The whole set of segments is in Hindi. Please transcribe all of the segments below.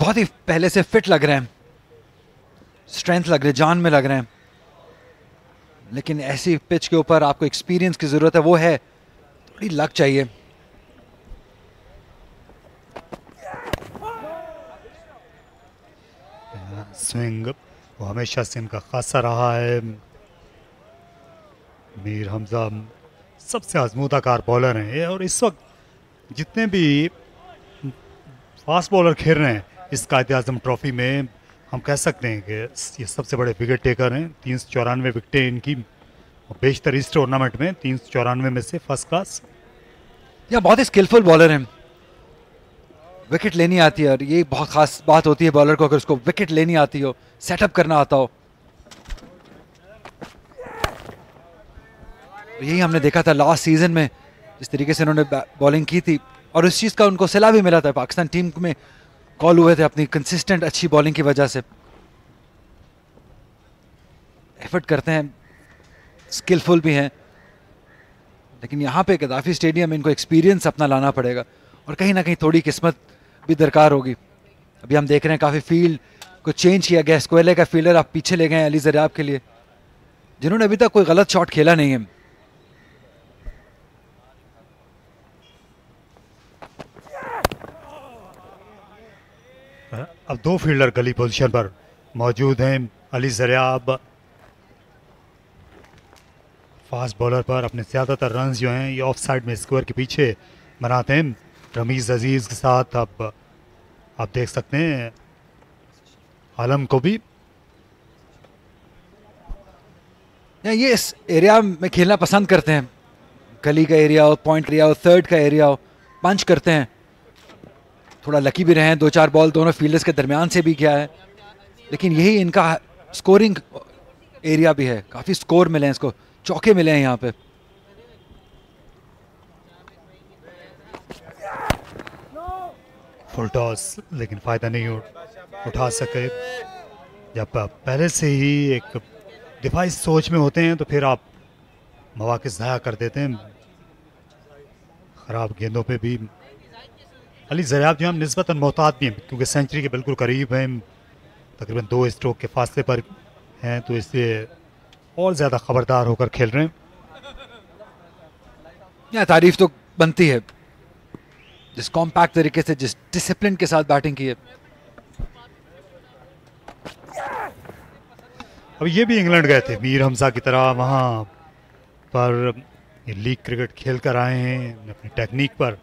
बहुत ही पहले से फिट लग रहे हैं, स्ट्रेंथ लग रही है, जान में लग रहे हैं, लेकिन ऐसी पिच के ऊपर आपको एक्सपीरियंस की जरूरत है, वो है, थोड़ी लक चाहिए। स्विंग वो हमेशा से इनका खासा रहा है। मीर हमजा सबसे आजमूदाकार बॉलर हैं और इस वक्त जितने भी फास्ट बॉलर खेल रहे हैं इस क्वाइद-ए-आज़म ट्रॉफी में, हम कह सकते हैं कि ये सबसे बड़े विकेट टेकर हैं। 394 विकेटें इनकी, बेशतर इस टूर्नामेंट में 394 में से फर्स्ट क्लास। या बहुत ही स्किलफुल बॉलर हैं, विकेट लेनी आती है, और ये बहुत खास बात होती है बॉलर को, अगर उसको विकेट लेनी आती हो, सेटअप करना आता हो। यही हमने देखा था लास्ट सीजन में, जिस तरीके से उन्होंने बॉलिंग की थी, और उस चीज़ का उनको सिला भी मिला था। पाकिस्तान टीम में कॉल हुए थे अपनी कंसिस्टेंट अच्छी बॉलिंग की वजह से। एफर्ट करते हैं, स्किलफुल भी हैं, लेकिन यहाँ पे गद्दाफी स्टेडियम में इनको एक्सपीरियंस अपना लाना पड़ेगा, और कहीं ना कहीं थोड़ी किस्मत भी दरकार होगी। अभी हम देख रहे हैं काफ़ी फील्ड को चेंज किया गया। क्वेले का फील्डर आप पीछे ले गए हैं अली ज़रियाब के लिए, जिन्होंने अभी तक कोई गलत शॉट खेला नहीं है। अब दो फील्डर गली पोजीशन पर मौजूद हैं। अली ज़रियाब फास्ट बॉलर पर अपने ज़्यादातर रन्स जो हैं ये ऑफ साइड में स्क्वायर के पीछे बनाते हैं। रमीज़ अजीज़ के साथ अब आप देख सकते हैं आलम को भी। ये इस एरिया में खेलना पसंद करते हैं, गली का एरिया हो, पॉइंट एरिया हो, थर्ड का एरिया हो, पंच करते हैं। थोड़ा लकी भी रहे हैं, 2-4 बॉल दोनों फील्डर्स के दरमियान से भी किया है, लेकिन यही इनका स्कोरिंग एरिया भी है। काफ़ी स्कोर मिले हैं इसको, चौके मिले हैं यहाँ पे। फुल टॉस, लेकिन फ़ायदा नहीं उठा सके। जब पहले से ही एक दिफाई सोच में होते हैं तो फिर आप मौके ज़ाया कर देते हैं। ख़राब गेंदों पे भी अली ज़रियाब जो हम निस्बतन मोहतात भी हैं, क्योंकि सेंचुरी के बिल्कुल करीब हैं, तकरीबन 2 स्ट्रोक के फासले पर हैं, तो इसलिए और ज़्यादा ख़बरदार होकर खेल रहे हैं। या तारीफ तो बनती है, जिस कॉम्पैक्ट तरीके से, जिस डिसिप्लिन के साथ बैटिंग की है। अब ये भी इंग्लैंड गए थे मीर हमजा की तरह, वहाँ पर ये लीग क्रिकेट खेल कर आए हैं। अपनी टेक्निक पर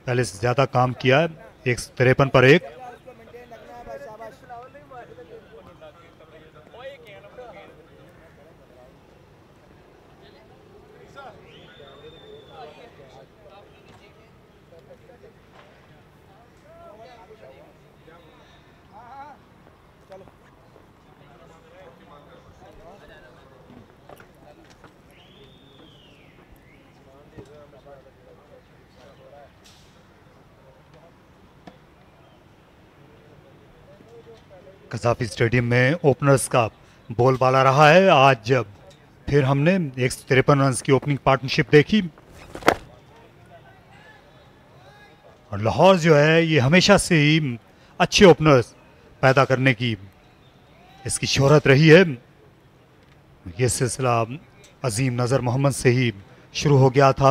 पहले से ज़्यादा काम किया है। 153 पर 1। कज़ाफी स्टेडियम में ओपनर्स का बोलबाला रहा है। आज फिर हमने 153 रन की ओपनिंग पार्टनरशिप देखी, और लाहौर जो है ये हमेशा से ही अच्छे ओपनर्स पैदा करने की इसकी शोहरत रही है। ये सिलसिला अजीम नज़र मोहम्मद से ही शुरू हो गया था,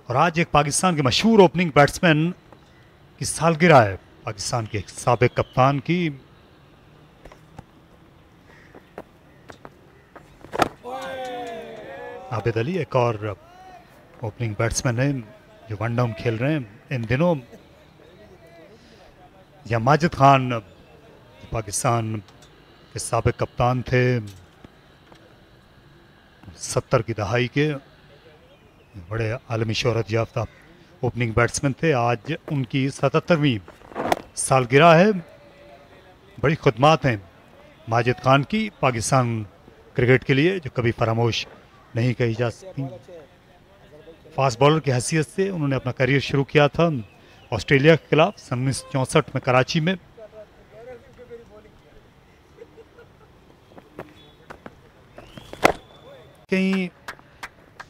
और आज एक पाकिस्तान के मशहूर ओपनिंग बैट्समैन की सालगिरह है, पाकिस्तान के साबिक कप्तान की। आबिद अली एक और ओपनिंग बैट्समैन है जो वन डाउन खेल रहे हैं इन दिनों। या माजिद खान पाकिस्तान के साबिक कप्तान थे, 70 की दहाई के बड़े आलमी शोहरत याफ्ता ओपनिंग बैट्समैन थे। आज उनकी 77वीं सालगिरह है। बड़ी खुदमात हैं माजिद खान की पाकिस्तान क्रिकेट के लिए, जो कभी फरामोश नहीं कही जा सकती। फास्ट बॉलर की हैसियत से उन्होंने अपना करियर शुरू किया था ऑस्ट्रेलिया के खिलाफ सन 1964 में कराची में। कहीं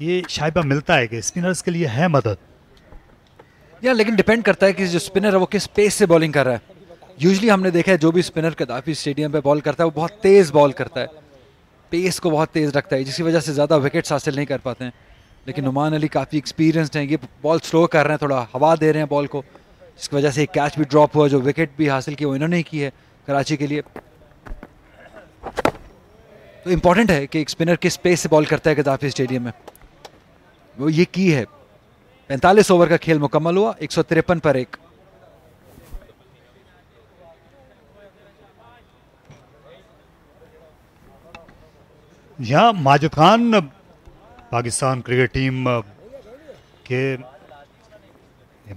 ये शायबा मिलता है कि स्पिनर्स के लिए है मदद। या लेकिन डिपेंड करता है कि जो स्पिनर है वो किस पेस से बॉलिंग कर रहा है। यूजुअली हमने देखा है जो भी स्पिनर कदाफी स्टेडियम पे बॉल करता है वो बहुत तेज़ बॉल करता है, पेस को बहुत तेज़ रखता है, जिसकी वजह से ज़्यादा विकेट्स हासिल नहीं कर पाते हैं। लेकिन नुमान अली काफ़ी एक्सपीरियंसड हैं, ये बॉल स्लो कर रहे हैं, थोड़ा हवा दे रहे हैं बॉल को, जिसकी वजह से एक कैच भी ड्रॉप हुआ, जो विकेट भी हासिल की वो इन्होंने ही की है कराची के लिए। तो इम्पॉर्टेंट है कि एक स्पिनर किस पेस से बॉल करता है कदाफी स्टेडियम में, वो ये की है। 45 ओवर का खेल मुकम्मल हुआ, 153 पर 1। यहाँ माजिद खान पाकिस्तान क्रिकेट टीम के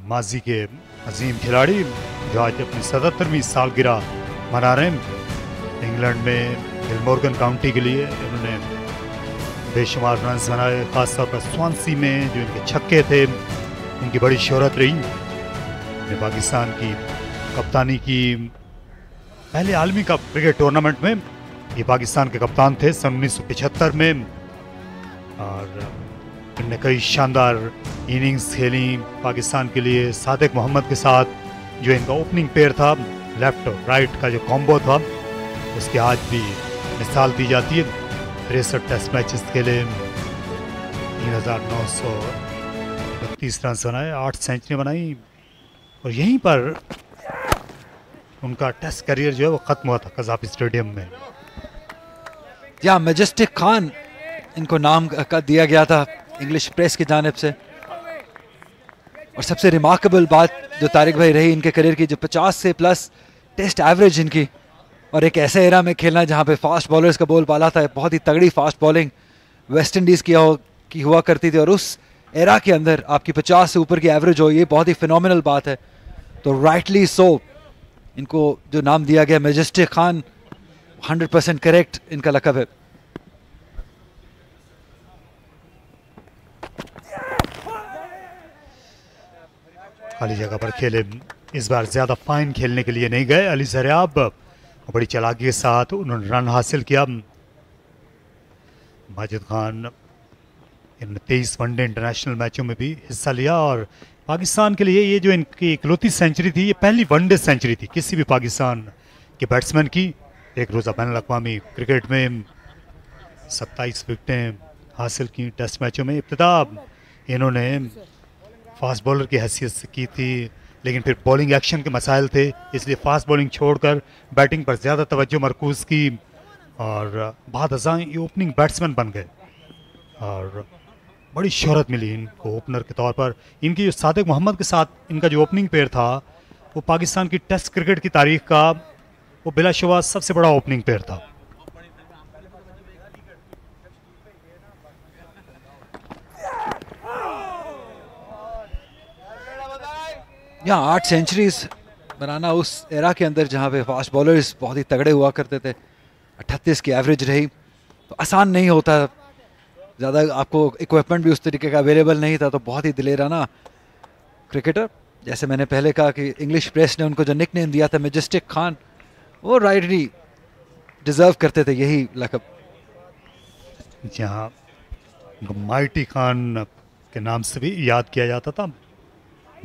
माजी के अजीम खिलाड़ी जो आज अपनी 77वीं सालगिरह मना रहे हैं। इंग्लैंड में गिलमोर्गन काउंटी के लिए इन्होंने बेशुमार रन बनाए, खासतौर पर स्वांसी में जो इनके छक्के थे उनकी बड़ी शोहरत रही। पाकिस्तान की कप्तानी की पहले आलमी कप क्रिकेट टूर्नामेंट में ये पाकिस्तान के कप्तान थे सन 1975 में, और इनने कई शानदार इनिंग्स खेली पाकिस्तान के लिए। सादिक मोहम्मद के साथ जो इनका ओपनिंग पेयर था, लेफ्ट और राइट का जो कॉम्बो था, उसकी आज भी मिसाल दी जाती है। 63 टेस्ट मैचेस खेले, 3932 रन बनाए, 8 सेंचुरी बनाई, और यहीं पर उनका टेस्ट करियर जो है वो ख़त्म हुआ था कज़ाफ़ी स्टेडियम में। या मैजेस्टिक खान इनको नाम का दिया गया था इंग्लिश प्रेस की जानिब से। और सबसे रिमार्केबल बात जो तारिक भाई रही इनके करियर की, जो 50 से प्लस टेस्ट एवरेज इनकी, और एक ऐसे एरा में खेलना जहां पे फास्ट बॉलर्स का बोलबाला था, बहुत ही तगड़ी फास्ट बॉलिंग वेस्ट इंडीज़ की हुआ करती थी, और उस एरा के अंदर आपकी 50 से ऊपर की एवरेज हो, ये बहुत ही फिनोमिनल बात है। तो राइटली सो इनको जो नाम दिया गया मैजेस्टिक खान, 100% करेक्ट इनका लकब है। खाली जगह पर खेले, इस बार ज्यादा फाइन खेलने के लिए नहीं गए अली ज़रियाब, बड़ी चालाकी के साथ उन्होंने रन हासिल किया। माजिद खान इन्होंने 23 वनडे इंटरनेशनल मैचों में भी हिस्सा लिया, और पाकिस्तान के लिए ये जो इनकी इकलौती सेंचुरी थी, ये पहली वनडे सेंचुरी थी किसी भी पाकिस्तान के बैट्समैन की। एक रोज़ा बैन अवी क्रिकेट में 27 विकेटें हासिल की टेस्ट मैचों में। इब्तिदा इन्होंने फास्ट बॉलर की हैसियत से की थी, लेकिन फिर बॉलिंग एक्शन के मसाइल थे, इसलिए फास्ट बॉलिंग छोड़कर बैटिंग पर ज़्यादा तवज्जो मरकूज़ की, और बाद अज़ां ये ओपनिंग बैट्समैन बन गए, और बड़ी शोहरत मिली इनको ओपनर के तौर पर। इनकी जो सादिक मोहम्मद के साथ इनका जो ओपनिंग पेयर था, वो पाकिस्तान की टेस्ट क्रिकेट की तारीख का वो बिलाशुबा सबसे बड़ा ओपनिंग पेयर था। यहाँ 8 सेंचुरीज बनाना उस एरा के अंदर जहाँ पे फास्ट बॉलर्स बहुत ही तगड़े हुआ करते थे, 38 की एवरेज रही, तो आसान नहीं होता। ज़्यादा आपको इक्विपमेंट भी उस तरीके का अवेलेबल नहीं था, तो बहुत ही दिलेराना क्रिकेटर। जैसे मैंने पहले कहा कि इंग्लिश प्रेस ने उनको जो निकनेम दिया था मैजेस्टिक खान, वो राइटली डिजर्व करते थे यही लक़ब। जहाँ माइटी खान के नाम से भी याद किया जाता था।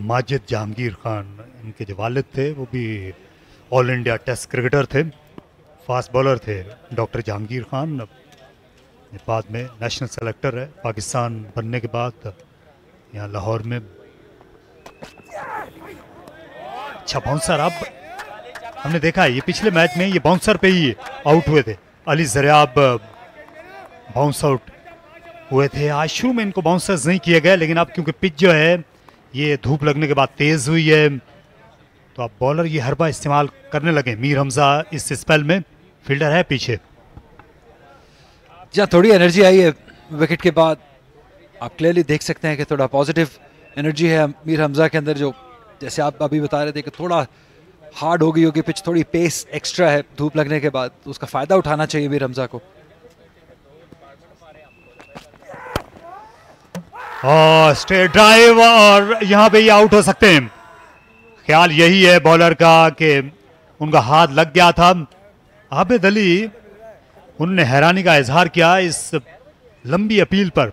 माजिद जहांगीर खान इनके जो वालिद थे, वो भी ऑल इंडिया टेस्ट क्रिकेटर थे, फास्ट बॉलर थे डॉक्टर जहांगीर खान। बाद में नेशनल सेलेक्टर है पाकिस्तान बनने के बाद यहाँ लाहौर में। अच्छा बाउंसर, अब हमने देखा है ये पिछले मैच में ये बाउंसर पे ही आउट हुए थे। अली ज़रियाब बाउंस आउट हुए थे। आज शुरू में इनको बाउंसर्स नहीं किए गए, लेकिन अब क्योंकि पिच जो है ये धूप लगने के बाद तेज़ हुई है, तो अब बॉलर ये हरबा इस्तेमाल करने लगे। मीर हमजा इस स्पेल में फील्डर है पीछे। जहाँ थोड़ी एनर्जी आई है विकेट के बाद, आप क्लियरली देख सकते हैं कि थोड़ा पॉजिटिव एनर्जी है मीर हमजा के अंदर, जो जैसे आप अभी बता रहे थे कि थोड़ा हार्ड हो गई होगी पिच, थोड़ी पेस एक्स्ट्रा है धूप लगने के बाद, तो उसका फ़ायदा उठाना चाहिए मीर हमजा को। स्ट्रेट ड्राइव, और यहाँ पे ये आउट हो सकते हैं। ख्याल यही है बॉलर का कि उनका हाथ लग गया था। आबिद अली उन्होंने हैरानी का इजहार किया इस लंबी अपील पर।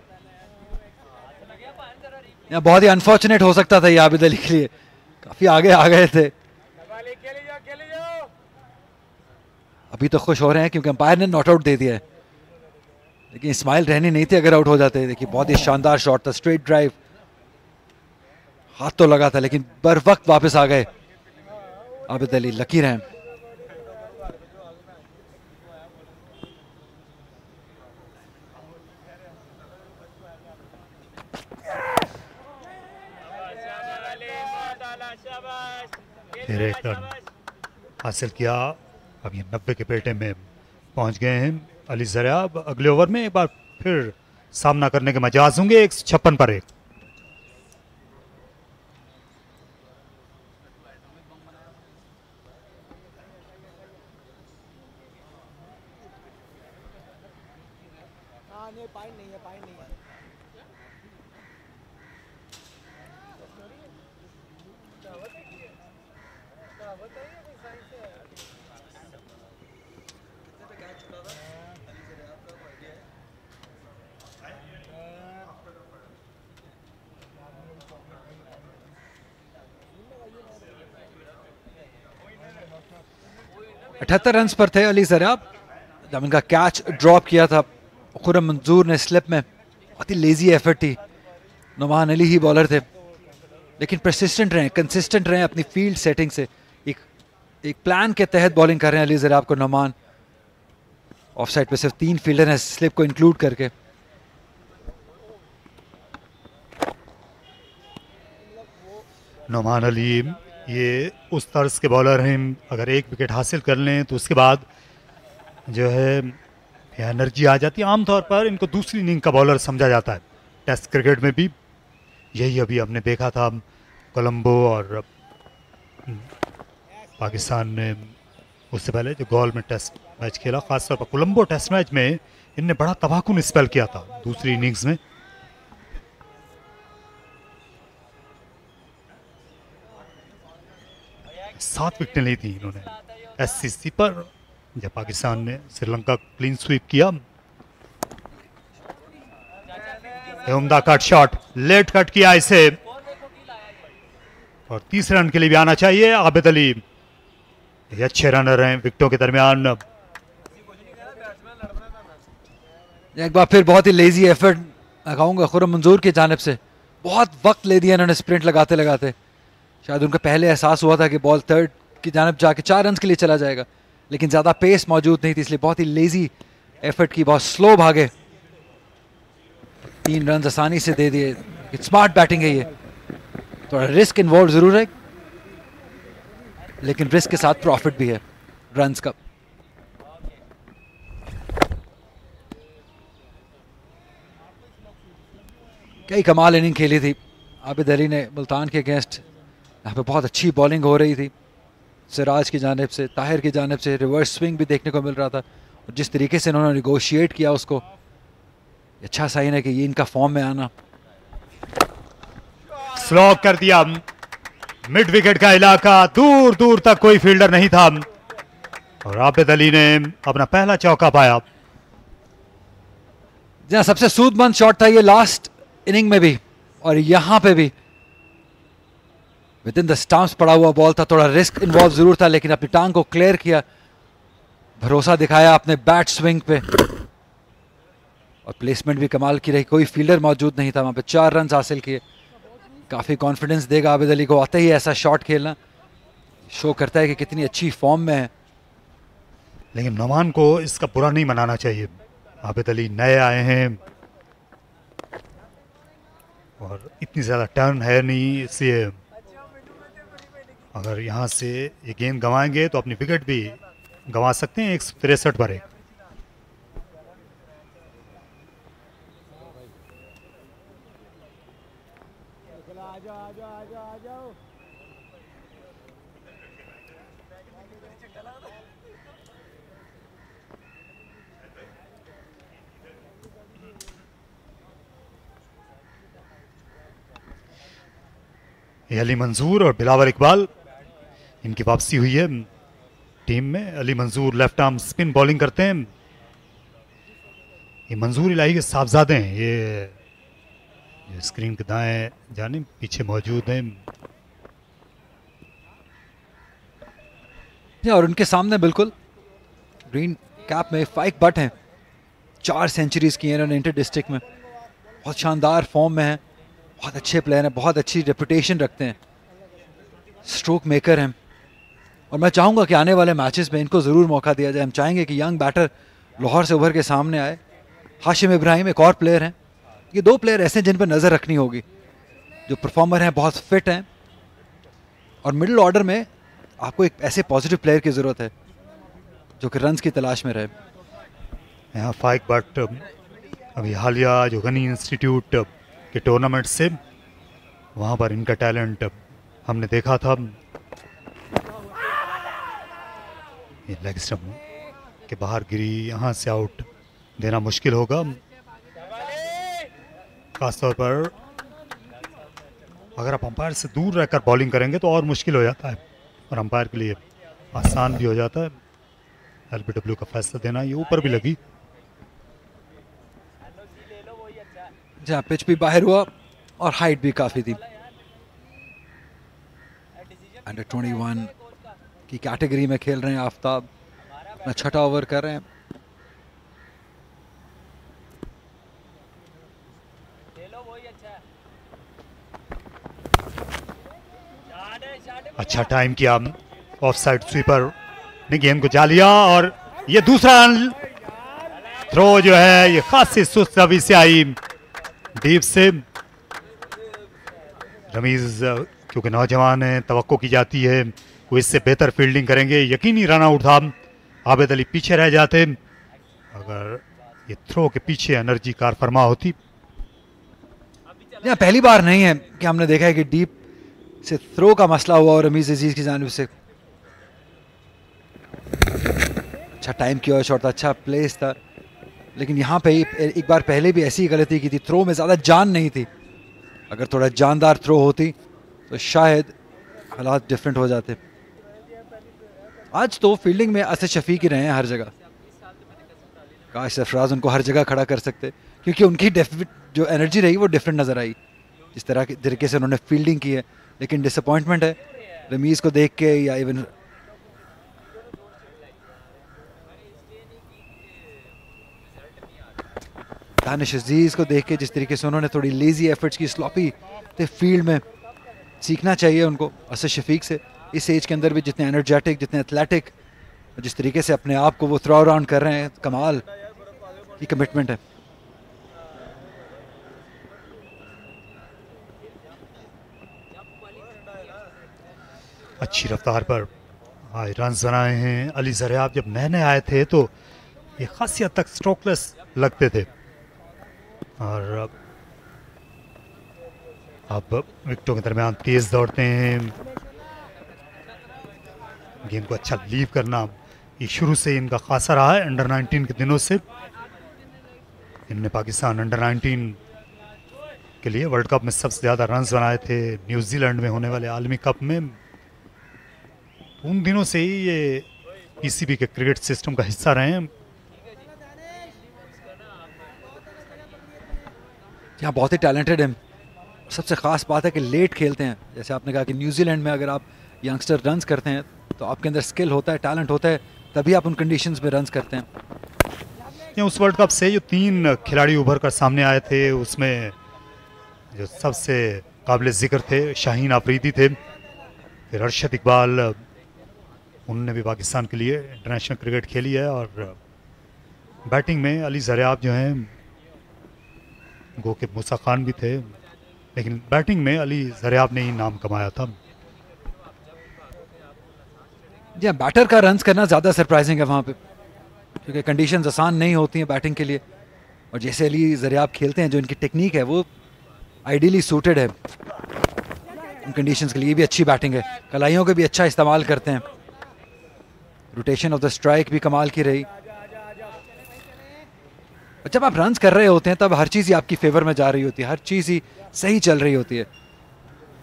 यहाँ बहुत ही अनफॉर्चुनेट हो सकता था ये आबिद अली के लिए, काफी आगे आ गए थे। अभी तो खुश हो रहे हैं क्योंकि अंपायर ने नॉट आउट दे दिया है, लेकिन इस्माइल रहनी नहीं थी अगर आउट हो जाते। देखिए बहुत ही शानदार शॉट था, स्ट्रेट ड्राइव, हाथ तो लगा था लेकिन बर वक्त वापस आ गए आबिद अली, लकी रहे। फिर एक रन हासिल किया। अब ये 90 के पेटे में पहुंच गए हैं अली ज़रियाब। अगले ओवर में एक बार फिर सामना करने के मजाज होंगे 156 पर 1। अठहत्तर रन पर थे अली ज़रियाब जब इनका कैच ड्रॉप किया था खुर्रम मंजूर ने स्लिप में। बहुत ही लेजी एफर्ट थी, नुमान अली ही बॉलर थे, लेकिन परसिस्टेंट रहे, कंसिस्टेंट रहे अपनी फील्ड सेटिंग से। एक प्लान के तहत बॉलिंग कर रहे हैं अली ज़रियाब को नुमान। ऑफ साइड पे सिर्फ 3 फील्डर हैं स्लिप को इंक्लूड करके। नुमान अली ये उस तर्ज के बॉलर हैं, अगर एक विकेट हासिल कर लें तो उसके बाद जो है एनर्जी आ जाती है। आमतौर पर इनको दूसरी इनिंग का बॉलर समझा जाता है, टेस्ट क्रिकेट में भी यही अभी हमने देखा था। कोलंबो और पाकिस्तान ने उससे पहले जो गॉल में टेस्ट मैच खेला, खासतौर पर कोलंबो टेस्ट मैच में इनने बड़ा तबाहकुन स्पेल किया था दूसरी इनिंग्स में। सात विकेटें ली थी इन्होंने एससीसी पर जब पाकिस्तान ने श्रीलंका क्लीन स्वीप किया। उम्दा कट शॉट, लेट कट किया इसे और तीसरे रन के लिए भी आना चाहिए आबिद अली। ये अच्छे रनर हैं विकेटों के दरमियान। एक बार फिर बहुत ही लेजी एफर्ट कहूंगा खुर्रम मंजूर की जानिब से। बहुत वक्त ले दिया इन्होंने स्प्रिंट लगाते लगाते। शायद उनको पहले एहसास हुआ था कि बॉल थर्ड की जानिब जाके 4 रन के लिए चला जाएगा, लेकिन ज़्यादा पेस मौजूद नहीं थी, इसलिए बहुत ही लेजी एफर्ट की, बहुत स्लो भागे। 3 रन आसानी से दे दिए। स्मार्ट बैटिंग है ये, थोड़ा रिस्क इन्वॉल्व ज़रूर है लेकिन रिस्क के साथ प्रॉफिट भी है रन्स का। कई कमाल इनिंग खेली थी आबिद अली ने मुल्तान के अगेंस्ट। यहाँ पे बहुत अच्छी बॉलिंग हो रही थी सिराज की जानिब से, ताहिर की जानिब से रिवर्स स्विंग भी देखने को मिल रहा था, और जिस तरीके से उन्होंने निगोशिएट किया उसको, अच्छा साइन है कि ये इनका फॉर्म में आना। स्लॉग कर दिया मिड विकेट का इलाका, दूर दूर तक कोई फील्डर नहीं था और आबिद अली ने अपना पहला चौका पाया। जहां सबसे सूदमंद शॉट था ये लास्ट इनिंग में भी और यहां पे भी विद इन द स्टंप्स पड़ा हुआ बॉल था, थोड़ा रिस्क इन्वॉल्व जरूर था लेकिन अपनी टांग को क्लियर किया, भरोसा दिखाया अपने बैट स्विंग पे और प्लेसमेंट भी कमाल की रही। कोई फील्डर मौजूद नहीं था वहां पे, 4 रन हासिल किए। काफी कॉन्फिडेंस देगा आबिद अली को आते ही ऐसा शॉट खेलना, शो करता है कि कितनी अच्छी फॉर्म में है। लेकिन नुमान को इसका बुरा नहीं मनाना चाहिए। आबिद अली नए आए हैं और इतनी ज्यादा टर्न है नहीं, इसलिए अगर यहाँ से ये गेंद गंवाएंगे तो अपनी विकेट भी गंवा सकते हैं। 163 पर 1। ये अली मंजूर और बिलावल इकबाल, इनकी वापसी हुई है टीम में। अली मंजूर लेफ्ट आर्म स्पिन बॉलिंग करते हैं। ये मंजूर इलाही के साहबजादे हैं, ये स्क्रीन के दाएं जानिब पीछे मौजूद हैं। और उनके सामने बिल्कुल ग्रीन कैप में फाइक बट हैं, 4 सेंचुरीज की हैं इन्होंने इंटर डिस्ट्रिक्ट में, बहुत शानदार फॉर्म में हैं, बहुत अच्छे प्लेयर हैं, बहुत अच्छी रेपुटेशन रखते हैं, स्ट्रोक मेकर हैं। और मैं चाहूँगा कि आने वाले मैचेस में इनको ज़रूर मौका दिया जाए। हम चाहेंगे कि यंग बैटर लाहौर से उभर के सामने आए। हाशिम इब्राहिम एक और प्लेयर हैं। ये 2 प्लेयर ऐसे हैं जिन पर नज़र रखनी होगी, जो परफॉर्मर हैं, बहुत फिट हैं। और मिडिल ऑर्डर में आपको एक ऐसे पॉजिटिव प्लेयर की ज़रूरत है जो कि रन्स की तलाश में रहे। यहाँ फाइक बट अभी हालिया जो गनी इंस्टीट्यूट के टूर्नामेंट से वहाँ पर इनका टैलेंट हमने देखा था। ये लेग स्टंप के बाहर गिरी, यहाँ से आउट देना मुश्किल होगा, खासतौर पर अगर आप अंपायर से दूर रहकर बॉलिंग करेंगे तो और मुश्किल हो जाता है और अंपायर के लिए आसान भी हो जाता है एलबीडब्ल्यू का फैसला देना। ये ऊपर भी लगी, जहाँ पिच भी बाहर हुआ और हाइट भी काफ़ी थी। अंडर 21 की कैटेगरी में खेल रहे हैं आफ्ताब, अपना 6ठा ओवर कर रहे हैं। अच्छा टाइम किया, ऑफ साइड स्वीपर ने गेंद को जा लिया और ये दूसरा थ्रो जो है ये खासी सुस्त रवि से आई डीप से। रमीज क्योंकि नौजवान है, तवक्को की जाती है वो इससे बेहतर फील्डिंग करेंगे। यकीनी रन आउट था, आबिद अली पीछे रह जाते। अगर ये थ्रो के पीछे एनर्जी कार फरमा होती। यहाँ पहली बार नहीं है कि हमने देखा है कि डीप से थ्रो का मसला हुआ और रमीज अजीज की जानिब से। अच्छा टाइम किया, शॉट था, अच्छा प्लेस था, लेकिन यहाँ पे एक बार पहले भी ऐसी गलती की थी, थ्रो में ज़्यादा जान नहीं थी। अगर थोड़ा जानदार थ्रो होती तो शायद हालात डिफरेंट हो जाते। आज तो फील्डिंग में असद शफीक ही रहे हैं हर जगह, काश सरफराज उनको हर जगह खड़ा कर सकते, क्योंकि उनकी जो एनर्जी रही वो डिफरेंट नज़र आई जिस तरह के तरीके से उन्होंने फील्डिंग की है। लेकिन डिसअपॉइंटमेंट है रमीज को देख के, या इवन दानिश अजीज को देख के, जिस तरीके से उन्होंने थोड़ी लेजी एफर्ट्स की, स्लॉपी थे फील्ड में। सीखना चाहिए उनको असद शफीक से, इस एज के अंदर भी जितने एनर्जेटिक, जितने एथलेटिक, जिस तरीके से अपने आप को वो थ्रो अराउंड कर रहे हैं, कमाल की कमिटमेंट है। अच्छी रफ्तार पर रन बनाए हैं अली ज़रियाब। जब नए नए आए थे तो ये खासी हद तक स्ट्रोकलेस लगते थे और अब विकेटों के दरमियान तेज दौड़ते हैं। गेंद को अच्छा लीव करना ये शुरू से इनका खासा रहा है। अंडर 19 के दिनों से इनने पाकिस्तान अंडर 19 के लिए वर्ल्ड कप में सबसे ज़्यादा रन्स बनाए थे, न्यूजीलैंड में होने वाले आलमी कप में। उन दिनों से ही ये पीसीबी के क्रिकेट सिस्टम का हिस्सा रहे हैं। यहाँ बहुत ही टैलेंटेड है। सबसे ख़ास बात है कि लेट खेलते हैं। जैसे आपने कहा कि न्यूजीलैंड में अगर आप यंगस्टर रन्स करते हैं तो आपके अंदर स्किल होता है, टैलेंट होता है, तभी आप उन कंडीशंस में रन्स करते हैं। ये उस वर्ल्ड कप से जो 3 खिलाड़ी उभर कर सामने आए थे उसमें जो सबसे काबिल जिक्र थे शाहीन आफरीदी थे, फिर अरशद इकबाल, उन्होंने भी पाकिस्तान के लिए इंटरनेशनल क्रिकेट खेली है। और बैटिंग में अली ज़रियाब जो हैं, गो के मूसा खान भी थे, लेकिन बैटिंग में अली ज़रियाब ने ही नाम कमाया था। जी हाँ, बैटर का रन्स करना ज़्यादा सरप्राइजिंग है वहाँ पे, क्योंकि कंडीशंस आसान नहीं होती हैं बैटिंग के लिए। और जैसे अली ज़रियाब खेलते हैं, जो इनकी टेक्निक है वो आइडियली सूटेड है उन कंडीशंस के लिए। भी अच्छी बैटिंग है, कलाइयों के भी अच्छा इस्तेमाल करते हैं। रोटेशन ऑफ द स्ट्राइक भी कमाल की रही। जब आप रन्स कर रहे होते हैं तब हर चीज़ ही आपकी फेवर में जा रही होती है, हर चीज़ ही सही चल रही होती है।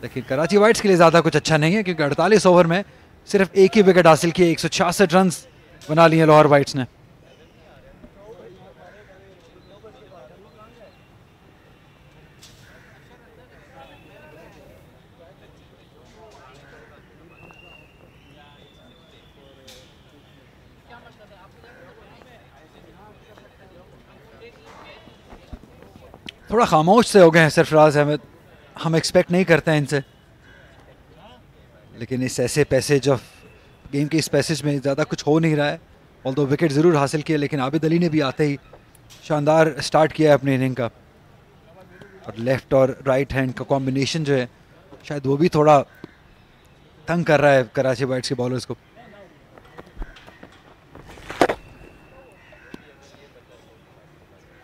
लेकिन कराची वाइट्स के लिए ज़्यादा कुछ अच्छा नहीं है, क्योंकि 48 ओवर में सिर्फ एक ही विकेट हासिल किए, 166 रन बना लिए लाहौर वाइट्स ने। थोड़ा खामोश से हो गए हैं सरफराज अहमद, हम एक्सपेक्ट नहीं करते हैं इनसे, लेकिन इस ऐसे पैसेज ऑफ गेम के इस पैसेज में ज़्यादा कुछ हो नहीं रहा है। ऑल्दो विकेट ज़रूर हासिल किया, लेकिन आबिद अली ने भी आते ही शानदार स्टार्ट किया है अपनी इनिंग का, और लेफ्ट और राइट हैंड का कॉम्बिनेशन जो है शायद वो भी थोड़ा तंग कर रहा है कराची वाइट्स के बॉलर्स को।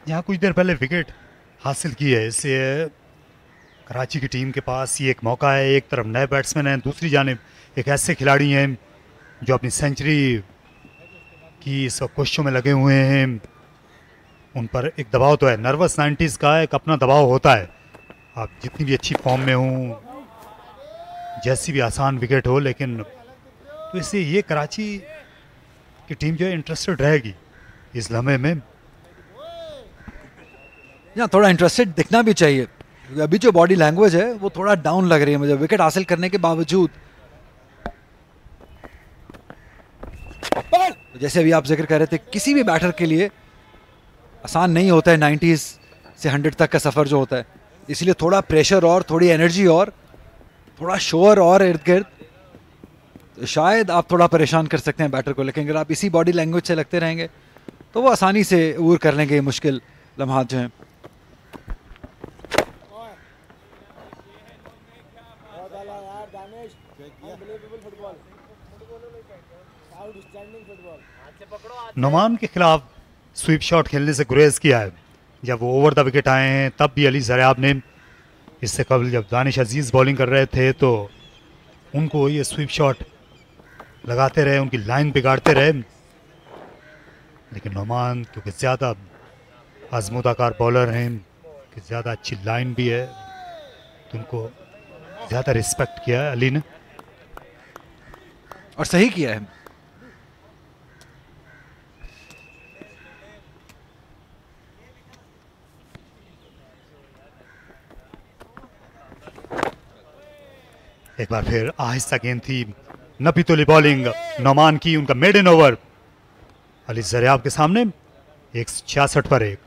यहाँ कुछ देर पहले विकेट हासिल की है, इससे कराची की टीम के पास ये एक मौका है। एक तरफ नए बैट्समैन हैं, दूसरी जानिब एक ऐसे खिलाड़ी हैं जो अपनी सेंचुरी की इस कोशिशों में लगे हुए हैं। उन पर एक दबाव तो है, नर्वस 90s का एक अपना दबाव होता है। आप जितनी भी अच्छी फॉर्म में हो, जैसी भी आसान विकेट हो, लेकिन तो इससे ये कराची की टीम जो है इंटरेस्टेड रहेगी इस लम्हे में। यहाँ थोड़ा इंटरेस्टेड दिखना भी चाहिए, क्योंकि अभी जो बॉडी लैंग्वेज है वो थोड़ा डाउन लग रही है मुझे विकेट हासिल करने के बावजूद। तो जैसे अभी आप जिक्र कर रहे थे, किसी भी बैटर के लिए आसान नहीं होता है 90s से 100 तक का सफ़र जो होता है, इसलिए थोड़ा प्रेशर और थोड़ी एनर्जी और थोड़ा शोर और इर्द गिर्द, तो शायद आप थोड़ा परेशान कर सकते हैं बैटर को। लेकिन अगर आप इसी बॉडी लैंग्वेज से लगते रहेंगे तो वो आसानी से ऊर कर लेंगे मुश्किल लम्हात जो हैं। नुमान के खिलाफ स्वीप शॉट खेलने से गुरेज किया है। जब वो ओवर द विकेट आए हैं तब भी अली ज़रियाब ने, इससे कबल जब दानिश अजीज़ बॉलिंग कर रहे थे तो उनको ये स्वीप शॉट लगाते रहे, उनकी लाइन बिगाड़ते रहे। लेकिन नुमान क्योंकि ज़्यादा आजमूदाकार बॉलर हैं, कि ज़्यादा अच्छी लाइन भी है, तो उनको ज़्यादा रिस्पेक्ट किया है अली ने, और सही किया है। एक बार फिर आहिस्ता गेंद थी, नबी तोली बॉलिंग नुमान की, उनका मेडन ओवर अली ज़रियाब के सामने 166 पर 1।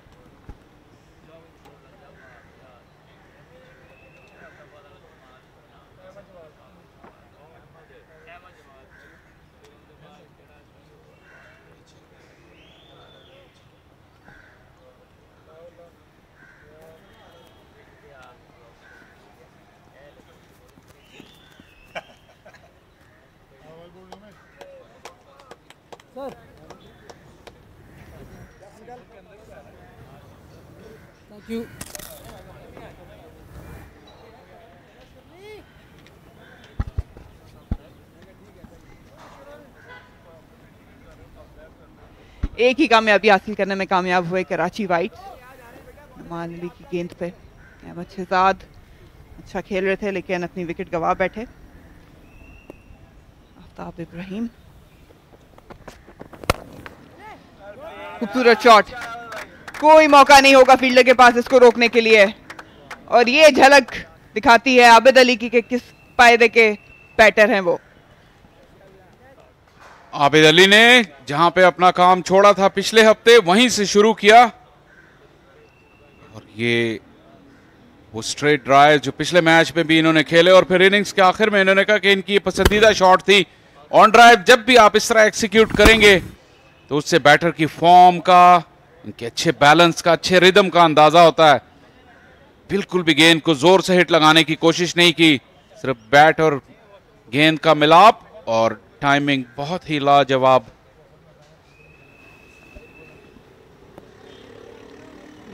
Thank you. एक ही कामयाबी हासिल करने में कामयाब हुए कराची वाइट्स। नुमान अली की गेंद पे अहमद शहजाद अच्छा खेल रहे थे, लेकिन अपनी विकेट गंवा बैठे। आफ्ताब इब्राहिम, खूबसूरत शॉट, कोई मौका नहीं होगा फील्डर के पास इसको रोकने के लिए, और ये झलक दिखाती है आबिद अली की कि किस पायदे के बैटर हैं वो। आबिद अली ने जहां पे अपना काम छोड़ा था पिछले हफ्ते, वहीं से शुरू किया, और ये वो स्ट्रेट ड्राइव जो पिछले मैच में भी इन्होंने खेले, और फिर इनिंग्स के आखिर में इन्होंने कहा कि इनकी पसंदीदा शॉट थी ऑन ड्राइव। जब भी आप इस तरह एक्सिक्यूट करेंगे तो उससे बैटर की फॉर्म का, इनके अच्छे बैलेंस का, अच्छे रिदम का अंदाजा होता है। बिल्कुल भी गेंद को जोर से हिट लगाने की कोशिश नहीं की, सिर्फ बैट और गेंद का मिलाप, और टाइमिंग बहुत ही लाजवाब।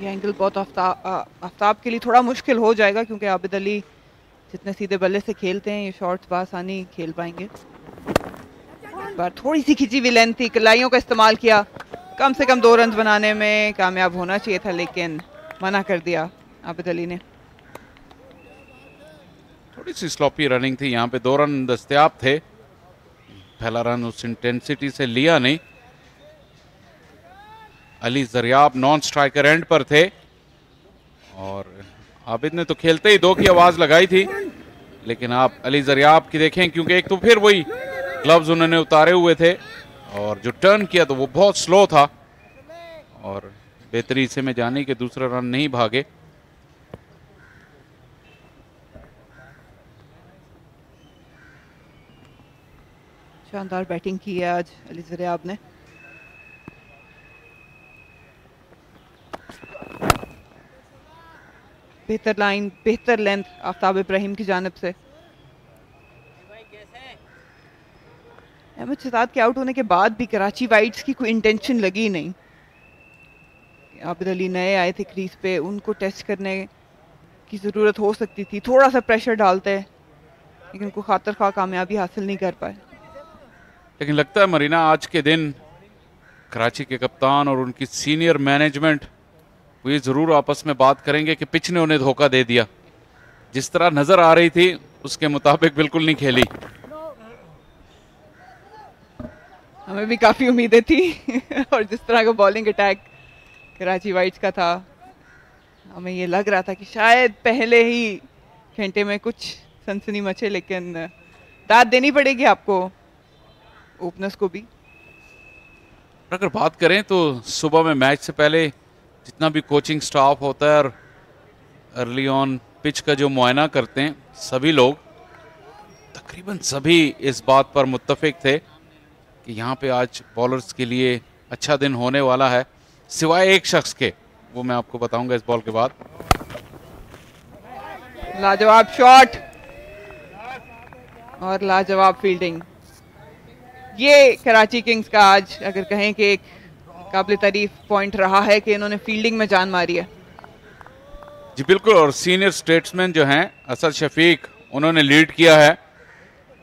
ये एंगल बहुत आफ्ताब के लिए थोड़ा मुश्किल हो जाएगा, क्योंकि आबिद अली जितने सीधे बल्ले से खेलते हैं ये शॉट्स बासानी खेल पाएंगे। बार थोड़ी सी खिंची हुई लेंथ थी, कलाइयों का इस्तेमाल किया, कम से कम 2 रन बनाने में कामयाब होना चाहिए था, लेकिन मना कर दिया आबिद अली ने। थोड़ी सी स्लॉपी रनिंग थी, यहाँ पे 2 रन दस्तयाब थे, पहला रन उस इंटेंसिटी से लिया नहीं। Ali Zaryab non striker end पर थे, और आबिद ने तो खेलते ही 2 की आवाज लगाई थी, लेकिन आप अली ज़रियाब की देखें, क्योंकि एक तो फिर वही ग्लव्स उन्होंने उतारे हुए थे, और जो टर्न किया तो वो बहुत स्लो था, और बेहतरी से में जाने के दूसरा रन नहीं भागे। शानदार बैटिंग की है आज अली ज़रियाब ने। बेहतर लाइन, बेहतर लेंथ आफ्ताब इब्राहिम की जानिब से। अहमद शहजाद के आउट होने के बाद भी कराची वाइट्स की कोई इंटेंशन लगी नहीं। आबिद अली नए आए थे क्रीज पे, उनको टेस्ट करने की ज़रूरत हो सकती थी, थोड़ा सा प्रेशर डालते, लेकिन कोई खातर खा कामयाबी हासिल नहीं कर पाए। लेकिन लगता है मरीना आज के दिन कराची के कप्तान और उनकी सीनियर मैनेजमेंट वो ये जरूर आपस में बात करेंगे कि पिच ने उन्हें धोखा दे दिया। जिस तरह नजर आ रही थी उसके मुताबिक बिल्कुल नहीं खेली। हमें भी काफी उम्मीदें थी और जिस तरह का बॉलिंग अटैक कराची वाइट्स का था, हमें ये लग रहा था कि शायद पहले ही घंटे में कुछ सनसनी मचे, लेकिन दाद देनी पड़ेगी आपको ओपनर्स को भी। अगर बात करें तो सुबह में मैच से पहले जितना भी कोचिंग स्टाफ होता है और अर्ली ऑन पिच का जो मुआयना करते हैं, सभी लोग तकरीबन सभी इस बात पर मुत्तफिक थे कि यहाँ पे आज बॉलर्स के लिए अच्छा दिन होने वाला है, सिवाय एक शख्स के, वो मैं आपको बताऊंगा इस बॉल के बाद। लाजवाब शॉट और लाजवाब फील्डिंग। ये कराची किंग्स का आज अगर कहें कि एक काबिल तारीफ पॉइंट रहा है कि इन्होंने फील्डिंग में जान मारी है। जी बिल्कुल, और सीनियर स्टेट्समैन जो हैं असद शफीक, उन्होंने लीड किया है,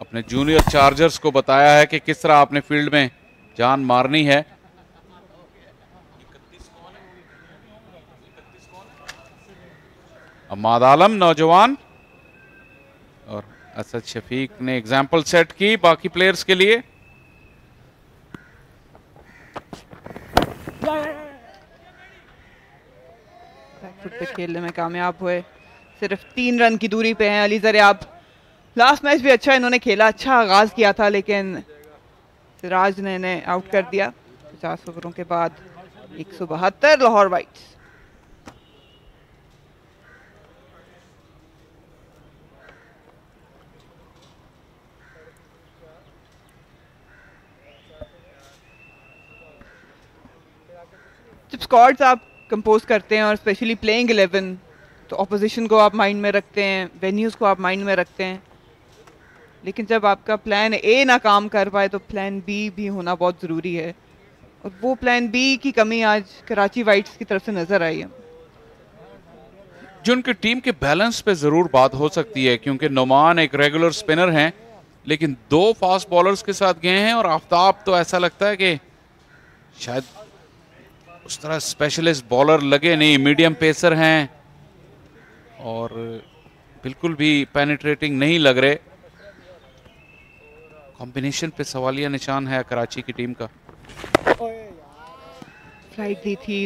अपने जूनियर चार्जर्स को बताया है कि किस तरह आपने फील्ड में जान मारनी है। अम्माद आलम नौजवान और असद शफीक ने एग्जाम्पल सेट की बाकी प्लेयर्स के लिए। फुट पे खेलने में कामयाब हुए, सिर्फ 3 रन की दूरी पे हैं अली ज़रियाब। लास्ट मैच भी अच्छा इन्होंने खेला, अच्छा आगाज किया था, लेकिन सिराज ने इन्हें आउट कर दिया 50 ओवरों के बाद। 172 लाहौर वाइट्स। जब स्क्वाड्स आप कंपोज करते हैं और स्पेशली प्लेइंग 11, तो ऑपोजिशन को आप माइंड में रखते हैं, वेन्यूज़ को आप माइंड में रखते हैं, लेकिन जब आपका प्लान ए ना काम कर पाए तो प्लान बी भी होना बहुत ज़रूरी है, और वो प्लान बी की कमी आज कराची वाइट्स की तरफ से नज़र आई है। जो उनकी टीम के बैलेंस पे ज़रूर बात हो सकती है, क्योंकि नोमान एक रेगुलर स्पिनर हैं, लेकिन 2 फास्ट बॉलर्स के साथ गए हैं, और आफ्ताब तो ऐसा लगता है कि शायद उस तरह स्पेशलिस्ट बॉलर लगे नहीं, मीडियम पेसर हैं और बिल्कुल भी पेनिट्रेटिंग नहीं लग रहे। कॉम्बिनेशन पे सवालिया निशान है कराची की टीम का। फ्लाइट दी थी,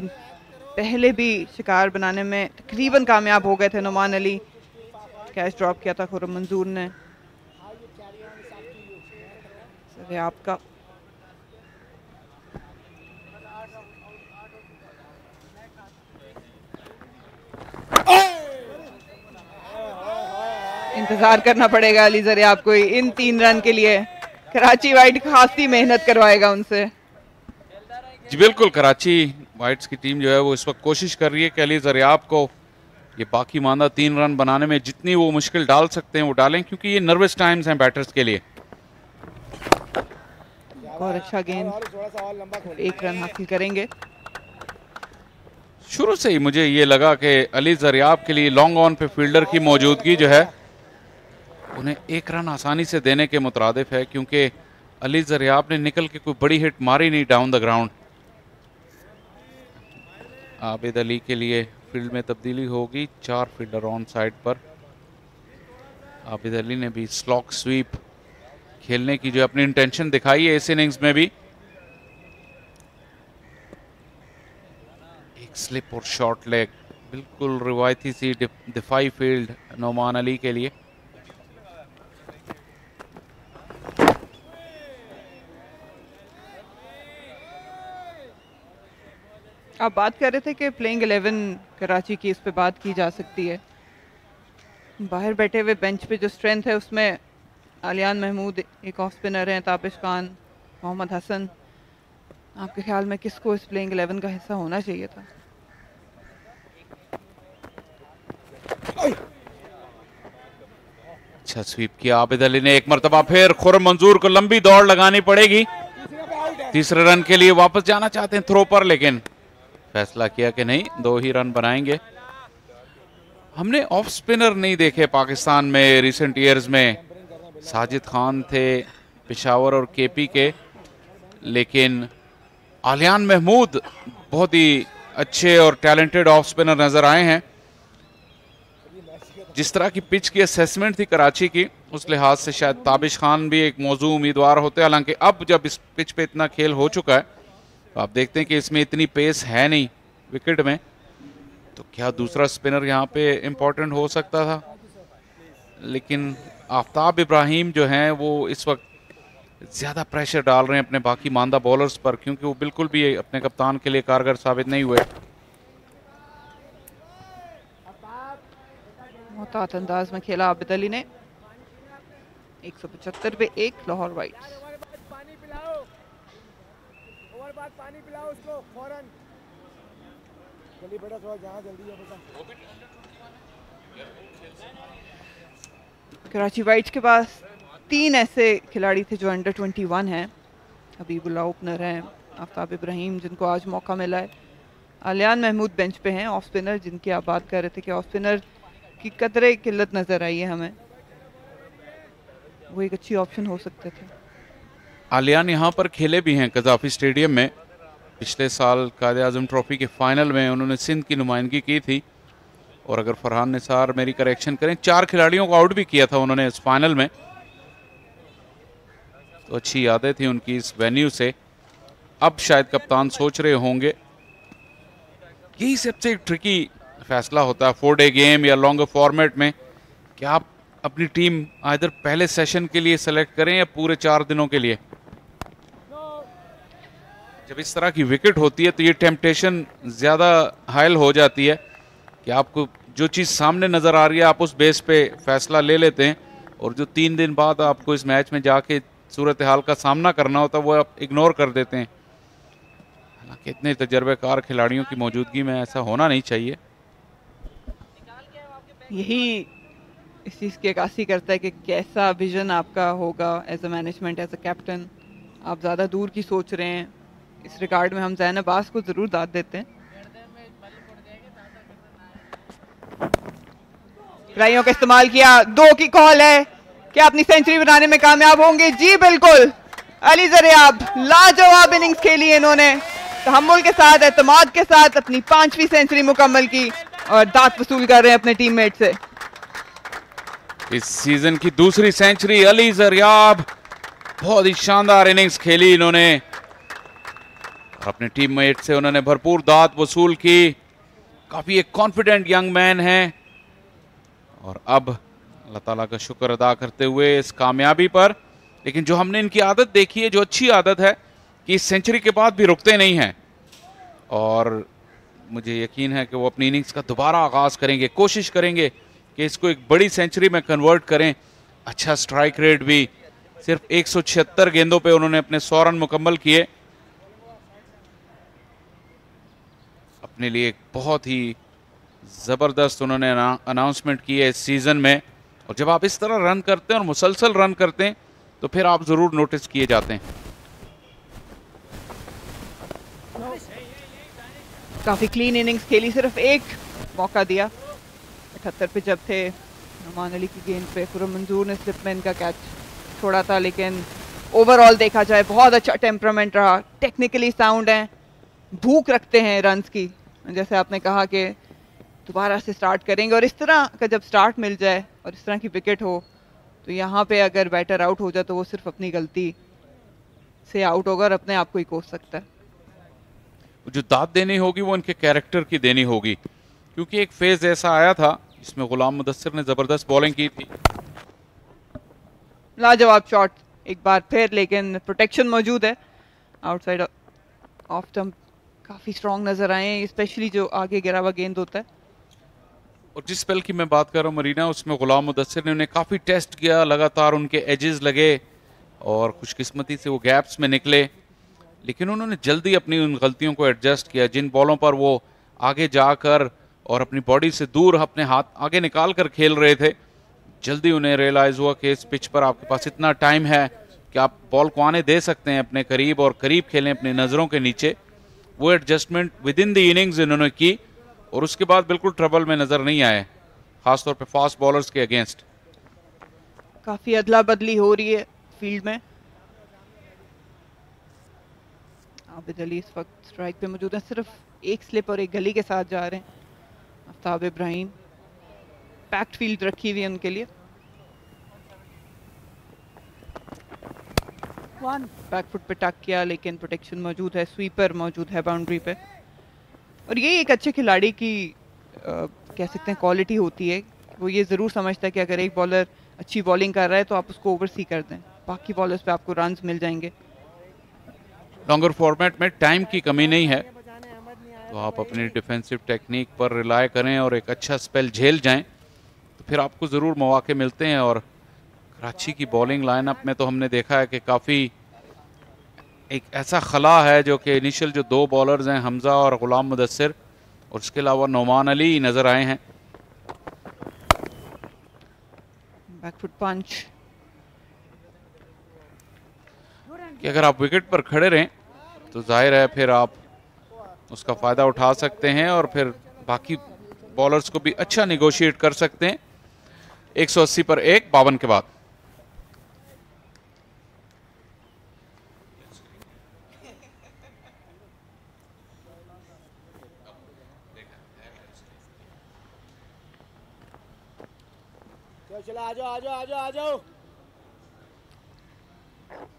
पहले भी शिकार बनाने में तकरीबन कामयाब हो गए थे नुमान अली, कैच ड्रॉप किया था खुर्रम मंजूर ने। आपका इंतजार करना पड़ेगा अली ज़रियाब को इन 3 रन के लिए। कराची वाइट खासी मेहनत करवाएगा उनसे। जी बिल्कुल, कराची वाइट्स की टीम जो है वो इस वक्त कोशिश कर रही है कि अली ज़रियाब को ये बाकी मांदा 3 रन बनाने में जितनी वो मुश्किल डाल सकते हैं वो डालें, क्योंकि ये नर्वस टाइम्स हैं बैटर्स के लिए। और अच्छा गेंद, 1 रन हासिल करेंगे। शुरू से ही मुझे ये लगा कि अली ज़रियाब के लिए लॉन्ग ऑन पे फील्डर की मौजूदगी जो है उन्हें 1 रन आसानी से देने के मुतरादिफ है, क्योंकि अली ज़रियाब ने निकल के कोई बड़ी हिट मारी नहीं down the ground. Abid Ali के लिए फील्ड में तब्दीली होगी, 4 फील्डर ऑन साइड पर। आबिद अली ने भी स्लॉक स्वीप खेलने की जो अपनी इंटेंशन दिखाई है इस इनिंग्स में भी। एक स्लिप और शॉर्ट लेग, बिल्कुल रिवायती सी दिफाई फील्ड नोमान अली के लिए। आप बात कर रहे थे कि प्लेइंग 11 कराची की, इस पे बात की जा सकती है। बाहर बैठे हुए बेंच पे जो स्ट्रेंथ है उसमें आलियान महमूद एक ऑफ स्पिनर हैं, ताबिश खान, मोहम्मद हसन। आपके ख्याल में किसको इस प्लेइंग 11 का हिस्सा होना चाहिए था? अच्छा स्वीप किया आबिद अली ने एक मरतबा, फिर खुर्रम मंजूर को लंबी दौड़ लगानी पड़ेगी। तीसरे रन के लिए वापस जाना चाहते हैं थ्रो पर, लेकिन फैसला किया कि नहीं, 2 ही रन बनाएंगे। हमने ऑफ स्पिनर नहीं देखे पाकिस्तान में रिसेंट ईयर्स में। साजिद खान थे पेशावर और केपी के, लेकिन आलियान महमूद बहुत ही अच्छे और टैलेंटेड ऑफ स्पिनर नजर आए हैं। जिस तरह की पिच की असेसमेंट थी कराची की, उस लिहाज से शायद ताबिश खान भी एक मौजू उम्मीदवार होते। हालांकि अब जब इस पिच पे इतना खेल हो चुका है तो आप देखते हैं कि इसमें इतनी पेस है नहीं विकेट में, तो क्या दूसरा स्पिनर यहाँ पे इम्पोर्टेंट हो सकता था। लेकिन आफ्ताब इब्राहिम जो हैं वो इस वक्त ज़्यादा प्रेशर डाल रहे हैं अपने बाकी मानदा बॉलर्स पर, क्योंकि वो बिल्कुल भी अपने कप्तान के लिए कारगर साबित नहीं हुए। मुहतात अंदाज में खेला आबिद अली ने। 175 पे 1 लाहौर वाइट्स। कराची वाइट्स के पास 3 ऐसे खिलाड़ी थे जो अंडर 21 हैं। हबीबुल्लाह ओपनर हैं, आफ्ताब इब्राहिम जिनको आज मौका मिला है, आलियान महमूद बेंच पे हैं, ऑफ स्पिनर जिनकी आप बात कर रहे थे कि ऑफ स्पिनर की कतरे किल्लत नजर आई है हमें, वो एक अच्छी ऑप्शन हो सकते थे। आलियान यहाँ पर खेले भी हैं कजाफी स्टेडियम में। पिछले साल क्वाइद-ए-आज़म ट्रॉफी के फाइनल में उन्होंने सिंध की नुमाइंदगी की थी, और अगर फरहान निसार मेरी करेक्शन करें, 4 खिलाड़ियों को आउट भी किया था उन्होंने इस फाइनल में। तो अच्छी यादें थी उनकी इस वेन्यू से। अब शायद कप्तान सोच रहे होंगे, यही सबसे ट्रिकी फैसला होता है 4 डे गेम या लॉन्गर फॉर्मेट में, कि आप अपनी टीम आइदर पहले सेशन के लिए सेलेक्ट करें या पूरे 4 दिनों के लिए। जब इस तरह की विकेट होती है तो ये टेम्पटेशन ज़्यादा हायल हो जाती है कि आपको जो चीज़ सामने नज़र आ रही है आप उस बेस पे फैसला ले लेते हैं, और जो 3 दिन बाद आपको इस मैच में जाके सूरत हाल का सामना करना होता है वो आप इग्नोर कर देते हैं। हालांकि इतने तजर्बेकार खिलाड़ियों की मौजूदगी में ऐसा होना नहीं चाहिए। यही इस चीज़ की अक्कासी करता है कि कैसा विजन आपका होगा as a management, as a captain. आप ज़्यादा दूर की सोच रहे हैं। इस रिकॉर्ड में हम ज़ैन अब्बास को ज़रूर दाद देते हैं। खिलाड़ियों का इस्तेमाल किया, 2 की कॉल है, क्या अपनी सेंचुरी बनाने में कामयाब होंगे? जी बिल्कुल। अली ज़रियाब लाजवाब इनिंग्स खेली इन्होंने, तहम्मुल के साथ, एतमाद के साथ अपनी 5वीं सेंचुरी मुकम्मल की और दाद वसूल कर रहे हैं अपने टीममेट से। इस सीजन की दूसरी सेंचुरी अली ज़रियाब, बहुत ही शानदार इनिंग्स खेली इन्होंने, अपने टीममेट से उन्होंने भरपूर दाद वसूल की। काफी एक कॉन्फिडेंट यंग मैन है, और अब अल्लाह ताला का शुक्र अदा करते हुए इस कामयाबी पर। लेकिन जो हमने इनकी आदत देखी है, जो अच्छी आदत है कि इस सेंचुरी के बाद भी रुकते नहीं हैं, और मुझे यकीन है कि वो अपनी इनिंग्स का दोबारा आगाज करेंगे, कोशिश करेंगे कि इसको एक बड़ी सेंचुरी में कन्वर्ट करें। अच्छा स्ट्राइक रेट भी, सिर्फ 176 गेंदों पे उन्होंने अपने 100 रन मुकम्मल किए। अपने लिए एक बहुत ही ज़बरदस्त उन्होंने अनाउंसमेंट की है इस सीज़न में, और जब आप इस तरह रन करते हैं और मुसलसल रन करते हैं तो फिर आप ज़रूर नोटिस किए जाते हैं। काफ़ी क्लीन इनिंग्स खेली, सिर्फ एक मौका दिया 78 पे जब थे नुमान अली की गेंद पे खुर्रम मंजूर ने स्लिप में इनका कैच छोड़ा था। लेकिन ओवरऑल देखा जाए बहुत अच्छा टेम्परामेंट रहा, टेक्निकली साउंड हैं, भूख रखते हैं रन्स की, जैसे आपने कहा कि दोबारा से स्टार्ट करेंगे। और इस तरह का जब स्टार्ट मिल जाए और इस तरह की विकेट हो तो यहाँ पे अगर बैटर आउट हो जाए तो वो सिर्फ अपनी गलती से आउट होगा और अपने आप को ही कोस सकता है। जो दाद देनी होगी वो इनके कैरेक्टर की देनी होगी, क्योंकि एक फेज ऐसा आया था जिसमें गुलाम मुदस्सिर ने जबरदस्त बॉलिंग की थी। लाजवाब शॉट एक बार फिर, लेकिन प्रोटेक्शन मौजूद है। आउटसाइड ऑफ स्टंप काफी स्ट्रॉन्ग नजर आए, स्पेशली जो आगे गिरा हुआ गेंद होता है। और जिस स्पेल की मैं बात कर रहा हूँ मरीना, उसमें गुलाम मुदस्सिर ने उन्हें काफ़ी टेस्ट किया, लगातार उनके एजेस लगे और खुशकिस्मती से वो गैप्स में निकले, लेकिन उन्होंने जल्दी अपनी उन गलतियों को एडजस्ट किया। जिन बॉलों पर वो आगे जाकर और अपनी बॉडी से दूर अपने हाथ आगे निकाल कर खेल रहे थे, जल्दी उन्हें रियलाइज़ हुआ कि इस पिच पर आपके पास इतना टाइम है कि आप बॉल को आने दे सकते हैं अपने करीब और करीब खेलें अपनी नज़रों के नीचे। वो adjustment with in the innings इन्होंने की और उसके बाद बिल्कुल ट्रबल में नजर नहीं आए, खासतौर पे फास्ट बॉलर्स के अगेंस्ट। काफी अदला बदली हो रही है फील्ड में। आबिद अली इस वक्त स्ट्राइक पे मौजूद है, सिर्फ एक स्लिप और एक गली के साथ जा रहे हैं आफ्ताब इब्राहिम। पैक्ड फील्ड रखी हुई है उनके लिए। बैक फुट पे टक किया लेकिन प्रोटेक्शन मौजूद है, स्वीपर मौजूद है बाउंड्री पे। और ये एक अच्छे खिलाड़ी की कह सकते हैं क्वालिटी होती है, वो ये ज़रूर समझता है कि अगर एक बॉलर अच्छी बॉलिंग कर रहा है तो आप उसको ओवरसी कर दें, बाकी बॉलर्स पे आपको रन्स मिल जाएंगे। लॉन्गर फॉर्मेट में टाइम की कमी नहीं है, तो आप अपनी डिफेंसिव टेक्निक पर रिलाय करें और एक अच्छा स्पेल झेल जाएं तो फिर आपको ज़रूर मौके मिलते हैं। और कराची की बॉलिंग लाइनअप में तो हमने देखा है कि काफ़ी एक ऐसा खला है जो कि इनिशियल जो दो बॉलर्स हैं हमजा और गुलाम मुदस्सिर, और उसके अलावा नौमान अली नज़र आए हैं। बैकफुट पंच कि अगर आप विकेट पर खड़े रहें तो जाहिर है फिर आप उसका फ़ायदा उठा सकते हैं और फिर बाकी बॉलर्स को भी अच्छा निगोशिएट कर सकते हैं। 180 पर 1 52 के बाद।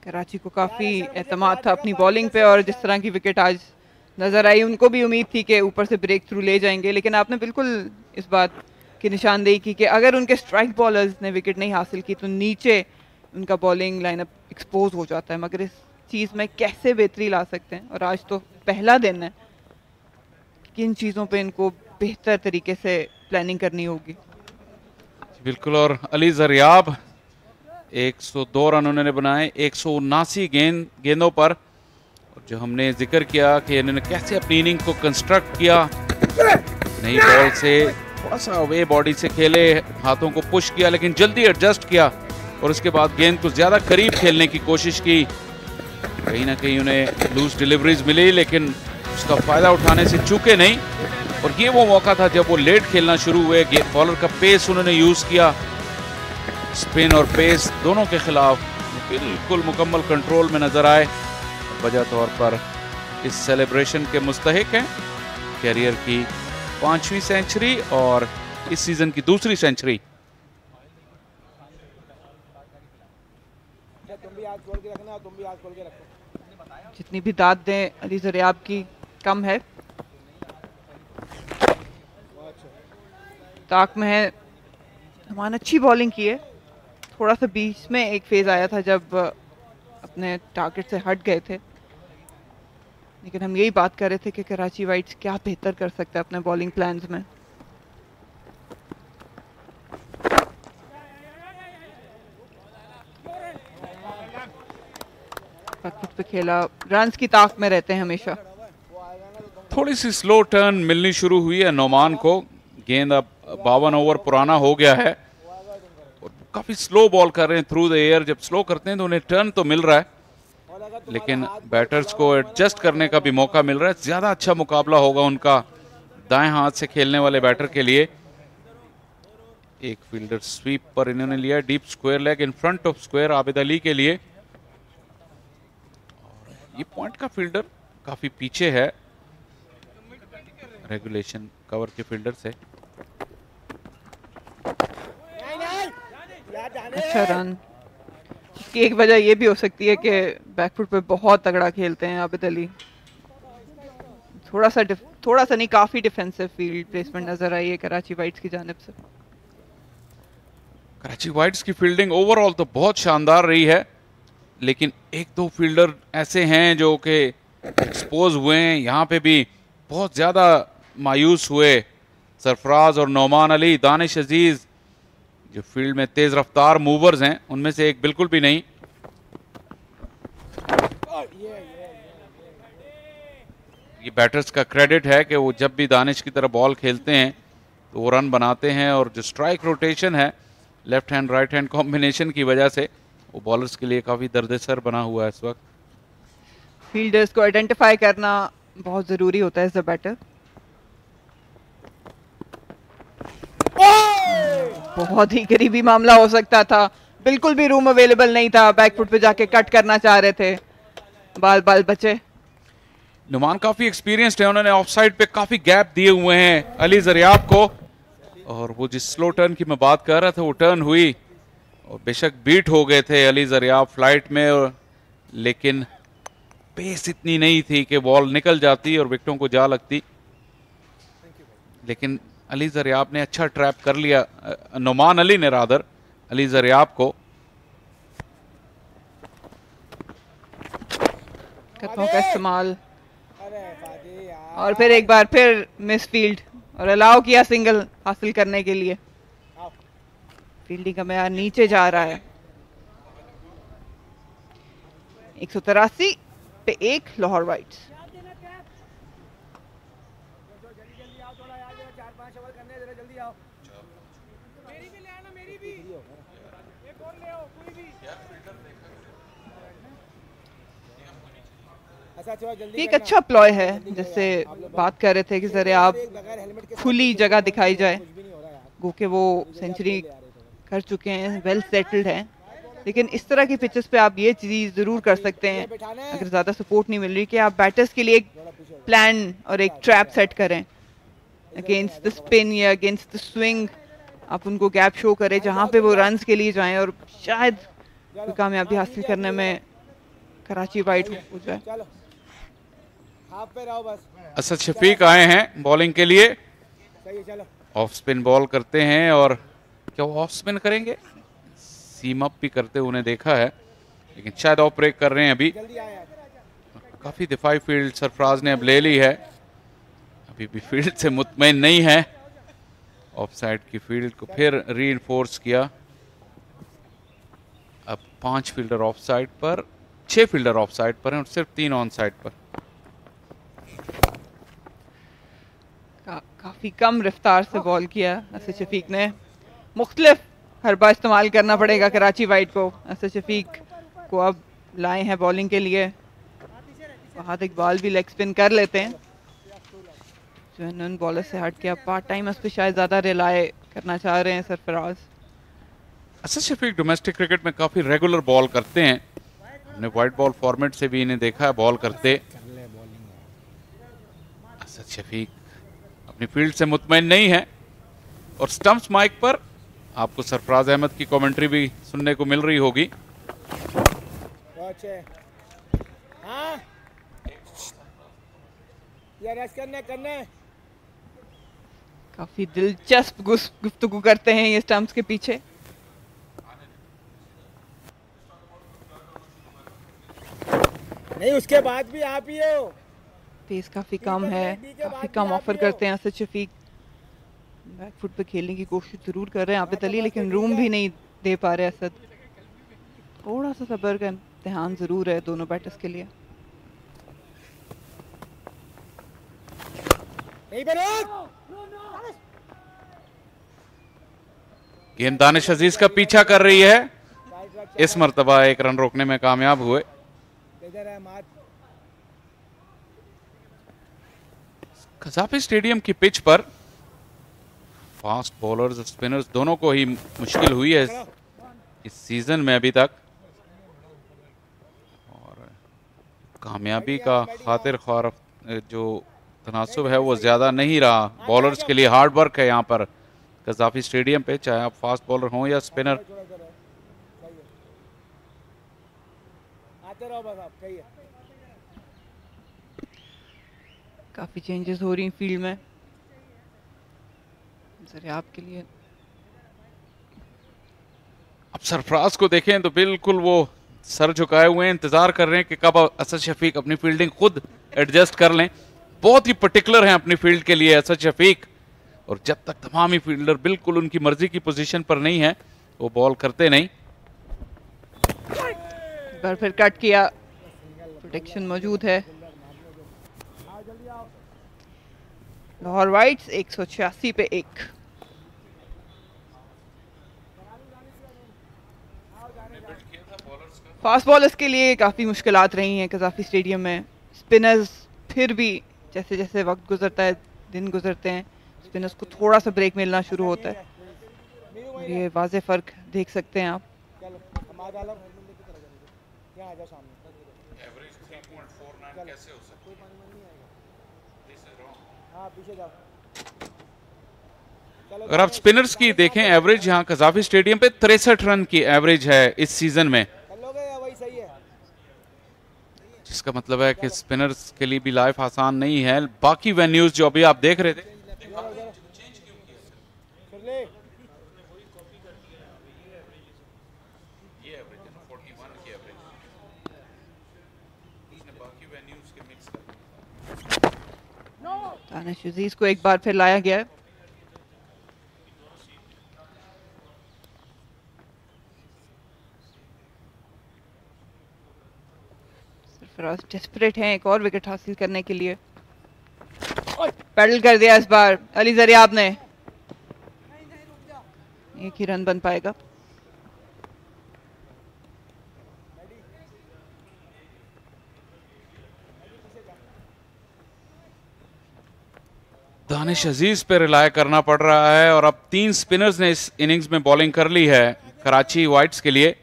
कराची को काफी एतमाद था अपनी बॉलिंग पे, और जिस तरह की विकेट आज नजर आई उनको भी उम्मीद थी कि ऊपर से ब्रेक थ्रू ले जाएंगे। लेकिन आपने बिल्कुल इस बात की निशानदेही की कि अगर उनके स्ट्राइक बॉलर्स ने विकेट नहीं हासिल की तो नीचे उनका बॉलिंग लाइनअप एक्सपोज हो जाता है। मगर इस चीज़ में कैसे बेहतरी ला सकते हैं, और आज तो पहला दिन है, किन चीज़ों पे इनको बेहतर तरीके से प्लानिंग करनी होगी। बिल्कुल। और अली जरियाब 102 रन उन्होंने बनाए 179 गेंदों पर। और जो हमने जिक्र किया कि इन्होंने कैसे अपनी इनिंग को कंस्ट्रक्ट किया, नई बॉल से थोड़ा सा अवे बॉडी से खेले, हाथों को पुश किया लेकिन जल्दी एडजस्ट किया और उसके बाद गेंद को ज़्यादा करीब खेलने की कोशिश की। कहीं ना कहीं उन्हें लूज डिलीवरीज मिली लेकिन उसका फ़ायदा उठाने से चूके नहीं। और ये वो मौका था जब वो लेट खेलना शुरू हुए, बॉलर का पेस उन्होंने यूज़ किया, स्पिन और पेस दोनों के खिलाफ बिल्कुल मुकम्मल कंट्रोल में नजर आए। वजह तौर पर इस सेलिब्रेशन के मुस्तहिक हैं, कैरियर की 5वीं सेंचुरी और इस सीजन की दूसरी सेंचुरी। जितनी भी दाद दें अली जरियाब की कम है। ताक में है, हमान अच्छी बॉलिंग की है। थोड़ा सा बीच में एक फेज आया था जब अपने टारगेट से हट गए थे, लेकिन हम यही बात कर रहे थे कि कराची वाइट्स क्या बेहतर कर सकता है अपने बॉलिंग प्लान्स में। पे खेला, रन्स की ताक में रहते हैं हमेशा। थोड़ी सी स्लो टर्न मिलनी शुरू हुई है नौमान को, गेंद अब 52 ओवर पुराना हो गया है और काफी स्लो बॉल कर रहे हैं थ्रू द एयर। जब स्लो करते हैं तो उन्हें टर्न तो मिल रहा है लेकिन बैटर्स को एडजस्ट करने का भी मौका मिल रहा है। ज्यादा अच्छा मुकाबला होगा उनका दाएं हाथ से खेलने वाले बैटर के लिए। एक फील्डर स्वीप पर इन्होंने लिया deep square leg in front of square Abid Ali के लिए। ये पॉइंट का फील्डर काफी पीछे है रेगुलेशन कवर के फील्डर से। अच्छा रन। इसकी एक वजह ये भी हो सकती है कि बैकफुट पे बहुत तगड़ा खेलते हैं आबिद अली। थोड़ा सा नहीं, काफी डिफेंसिव फील्ड प्लेसमेंट नजर आई है कराची वाइट्स की जानिब से। कराची वाइट्स की फील्डिंग ओवरऑल तो बहुत शानदार रही है, लेकिन एक दो फील्डर ऐसे हैं जो कि एक्सपोज हुए हैं। यहाँ पे भी बहुत ज़्यादा मायूस हुए सरफराज और नौमान अली, दानिश अजीज जो फील्ड में तेज रफ्तार मूवर्स हैं उनमें से एक बिल्कुल भी नहीं। ये बैटर्स का क्रेडिट है कि वो जब भी दानिश की तरफ बॉल खेलते हैं तो वो रन बनाते हैं, और जो स्ट्राइक रोटेशन है left hand right hand combination की वजह से वो बॉलर्स के लिए काफी दर्दसर बना हुआ है इस वक्त। फील्डर्स को आइडेंटिफाई करना बहुत जरूरी होता है एज अ बैटर। बहुत ही करीबी मामला हो सकता था, बिल्कुल भी रूम अवेलेबल नहीं था, बैकफुट पे जाके कट करना चाह रहे थे, बाल बाल बचे। नुमान काफी एक्सपीरियंस्ड है, उन्होंने ऑफ साइड पे काफी गैप दिए हुए हैं अली जरियाब को, और वो जिस स्लो टर्न की मैं बात कर रहा था वो टर्न हुई और बेशक बीट हो गए थे अली जरियाब फ्लाइट में, लेकिन पेस इतनी नहीं थी कि बॉल निकल जाती और विकेटों को जा लगती। लेकिन अली जरियाब ने अच्छा ट्रैप कर लिया, नुमान अली ने रादर अली जरियाब को। कदमों का इस्तेमाल और फिर एक बार फिर मिस फील्ड और अलाउ किया सिंगल हासिल करने के लिए। फील्डिंग का मेयार नीचे जा रहा है। 183 पे 1 लाहौर वाइट्स। एक अच्छा प्लॉय है, जैसे बात कर रहे थे कि जरा आप खुली जगह दिखाई जाए, गो के वो सेंचुरी कर चुके हैं, वेल सेटल्ड हैं, लेकिन इस तरह की पिचेस पे आप ये चीज जरूर कर सकते हैं अगर ज्यादा सपोर्ट नहीं मिल रही कि आप बैटर्स के लिए एक प्लान और एक ट्रैप सेट करें अगेंस्ट द स्पिन या अगेंस्ट द स्विंग। आप उनको गैप शो करें जहां पे वो रन्स के लिए जाएं और शायद कोई कामयाबी हासिल करने में कराची वाइट हो जाए। असद शफीक आए हैं बॉलिंग के लिए, ऑफ स्पिन बॉल करते हैं, और क्या वो ऑफ स्पिन करेंगे? सीम अप भी करते उन्हें देखा है, लेकिन शायद ऑफ ब्रेक कर रहे हैं अभी। काफी दिफाई फील्ड सरफराज ने अब ले ली है, अभी भी फील्ड से मुतमईन नहीं है। ऑफ साइड की फील्ड को फिर रीइंफोर्स किया। अब 5 फील्डर ऑफ साइड पर, 6 फील्डर ऑफ साइड पर हैं और सिर्फ 3 ऑन साइड पर। काफी कम रफ्तार से बॉल किया असद शफीक ने। मुख्तलिफ हरबा इस्तेमाल करना पड़ेगा कराची वाइट को। असद शफीक को अब लाए हैं बॉलिंग के लिए। वहां तक बॉल भी लेग स्पिन कर लेते हैं, जो बॉलर से हट के अब पार्ट टाइम उस पर शायद ज्यादा रिलाय करना चाह रहे हैं सरफराज। असद शफीक डोमेस्टिक क्रिकेट में काफी रेगुलर बॉल करते हैं, हमने वाइट बॉल फॉर्मेट से भी इन्हें देखा है बॉल करते। असद शफीक अपनी फील्ड से मुतमईन नहीं है, और स्टंप्स माइक पर आपको सरफराज अहमद की कमेंट्री भी सुनने को मिल रही होगी। काफी दिलचस्प गुफ्तगू करते हैं ये स्टंप्स के पीछे। नहीं, उसके बाद भी आप ही हो। पेस काफी कम है, काफी कम ऑफर करते हैं असद शफीक। बैकफुट पे खेलने की कोशिश जरूर कर रहे हैं आबिद अली, लेकिन रूम भी नहीं दे पा रहे असद। थोड़ा सा सब्र का इम्तिहान जरूर है दोनों बैटर्स के लिए। गेंद दानिश अजीज का पीछा कर रही है, इस मर्तबा एक रन रोकने में कामयाब हुए। कजाफी स्टेडियम की पिच पर फास्ट बॉलर्स स्पिनर्स दोनों को ही मुश्किल हुई है इस सीजन में अभी तक, और कामयाबी का खातिर ख्वार जो तनासुब है वो ज्यादा नहीं रहा। बॉलर्स के लिए हार्ड वर्क है यहाँ पर कजाफी स्टेडियम पे, चाहे आप फास्ट बॉलर हों या स्पिनर। काफी चेंजेस हो रही फील्ड में जरा आपके लिए। अब सरफराज को देखें तो बिल्कुल वो सर झुकाए हुए हैं, इंतजार कर रहे हैं कि कब असद शफीक अपनी फील्डिंग खुद एडजस्ट कर लें। बहुत ही पर्टिकुलर हैं अपनी फील्ड के लिए असद शफीक, और जब तक तमाम फील्डर बिल्कुल उनकी मर्जी की पोजीशन पर नहीं है वो बॉल करते नहीं। पर फिर कट किया, प्रोटेक्शन मौजूद है। लाहौर वाइट्स 186 पे 1। फास्ट बॉलर्स के लिए काफ़ी मुश्किलात रही हैं कज़ाफी स्टेडियम में। स्पिनर्स फिर भी जैसे जैसे वक्त गुजरता है, दिन गुजरते हैं, स्पिनर्स को थोड़ा सा ब्रेक मिलना शुरू होता है। ये वाज़े फ़र्क देख सकते हैं आप। अगर आप स्पिनर्स की देखें एवरेज, यहाँ कज़ाफी स्टेडियम पे 63 रन की एवरेज है इस सीजन में, जिसका मतलब है कि स्पिनर्स के लिए भी लाइफ आसान नहीं है। बाकी वेन्यूज जो अभी आप देख रहे थे, दानिश अजीज को एक बार फिर लाया गया है। सरफराज डेस्परेट हैं एक और विकेट हासिल करने के लिए। पैडल कर दिया इस बार अली जरियाब ने, एक ही रन बन पाएगा। दानिश अजीज पे रिलाय करना पड़ रहा है और अब 3 स्पिनर्स ने इस इनिंग्स में बॉलिंग कर ली है कराची वाइट्स के लिए।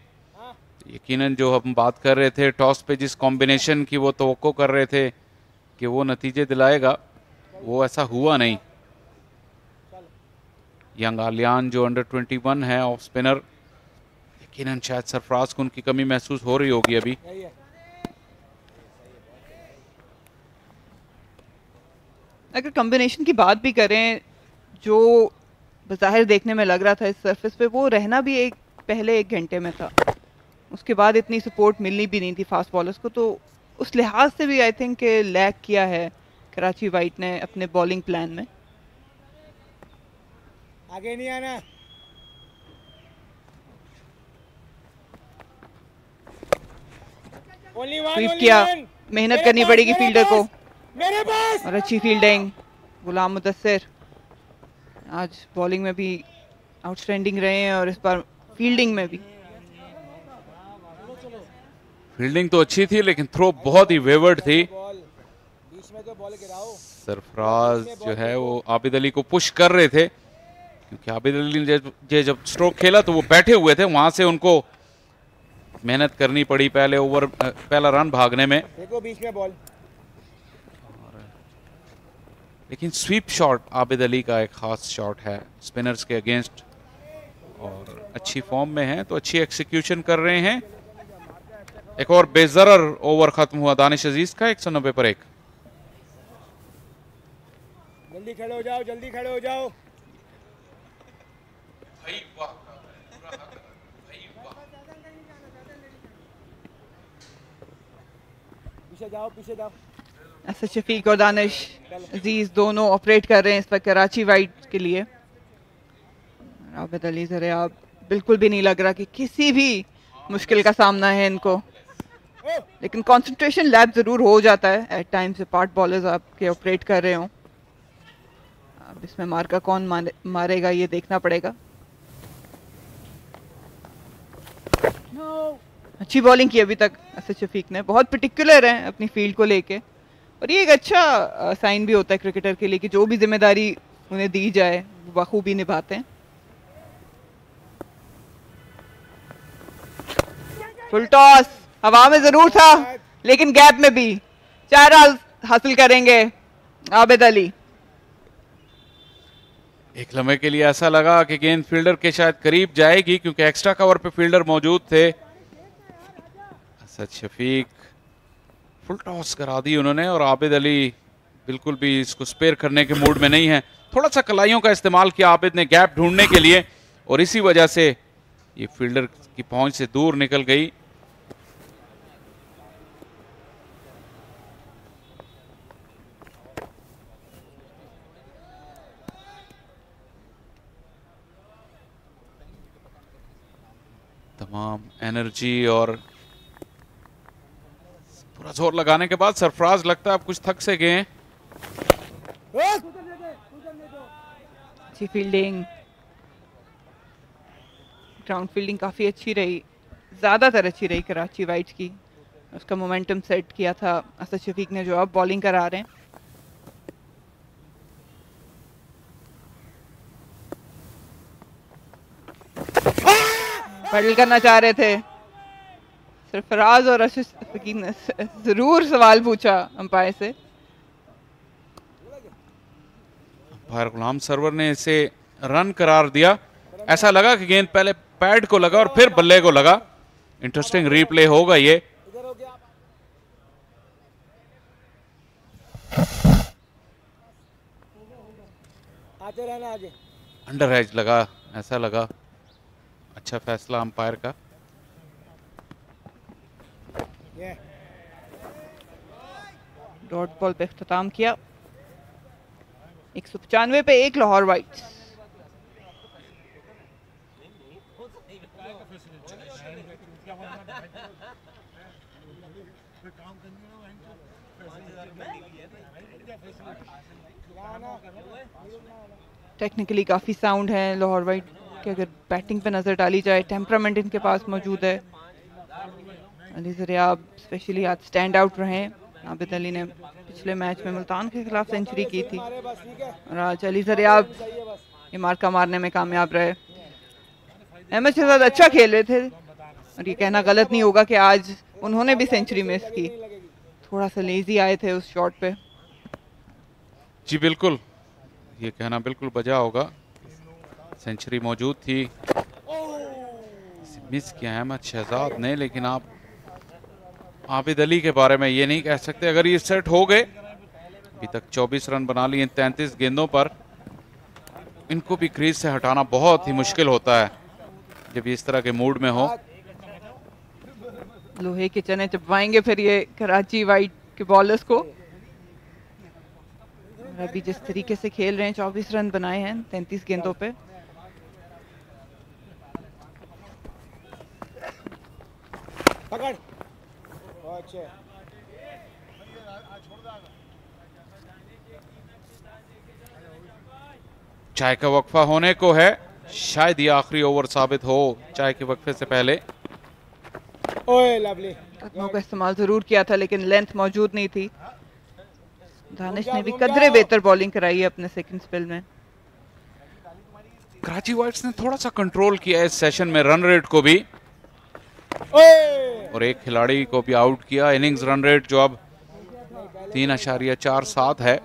यकीनन जो हम बात कर रहे थे टॉस पे जिस कॉम्बिनेशन की वो तवक्को कर रहे थे कि वो नतीजे दिलाएगा, वो ऐसा हुआ नहीं। यंग आलियान जो अंडर 21 है ऑफ स्पिनर, यकीनन शायद सरफराज को उनकी कमी महसूस हो रही होगी अभी। अगर कॉम्बिनेशन की बात भी करें, जो बज़ाहिर देखने में लग रहा था इस सरफेस पे, वो रहना भी पहले 1 घंटे में था। उसके बाद इतनी सपोर्ट मिलनी भी नहीं थी फास्ट बॉलर्स को, तो उस लिहाज से भी आई थिंक लैक किया है कराची वाइट ने अपने बॉलिंग प्लान में। आगे नहीं आना। स्वीप किया, मेहनत करनी पड़ेगी फील्डर को, मेरे पास और अच्छी फील्डिंग। गुलाम मुदस्सिर आज बॉलिंग में भी आउटस्टैंडिंग रहे हैं और इस बार फील्डिंग में भी। फील्डिंग तो अच्छी थी लेकिन थ्रो बहुत ही वेवर्ड थी। सरफराज जो है वो आबिद अली को पुश कर रहे थे, क्योंकि आबिद अली ने जब स्ट्रोक खेला तो वो बैठे हुए थे, वहां से उनको मेहनत करनी पड़ी पहले ओवर पहला रन भागने में। देखो बीच में बॉल, लेकिन स्वीप शॉट आबिद अली का एक खास शॉट है स्पिनर्स के अगेंस्ट, और अच्छी फॉर्म में हैं तो अच्छी एक्सिक्यूशन कर रहे हैं। एक और बेजरर ओवर खत्म हुआ दानिश अजीज का 190 पर 1। जल्दी खड़े हो जाओ, जल्दी खड़े हो जाओ। पीछे जाओ, पीछे जाओ। असद शफीक और दानिश अजीज दोनों ऑपरेट कर रहे हैं इस पर कराची वाइट के लिए। आबिद अली जरियाब बिल्कुल भी नहीं लग रहा कि किसी भी मुश्किल का सामना है इनको, लेकिन कंसंट्रेशन लैब जरूर हो जाता है एट टाइम से पार्ट बॉलर्स आपके ऑपरेट कर रहे हो। अब इसमें मार्का कौन मारेगा ये देखना पड़ेगा। अच्छी बॉलिंग की अभी तक असद शफीक ने, बहुत पर्टिकुलर है अपनी फील्ड को लेके, और ये एक अच्छा साइन भी होता है क्रिकेटर के लिए कि जो भी जिम्मेदारी उन्हें दी जाए वो बखूबी निभाते हैं। फुल टॉस हवा में जरूर था लेकिन गैप में भी 4 रन हासिल करेंगे आबिद अली। एक लम्हे के लिए ऐसा लगा कि गेंद फील्डर के शायद करीब जाएगी, क्योंकि एक्स्ट्रा कवर पे फील्डर मौजूद थे। असद शफीक फुल टॉस करा दी उन्होंने, और आबिद अली बिल्कुल भी इसको स्पेयर करने के मूड में नहीं है। थोड़ा सा कलाइयों का इस्तेमाल किया आबिद ने गैप ढूंढने के लिए, और इसी वजह से ये फील्डर की पहुंच से दूर निकल गई। तमाम एनर्जी और पूरा जोर लगाने के बाद सरफराज लगता है आप कुछ थक से गए हैं। अच्छी फील्डिंग, ग्राउंड फील्डिंग काफी अच्छी रही, ज्यादातर अच्छी रही कराची वाइट्स की। उसका मोमेंटम सेट किया था असद शफीक ने जो अब बॉलिंग करा रहे हैं। पैडल करना चाह रहे थे सरफराज और असद शफीक ने जरूर सवाल पूछा अंपायर से। अंपायर गुलाम सरवर ने इसे रन करार दिया। ऐसा लगा कि गेंद पहले पैड को लगा और फिर बल्ले को लगा। इंटरेस्टिंग रीप्ले होगा ये। आते रहना आगे। अंडर एज लगा, ऐसा लगा। अच्छा फैसला अंपायर का। डॉट बॉल पे इख्तिताम किया। 195 पे 1 लाहौर वाइट्स। टेक्निकली काफी साउंड है लाहौर वाइट कि अगर बैटिंग पे नजर डाली जाए, टेम्परामेंट इनके पास मौजूद है। अली ज़रियाब स्पेशली आज स्टैंड आउट रहे। आबिद अली ने पिछले मैच में मुल्तान के खिलाफ सेंचुरी की थी और आज अली ज़रियाब ये मार्का मारने में कामयाब रहे। अहमद शहजाद अच्छा खेल रहे थे और ये कहना गलत नहीं होगा कि आज उन्होंने भी सेंचुरी मिस की। थोड़ा सा लेजी आए थे उस शॉट पे। जी बिल्कुल, ये कहना बिल्कुल बजा होगा। सेंचुरी मौजूद थी, मिस किया अहमद शहजाद ने। लेकिन आप आबिद अली के बारे में ये नहीं कह सकते। अगर ये सेट हो गए, अभी तक 24 रन बना लिए 33 गेंदों पर, इनको भी क्रीज से हटाना बहुत ही मुश्किल होता है जब इस तरह के मूड में हो। लोहे के चने चबवाएंगे फिर ये कराची वाइट के बॉलर्स को। अभी जिस तरीके से खेल रहे हैं, 24 रन बनाए हैं 33 गेंदों पे। पकड़। अच्छे। चाय का वक्फा होने को है, शायद ये आखिरी ओवर साबित हो चाय के वक्फे से पहले। ओए लवली। कदमों का इस्तेमाल जरूर किया था लेकिन लेंथ मौजूद नहीं थी। दानिश ने भी कदरे बेहतर बॉलिंग कराई है अपने सेकंड स्पेल में। कराची वाइट्स ने थोड़ा सा कंट्रोल किया है इस सेशन में रन रेट को भी, और एक खिलाड़ी को भी आउट किया। इनिंग्स रन रेट जो अब 3.47 है,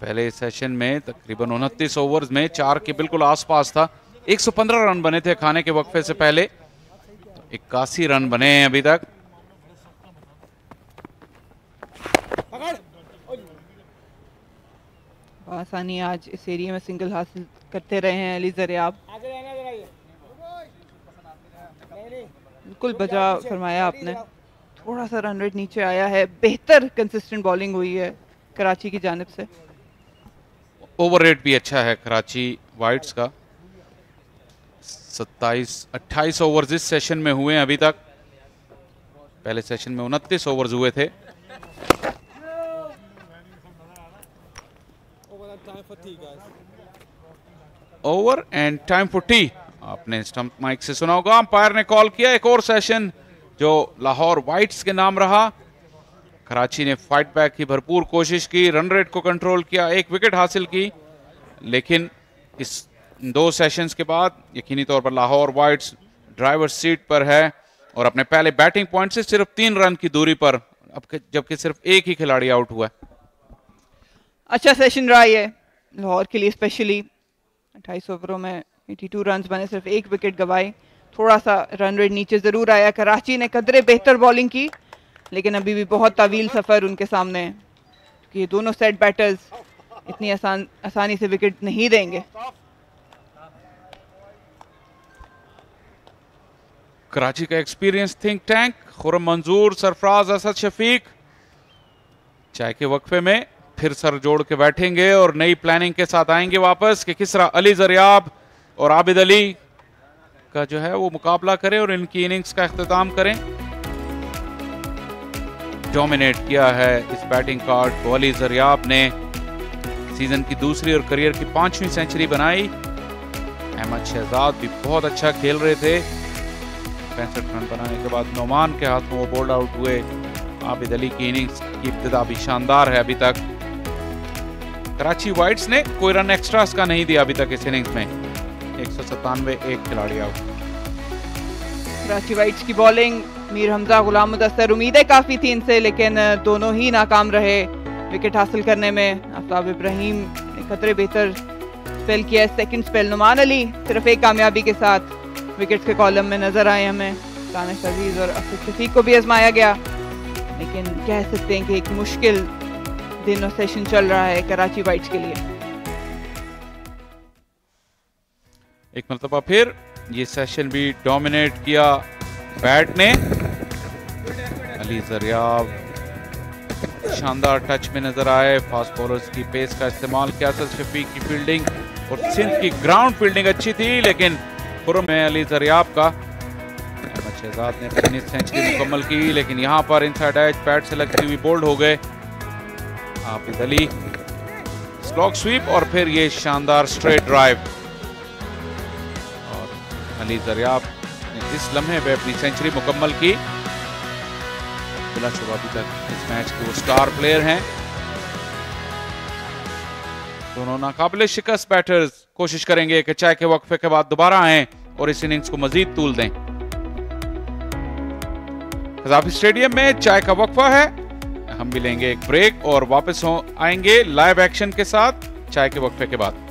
पहले सेशन में तकरीबन 29 ओवर्स में 4 के बिल्कुल आसपास था। 115 रन बने थे खाने के वक्फे से पहले, तो 81 रन बने हैं अभी तक। आसानी आज इस एरिया में सिंगल हासिल करते रहे हैं अली ज़रियाब। बिल्कुल बजा फरमाया आपने। थोड़ा सा रन रेट नीचे आया है, बेहतर कंसिस्टेंट बॉलिंग हुई है कराची की जानिब से। ओवर रेट भी अच्छा है कराची वाइट्स का। 28 ओवर्स इस सेशन में हुए हैं अभी तक। पहले सेशन में 29 ओवर्स हुए थे। Over and time for T, आपने स्टंप माइक से सुना होगा। अंपायर ने कॉल किया एक और सेशन जो लाहौर वाइट्स के नाम रहा। कराची ने फाइट बैक की भरपूर कोशिश की, रन रेट को कंट्रोल किया, 1 विकेट हासिल की। लेकिन इस 2 सेशंस के बाद यकीनी तौर पर लाहौर वाइट्स ड्राइवर सीट पर है और अपने पहले बैटिंग पॉइंट से सिर्फ 3 रन की दूरी पर, अब जबकि सिर्फ एक ही खिलाड़ी आउट हुआ है। अच्छा सेशन रहा है लाहौर के लिए स्पेशली। 28 ओवरों में 82 रन बने, सिर्फ 1 विकेट गवाए। थोड़ा सा रन रेट नीचे जरूर आया। कराची ने कदरे बेहतर बॉलिंग की लेकिन अभी भी बहुत तवील सफर उनके सामने है कि ये दोनों सेट बैटर्स इतनी आसानी से विकेट नहीं देंगे। कराची का एक्सपीरियंस थिंक टैंक खुर्रम मंजूर, सरफराज, असद शफीक चाय के वक्फे में फिर सर जोड़ के बैठेंगे और नई प्लानिंग के साथ आएंगे वापस कि किस तरह अली ज़रियाब और आबिद अली का जो है वो मुकाबला करें और इनकी इनिंग्स का अख्ताम करें। डोमिनेट किया है इस बैटिंग कार्ड को अली जरियाब ने। सीजन की दूसरी और करियर की 5वीं सेंचुरी बनाई। अहमद शहजाद भी बहुत अच्छा खेल रहे थे। 65 रन बनाने के बाद नोमान के हाथों वो बोल्ड आउट हुए। आबिद अली की इनिंग्स की इब्तिदा भी शानदार है। अभी तक कराची वाइट्स ने कोई रन एक्स्ट्रास का नहीं दिया अभी तक इस इनिंग्स में। 197 एक खिलाड़ी आउट। कराची वाइट्स की बॉलिंग, मीर हमजा, गुलाम मुदस्सर, उम्मीदें काफी थी इनसे, लेकिन दोनों ही नाकाम रहे विकेट हासिल करने में। आफ्ताब इब्राहिम ने खतरे बेहतर स्पेल किया। सेकंड स्पेल नुमान अली सिर्फ एक कामयाबी के साथ विकेट्स के कॉलम में नजर आए हमें। दानिश अजीज और अफसर शफीक को भी आजमाया गया, लेकिन कह सकते हैं कि एक मुश्किल दिन और सेशन चल रहा है कराची वाइट्स के लिए। एक मरतबा फिर ये सेशन भी डोमिनेट किया बैट ने। अली जरियाब शानदार टच में नजर आए। फास्ट बॉलर्स की पेस का इस्तेमाल किया। शफीक की फील्डिंग और सिंध की ग्राउंड फील्डिंग अच्छी थी, लेकिन खुरम में अली जरियाब का। अहमद शहजाद ने अपनी सेंचुरी मुकम्मल की, लेकिन यहाँ पर इनसाइड एज पैड से लगती हुई बोल्ड हो गए। आबिद अली स्लॉग स्वीप और फिर ये शानदार स्ट्रेट ड्राइव। और अली जरियाब ने इस लम्हे पे अपनी सेंचुरी मुकम्मल की। बिलाशुबा अभी तक इस मैच के वो स्टार प्लेयर हैं। दोनों नाकाबिले शिकस्त बैटर्स कोशिश करेंगे कि चाय के वक्फे के बाद दोबारा आएं और इस इनिंग्स को मजीद तूल दें। कज़ाफी स्टेडियम में चाय का वक्फा है। हम भी लेंगे एक ब्रेक और वापस आएंगे लाइव एक्शन के साथ चाय के वक्फे के बाद।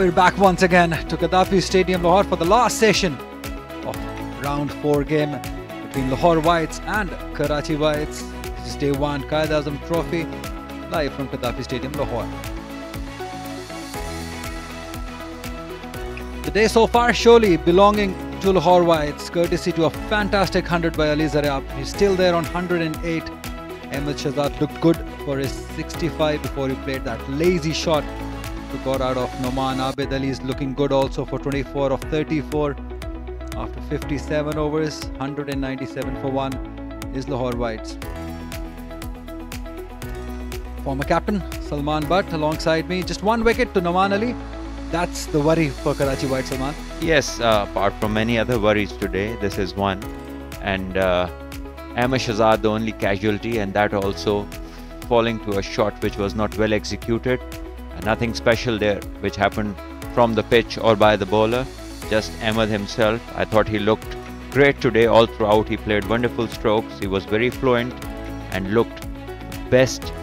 we're back once again to Gaddafi Stadium, Lahore for the last session of round 4 game between Lahore Whites and Karachi Whites. This is day 1, Quaid-e-Azam Trophy, live from Gaddafi Stadium, Lahore. The day so far surely belonging to Lahore Whites, courtesy to a fantastic 100 by Ali Zaryab. He's still there on 108. Ahmed Shahzad looked good for his 65 before he played that lazy shot to got out of Noman. Abid Ali is looking good also for 24 of 34 after 57 overs. 197 for 1 is Lahore Whites. Former captain Salman Butt alongside me. Just 1 wicket to Noman Ali. That's the worry for Karachi White, Salman. Yes, apart from many other worries today, this is one. And Ahmed Shahzad, the only casualty, and that also falling to a shot which was not well executed. Nothing special there which happened from the pitch or by the bowler. Just Ahmed himself. I thought he looked great today all throughout. He played wonderful strokes. He was very fluent and looked best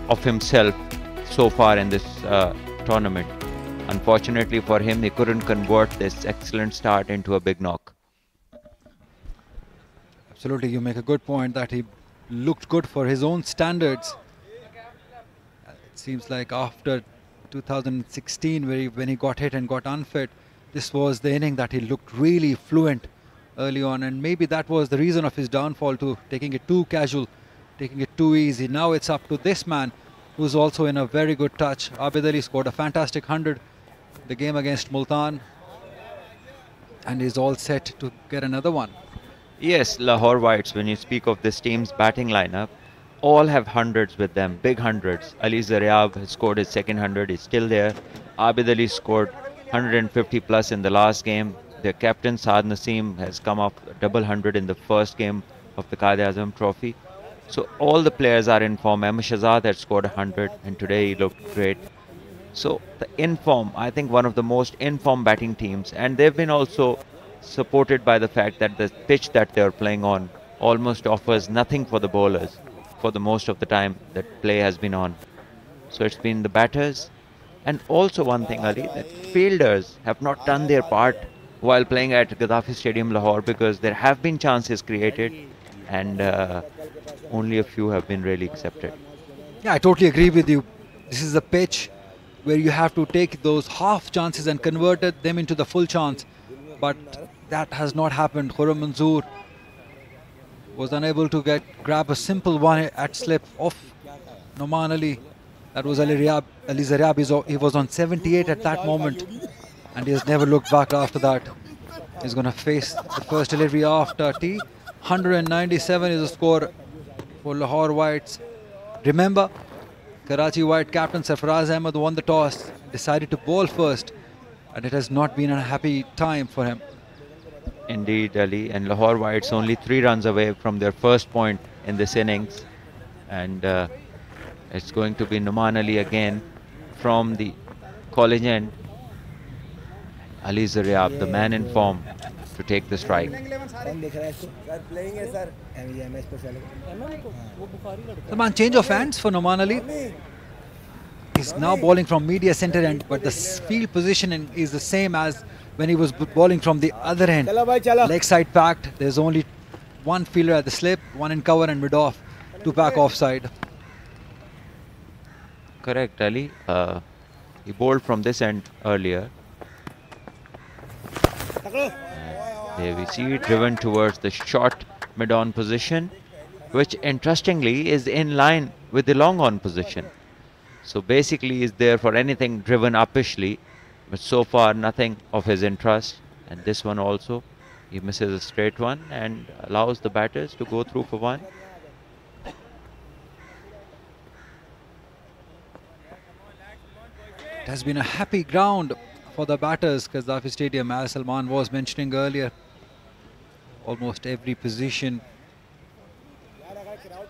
of himself so far in this tournament. Unfortunately for him, he couldn't convert this excellent start into a big knock. Absolutely, you make a good point that he looked good for his own standards. It seems like after 2016, when he got hit and got unfit, this was the inning that he looked really fluent early on, and maybe that was the reason of his downfall too, taking it too casual, taking it too easy. Now it's up to this man, who's also in a very good touch. Abid Ali scored a fantastic 100 the game against Multan and is all set to get another one. Yes, Lahore Whites, when you speak of this team's batting lineup, all have hundreds with them, big hundreds. Ali Zaryab has scored his second 100, he's still there. Abid Ali scored 150 plus in the last game. Their captain Saad Naseem has come up double 100 in the first game of the Quaid-e-Azam Trophy. So all the players are in form. Ahmed Shahzad had scored 100 and today he looked great. So the in-form, I think one of the most in-form batting teams, and they've been also supported by the fact that the pitch that they're playing on almost offers nothing for the bowlers for the most of the time that play has been on. So it's been the batters, and also one thing, Ali, that fielders have not done their part while playing at Gaddafi Stadium, Lahore, because there have been chances created and only a few have been really accepted. Yeah, I totally agree with you. This is a pitch where you have to take those half chances and convert them into the full chance. But that has not happened. Khurram Manzoor was unable to grab a simple one at slip off Noman Ali. That was Ali Zaryab. He was on 78 at that moment and he has never looked back after that. He's going to face the first delivery after tea. 197 is the score for Lahore Whites. Remember, Karachi White captain Sarfaraz Ahmed won the toss, decided to bowl first, and it has not been a happy time for him. Indeed, Ali, and Lahore Whites only 3 runs away from their first point in this innings, and it's going to be Noman Ali again from the college end. Ali Zaryab, the man in form, to take the strike. The man change of hands for Noman Ali. He's now bowling from media centre end, but the field positioning is the same as when he was bowling from the other end. Leg side packed. There's only one fielder at the slip, one in cover and mid off to back offside. Correct, Ali. He bowled from this end earlier. There we see it driven towards the short mid-on position, which interestingly is in line with the long-on position. So basically is there for anything driven uppishly, but so far nothing of his interest. And this one also, he misses a straight one and allows the batters to go through for one. It has been a happy ground for the batters, Gaddafi Stadium, as Salman was mentioning earlier. Almost every position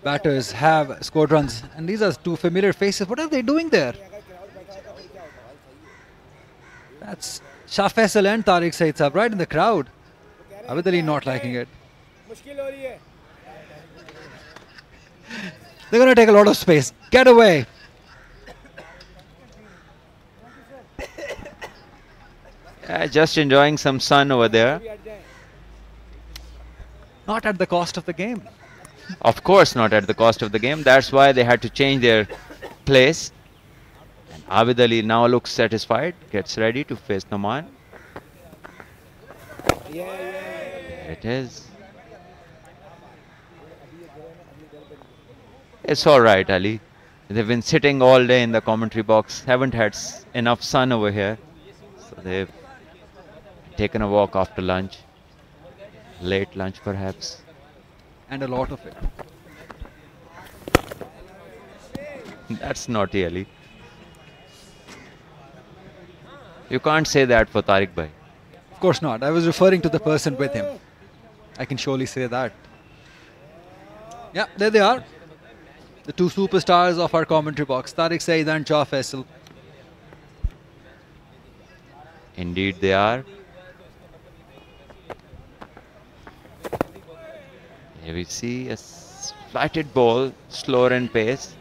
batters have scored runs, and these are 2 familiar faces. What are they doing there? That's Shah Faisal and Tariq Saeed Saab right in the crowd. Abid Ali not liking it. They're going to take a lot of space. Get away. Just enjoying some sun over there. Not at the cost of the game. Of course not at the cost of the game. That's why they had to change their place. And Abid Ali now looks satisfied, gets ready to face Noman. There it is. It's alright, Ali. They've been sitting all day in the commentary box, haven't had enough sun over here. So they've taken a walk after lunch. Late lunch perhaps. And a lot of it. That's not really. You can't say that for Tariq Bhai. Of course not. I was referring to the person with him. I can surely say that. Yeah, there they are. The two superstars of our commentary box, Tariq Saeed and Shah Faisal. Indeed they are. Here we see a flatted ball, slower in pace.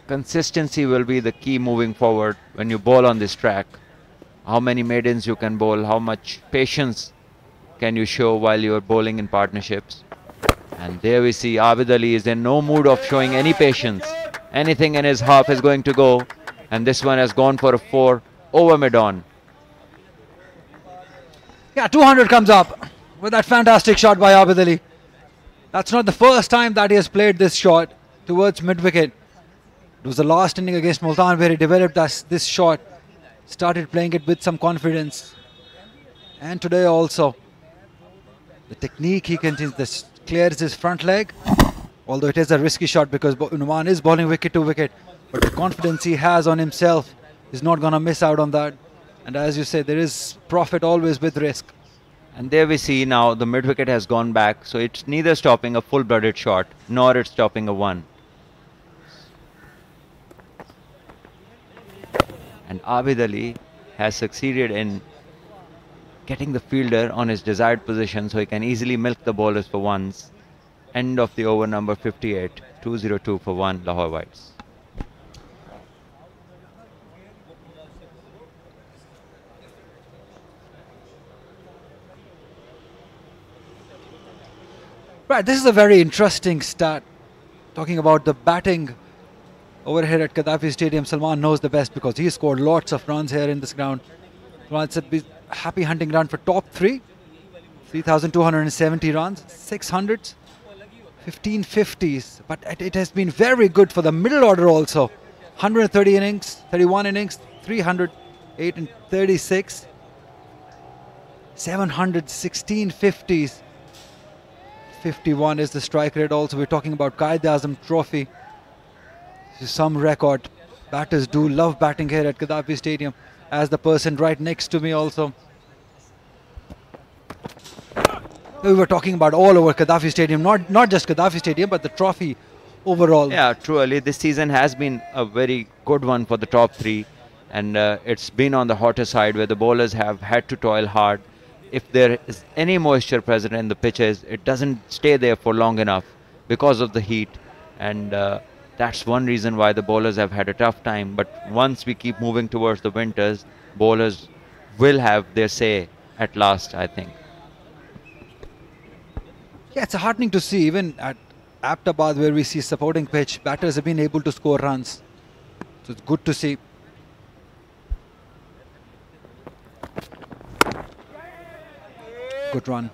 Consistency will be the key moving forward when you bowl on this track. How many maidens you can bowl, how much patience can you show while you are bowling in partnerships. And there we see Abid Ali is in no mood of showing any patience. Anything in his half is going to go. And this one has gone for a 4 over mid-on. Yeah, 200 comes up with that fantastic shot by Abid Ali. That's not the first time that he has played this shot towards mid-wicket. It was the last inning against Multan where he developed this shot, started playing it with some confidence. And today also, the technique he continues, clears his front leg, although it is a risky shot because Numan is bowling wicket to wicket, but the confidence he has on himself is not going to miss out on that. And as you say, there is profit always with risk. And there we see now the mid-wicket has gone back, so it's neither stopping a full-blooded shot, nor it's stopping a 1. And Abid Ali has succeeded in getting the fielder on his desired position so he can easily milk the bowlers for ones. End of the over number 58, 202 for 1, Lahore Whites. Right, this is a very interesting stat. Talking about the batting over here at Gaddafi Stadium, Salman knows the best because he scored lots of runs here in this ground. Salman said, be happy hunting ground for top 3. 3,270 runs, 600s, 15 50s. But it has been very good for the middle order also. 130 innings, 31 innings, 308 and 36. 716 50s. 51 is the strike rate also. We're talking about Quaid-e-Azam trophy. This is some record. Batters do love batting here at Gaddafi Stadium, as the person right next to me also. We were talking about all over Gaddafi Stadium, not just Gaddafi Stadium, but the trophy overall. Yeah, truly, this season has been a very good one for the top 3. And it's been on the hotter side where the bowlers have had to toil hard. If there is any moisture present in the pitches, it doesn't stay there for long enough because of the heat. And that's one reason why the bowlers have had a tough time. But once we keep moving towards the winters, bowlers will have their say at last, I think. Yeah, it's heartening to see even at Aptabad where we see supporting pitch, batters have been able to score runs. So it's good to see. Good run.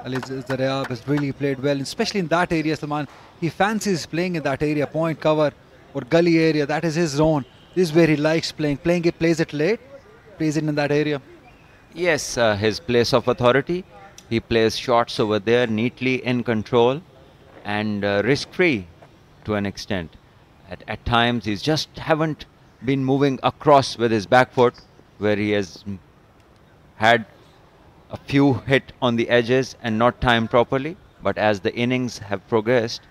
Ali Zaryab has really played well, especially in that area, Salman. He fancies playing in that area, point cover or gully area. That is his zone. This is where he likes playing. Plays it late, plays it in that area. Yes, his place of authority. He plays shots over there neatly in control and risk-free to an extent. At times, he's just haven't been moving across with his back foot, where he has had a few hit on the edges and not timed properly. But as the innings have progressed,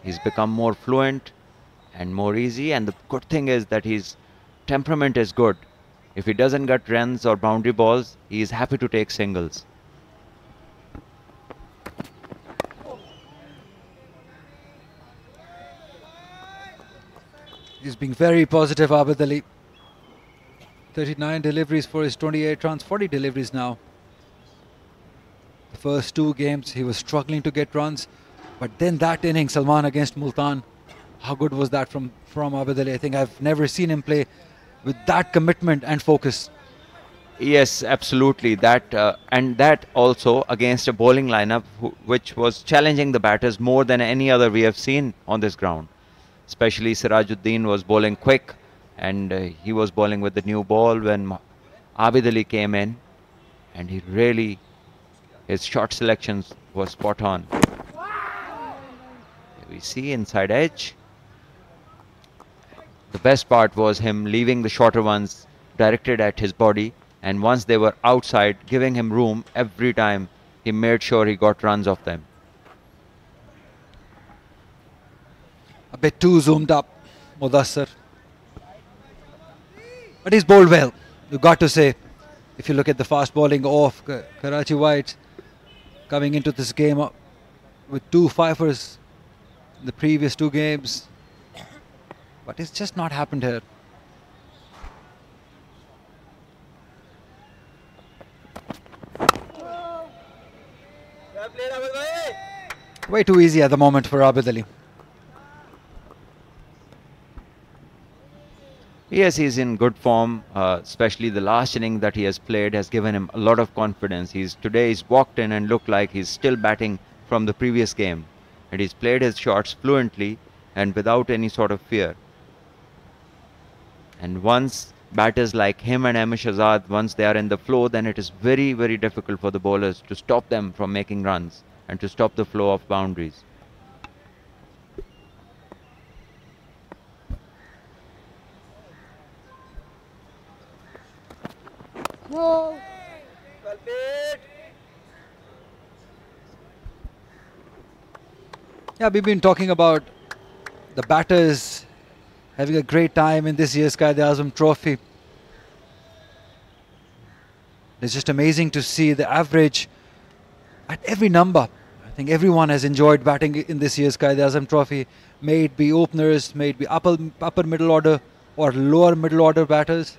he's become more fluent and more easy. And the good thing is that his temperament is good. If he doesn't get runs or boundary balls, he is happy to take singles. He's being very positive, Abid Ali. 39 deliveries for his 28 runs, 40 deliveries now. The first two games he was struggling to get runs, but then that inning, Salman against Multan, how good was that from Abid Ali? I think I've never seen him play with that commitment and focus. Yes, absolutely. And that also against a bowling lineup which was challenging the batters more than any other we have seen on this ground. Especially Sirajuddin was bowling quick, and he was bowling with the new ball when Abid Ali came in, and his shot selections were spot on. We see inside edge. The best part was him leaving the shorter ones directed at his body, and once they were outside, giving him room every time. He made sure he got runs off them. A bit too zoomed up, Mudassar. But he's bowled well, you've got to say. If you look at the fast bowling of Karachi Whites, coming into this game with 2 fifers in the previous 2 games. But it's just not happened here. Way too easy at the moment for Abid Ali. Yes, he's in good form, especially the last inning that he has played has given him a lot of confidence. Today he's walked in and looked like he's still batting from the previous game. And he's played his shots fluently and without any sort of fear. And once batters like him and Amish Azad, once they are in the flow, then it is very, very difficult for the bowlers to stop them from making runs and to stop the flow of boundaries. No. Yeah, we've been talking about the batters having a great time in this year's Quaid-e-Azam trophy. It's just amazing to see the average at every number. I think everyone has enjoyed batting in this year's Quaid-e-Azam trophy, may it be openers, may it be upper middle order or lower middle order batters.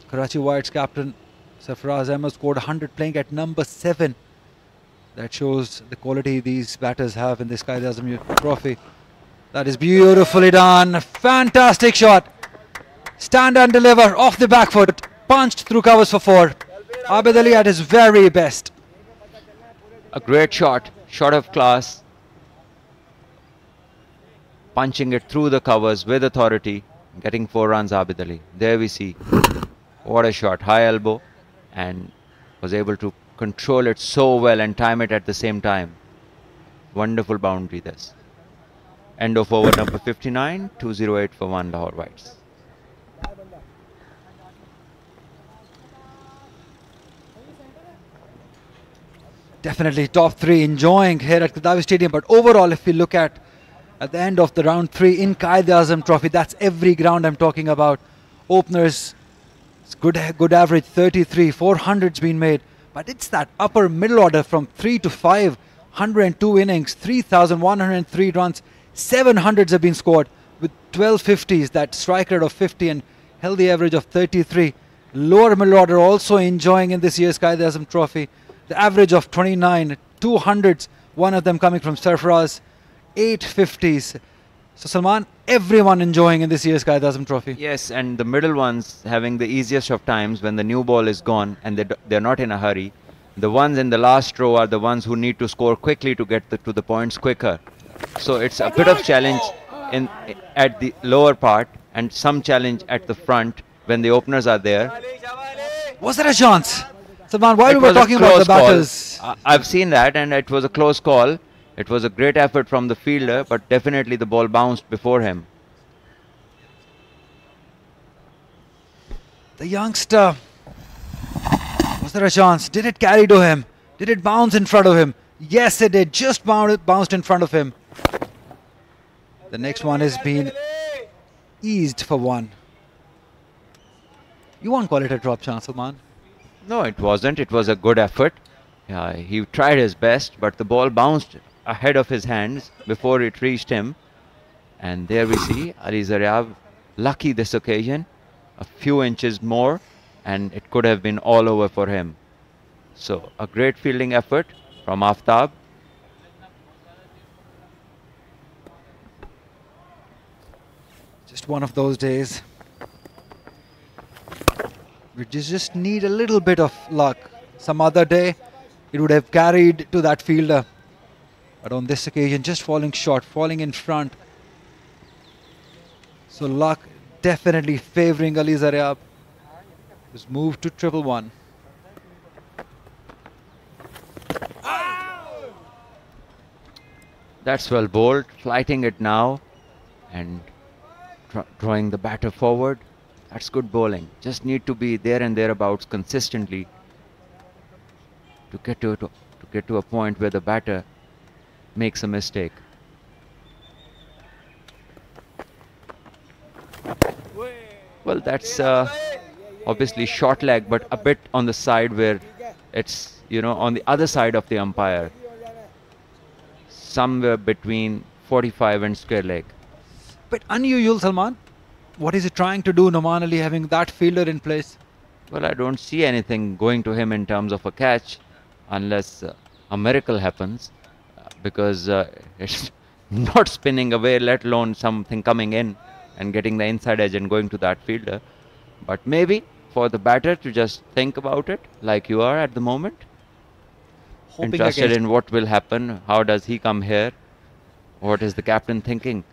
Karachi Whites captain Sarfaraz Ahmed scored 100 playing at number 7. That shows the quality these batters have in this Quaid-e-Azam trophy. That is beautifully done. Fantastic shot. Stand and deliver off the back foot. Punched through covers for 4. Abid Ali at his very best. A great shot of class. Punching it through the covers with authority. Getting 4 runs, Abid Ali. There we see. What a shot. High elbow. And was able to control it so well and time it at the same time. Wonderful boundary this. End of over number 59, 208 for 1 Lahore Whites. Definitely top 3 enjoying here at Qaddafi Stadium. But overall, if we look at the end of the round 3 in Quaid-e-Azam trophy, that's every ground I'm talking about. Openers, it's good average, 33, 400's been made. But it's that upper middle order from 3 to 5, 102 innings, 3,103 runs, 700s have been scored with 12 50s, that strike rate of 50 and healthy average of 33. Lower middle order also enjoying in this year's Quaid-e-Azam trophy. The average of 29, 200s, one of them coming from Sarfaraz, 8 50s. So Salman, everyone enjoying in this year's Quaid-e-Azam trophy. Yes, and the middle ones having the easiest of times when the new ball is gone and they're not in a hurry. The ones in the last row are the ones who need to score quickly to get to the points quicker. So it's a bit of challenge at the lower part and some challenge at the front when the openers are there. Was there a chance? Salman, why we were talking about the batters? I've seen that and it was a close call. It was a great effort from the fielder, but definitely the ball bounced before him. The youngster, was there a chance? Did it carry to him? Did it bounce in front of him? Yes, it did. Just bounced in front of him. The next one has been eased for 1. You won't call it a drop chance, Salman. No, it wasn't. It was a good effort. He tried his best, but the ball bounced ahead of his hands before it reached him. And there we see Ali Zaryab lucky this occasion. A few inches more and it could have been all over for him. So a great fielding effort from Aftab. Just one of those days. We just need a little bit of luck. Some other day, it would have carried to that fielder. But on this occasion, just falling short, falling in front. So luck definitely favoring Ali Zaryab, who's moved to 1-1. That's well bowled, flighting it now and drawing the batter forward. That's good bowling. Just need to be there and thereabouts consistently to get to a point where the batter makes a mistake. Well, that's obviously short leg, but a bit on the side where it's, you know, on the other side of the umpire. Somewhere between 45 and square leg. But unusual, Salman. What is he trying to do, Noman Ali, having that fielder in place? Well, I don't see anything going to him in terms of a catch unless a miracle happens, because it's not spinning away, let alone something coming in and getting the inside edge and going to that fielder. But maybe for the batter to just think about it like you are at the moment. Hoping Interested in what will happen. How does he come here? What is the captain thinking?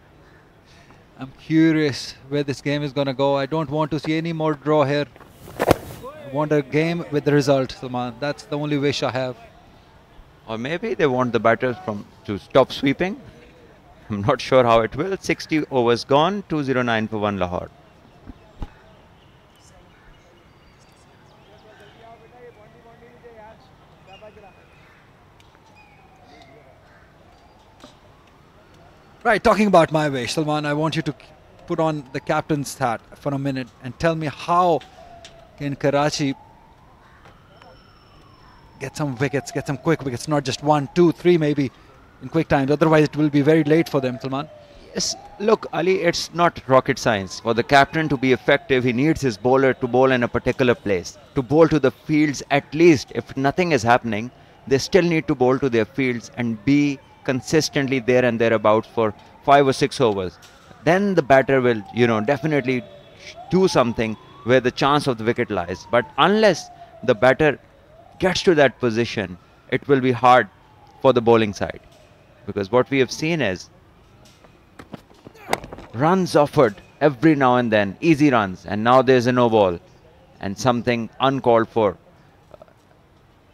I'm curious where this game is going to go. I don't want to see any more draw here. I want a game with the result, Salman. That's the only wish I have. Or maybe they want the batters to stop sweeping. I'm not sure how it will. 60 overs gone, 209 for 1 Lahore. Right, talking about my wish, Salman, I want you to put on the captain's hat for a minute and tell me how can Karachi get some wickets, get some quick wickets, not just 1, 2, 3 maybe in quick times. Otherwise, it will be very late for them, Salman. Yes, look, Ali, it's not rocket science. For the captain to be effective, he needs his bowler to bowl in a particular place. To bowl to the fields, at least, if nothing is happening, they still need to bowl to their fields and be consistently there and thereabouts for 5 or 6 overs. Then the batter will, you know, definitely do something where the chance of the wicket lies. But unless the batter gets to that position, it will be hard for the bowling side. Because what we have seen is runs offered every now and then, easy runs, and now there's a no ball and something uncalled for.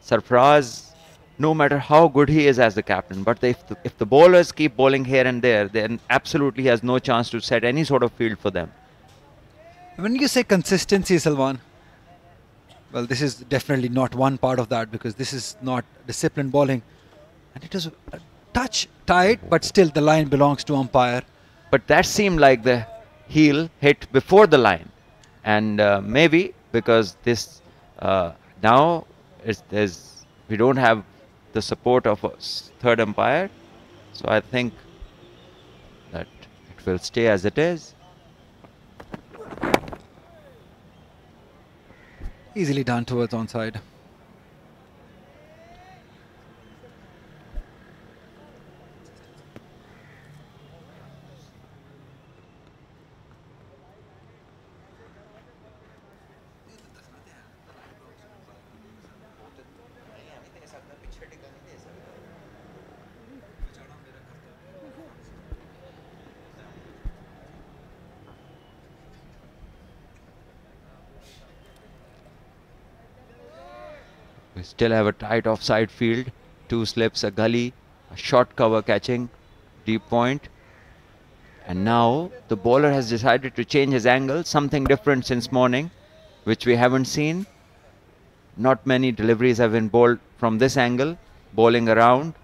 Sarfraz, no matter how good he is as the captain, but if the bowlers keep bowling here and there, then absolutely he has no chance to set any sort of field for them. When you say consistency, Salman, well, this is definitely not one part of that, because this is not disciplined bowling. And it is a touch tight, but still the line belongs to umpire. But that seemed like the heel hit before the line. And maybe because this now we don't have the support of a third umpire. So I think that it will stay as it is. Easily done towards onside. We still have a tight offside field, 2 slips, a gully, a short cover catching, deep point. And now the bowler has decided to change his angle, something different since morning, which we haven't seen. Not many deliveries have been bowled from this angle, bowling around.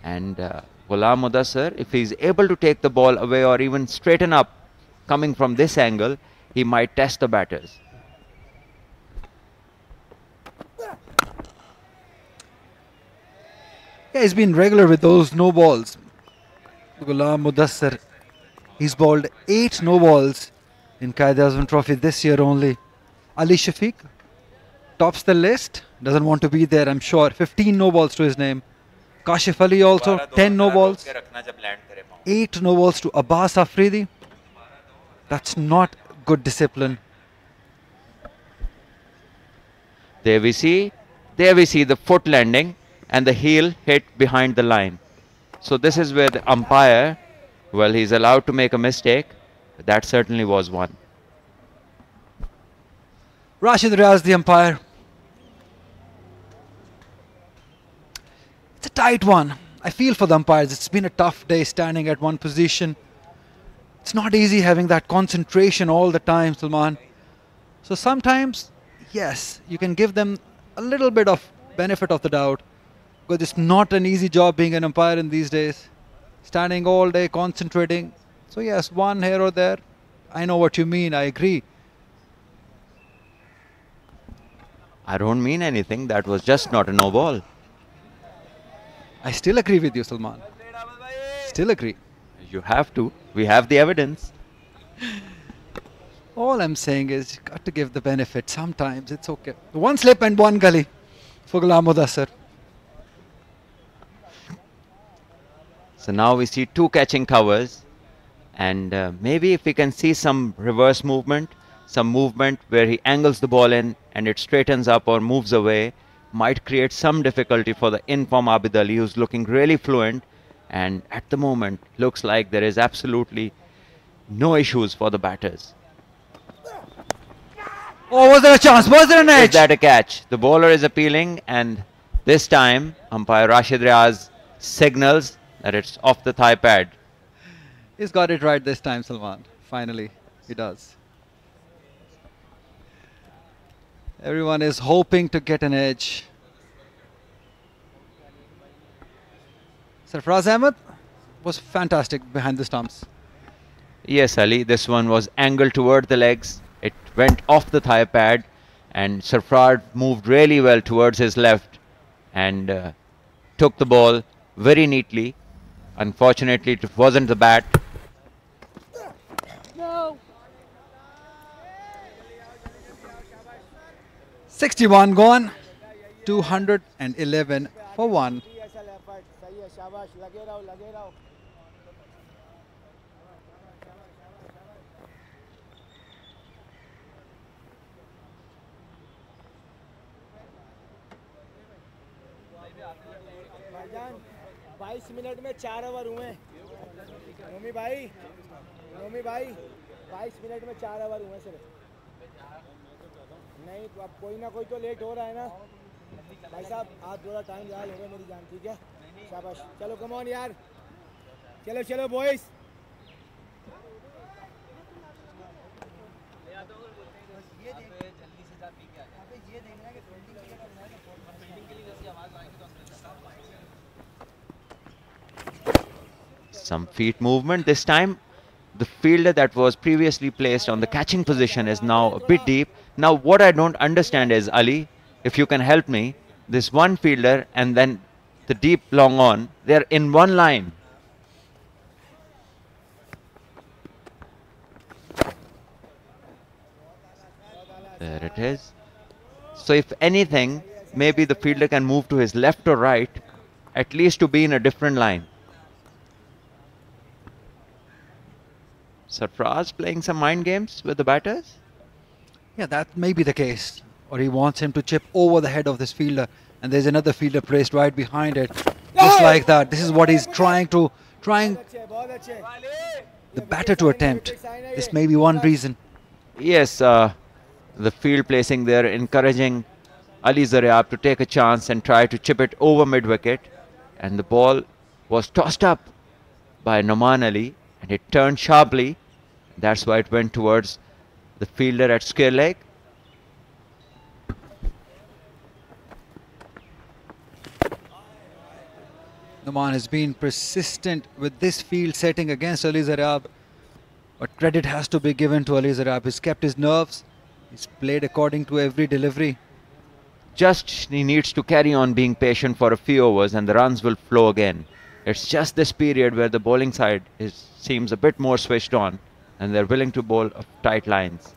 And Ghulam Mudassar, if he's able to take the ball away or even straighten up coming from this angle, he might test the batters. Yeah, he's been regular with those no balls. Ghulam Mudassar He's bowled 8 no balls in Quaid-e-Azam Trophy this year only. Ali Shafiq tops the list. Doesn't want to be there, I'm sure. 15 no balls to his name. Kashif Ali also 10 no balls. 8 no balls to Abbas Afridi. That's not good discipline. There we see the foot landing and the heel hit behind the line. So this is where the umpire, well, he's allowed to make a mistake. That certainly was one. Rashid Riaz, the umpire. It's a tight one. I feel for the umpires. It's been a tough day standing at one position. It's not easy having that concentration all the time, Salman. So sometimes, yes, you can give them a little bit of benefit of the doubt, because it's not an easy job being an umpire in these days. Standing all day, concentrating. So yes, one here or there. I know what you mean. I agree. I don't mean anything. That was just not a no ball. I still agree with you, Salman. Still agree. You have to. We have the evidence. All I'm saying is you got to give the benefit. Sometimes it's okay. One slip and one gully for Ghulam Mudassir. So now we see 2 catching covers, and maybe if we can see some reverse movement, some movement where he angles the ball in and it straightens up or moves away, might create some difficulty for the in-form Abid Ali, who's looking really fluent, and at the moment looks like there is absolutely no issues for the batters. Oh, was there a chance? Was there an edge? Is that a catch? The bowler is appealing, and this time umpire Rashid Riaz signals that it's off the thigh pad. He's got it right this time, Salman. Finally, he does. Everyone is hoping to get an edge. Sarfaraz Ahmed was fantastic behind the stumps. Yes, Ali, this one was angled toward the legs. It went off the thigh pad, and Sarfaraz moved really well towards his left and took the ball very neatly. Unfortunately, it wasn't the bat. No. 61 gone. 211 for 1. भाईजान 22 मिनट में 4 ओवर हुए। नोमी भाई 22 मिनट में 4 ओवर हुए सिर्फ। नहीं तो अब कोई ना कोई तो लेट हो रहा है ना भाई साहब, आप थोड़ा टाइम ज़्यादा ले रहे हो मेरी जान, ठीक है? शाबाश, चलो कम ऑन यार, चलो चलो boys. Some feet movement this time. The fielder that was previously placed on the catching position is now a bit deep. Now what I don't understand is, Ali, if you can help me, this one fielder and then the deep long on, they're in one line. There it is. So if anything, maybe the fielder can move to his left or right, at least to be in a different line. Sarfaraz playing some mind games with the batters? Yeah, that may be the case. Or he wants him to chip over the head of this fielder, and there's another fielder placed right behind it. Just like that. This is what he's trying the batter to attempt. This may be one reason. Yes, the field placing there encouraging Ali Zaryab to take a chance and try to chip it over mid-wicket. And the ball was tossed up by Noman Ali, and it turned sharply. That's why it went towards the fielder at square leg. Noman has been persistent with this field setting against Ali Zaryab. But credit has to be given to Ali Zaryab. He's kept his nerves. He's played according to every delivery. Just he needs to carry on being patient for a few overs and the runs will flow again. It's just this period where the bowling side seems a bit more switched on and they're willing to bowl tight lines.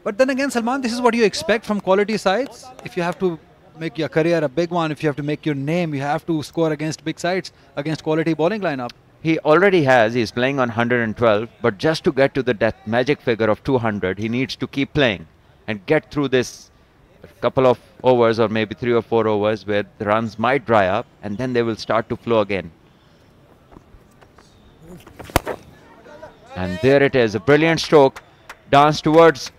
But then again, Salman, this is what you expect from quality sides. If you have to make your career a big one, if you have to make your name, you have to score against big sides, against quality bowling lineup. He already has. He's playing on 112, but just to get to the magic figure of 200, he needs to keep playing and get through this couple of overs, or maybe 3 or 4 overs, where the runs might dry up and then they will start to flow again. And there it is, a brilliant stroke, danced towards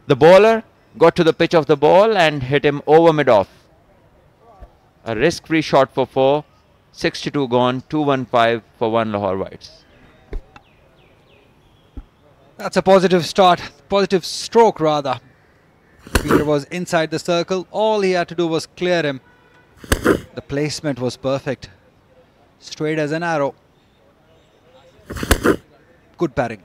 the bowler, got to the pitch of the ball and hit him over mid-off. A risk-free shot for 4, 62 gone, 215 for 1 Lahore Whites. That's a positive start, positive stroke rather. Peter was inside the circle, all he had to do was clear him. The placement was perfect, straight as an arrow. Good batting.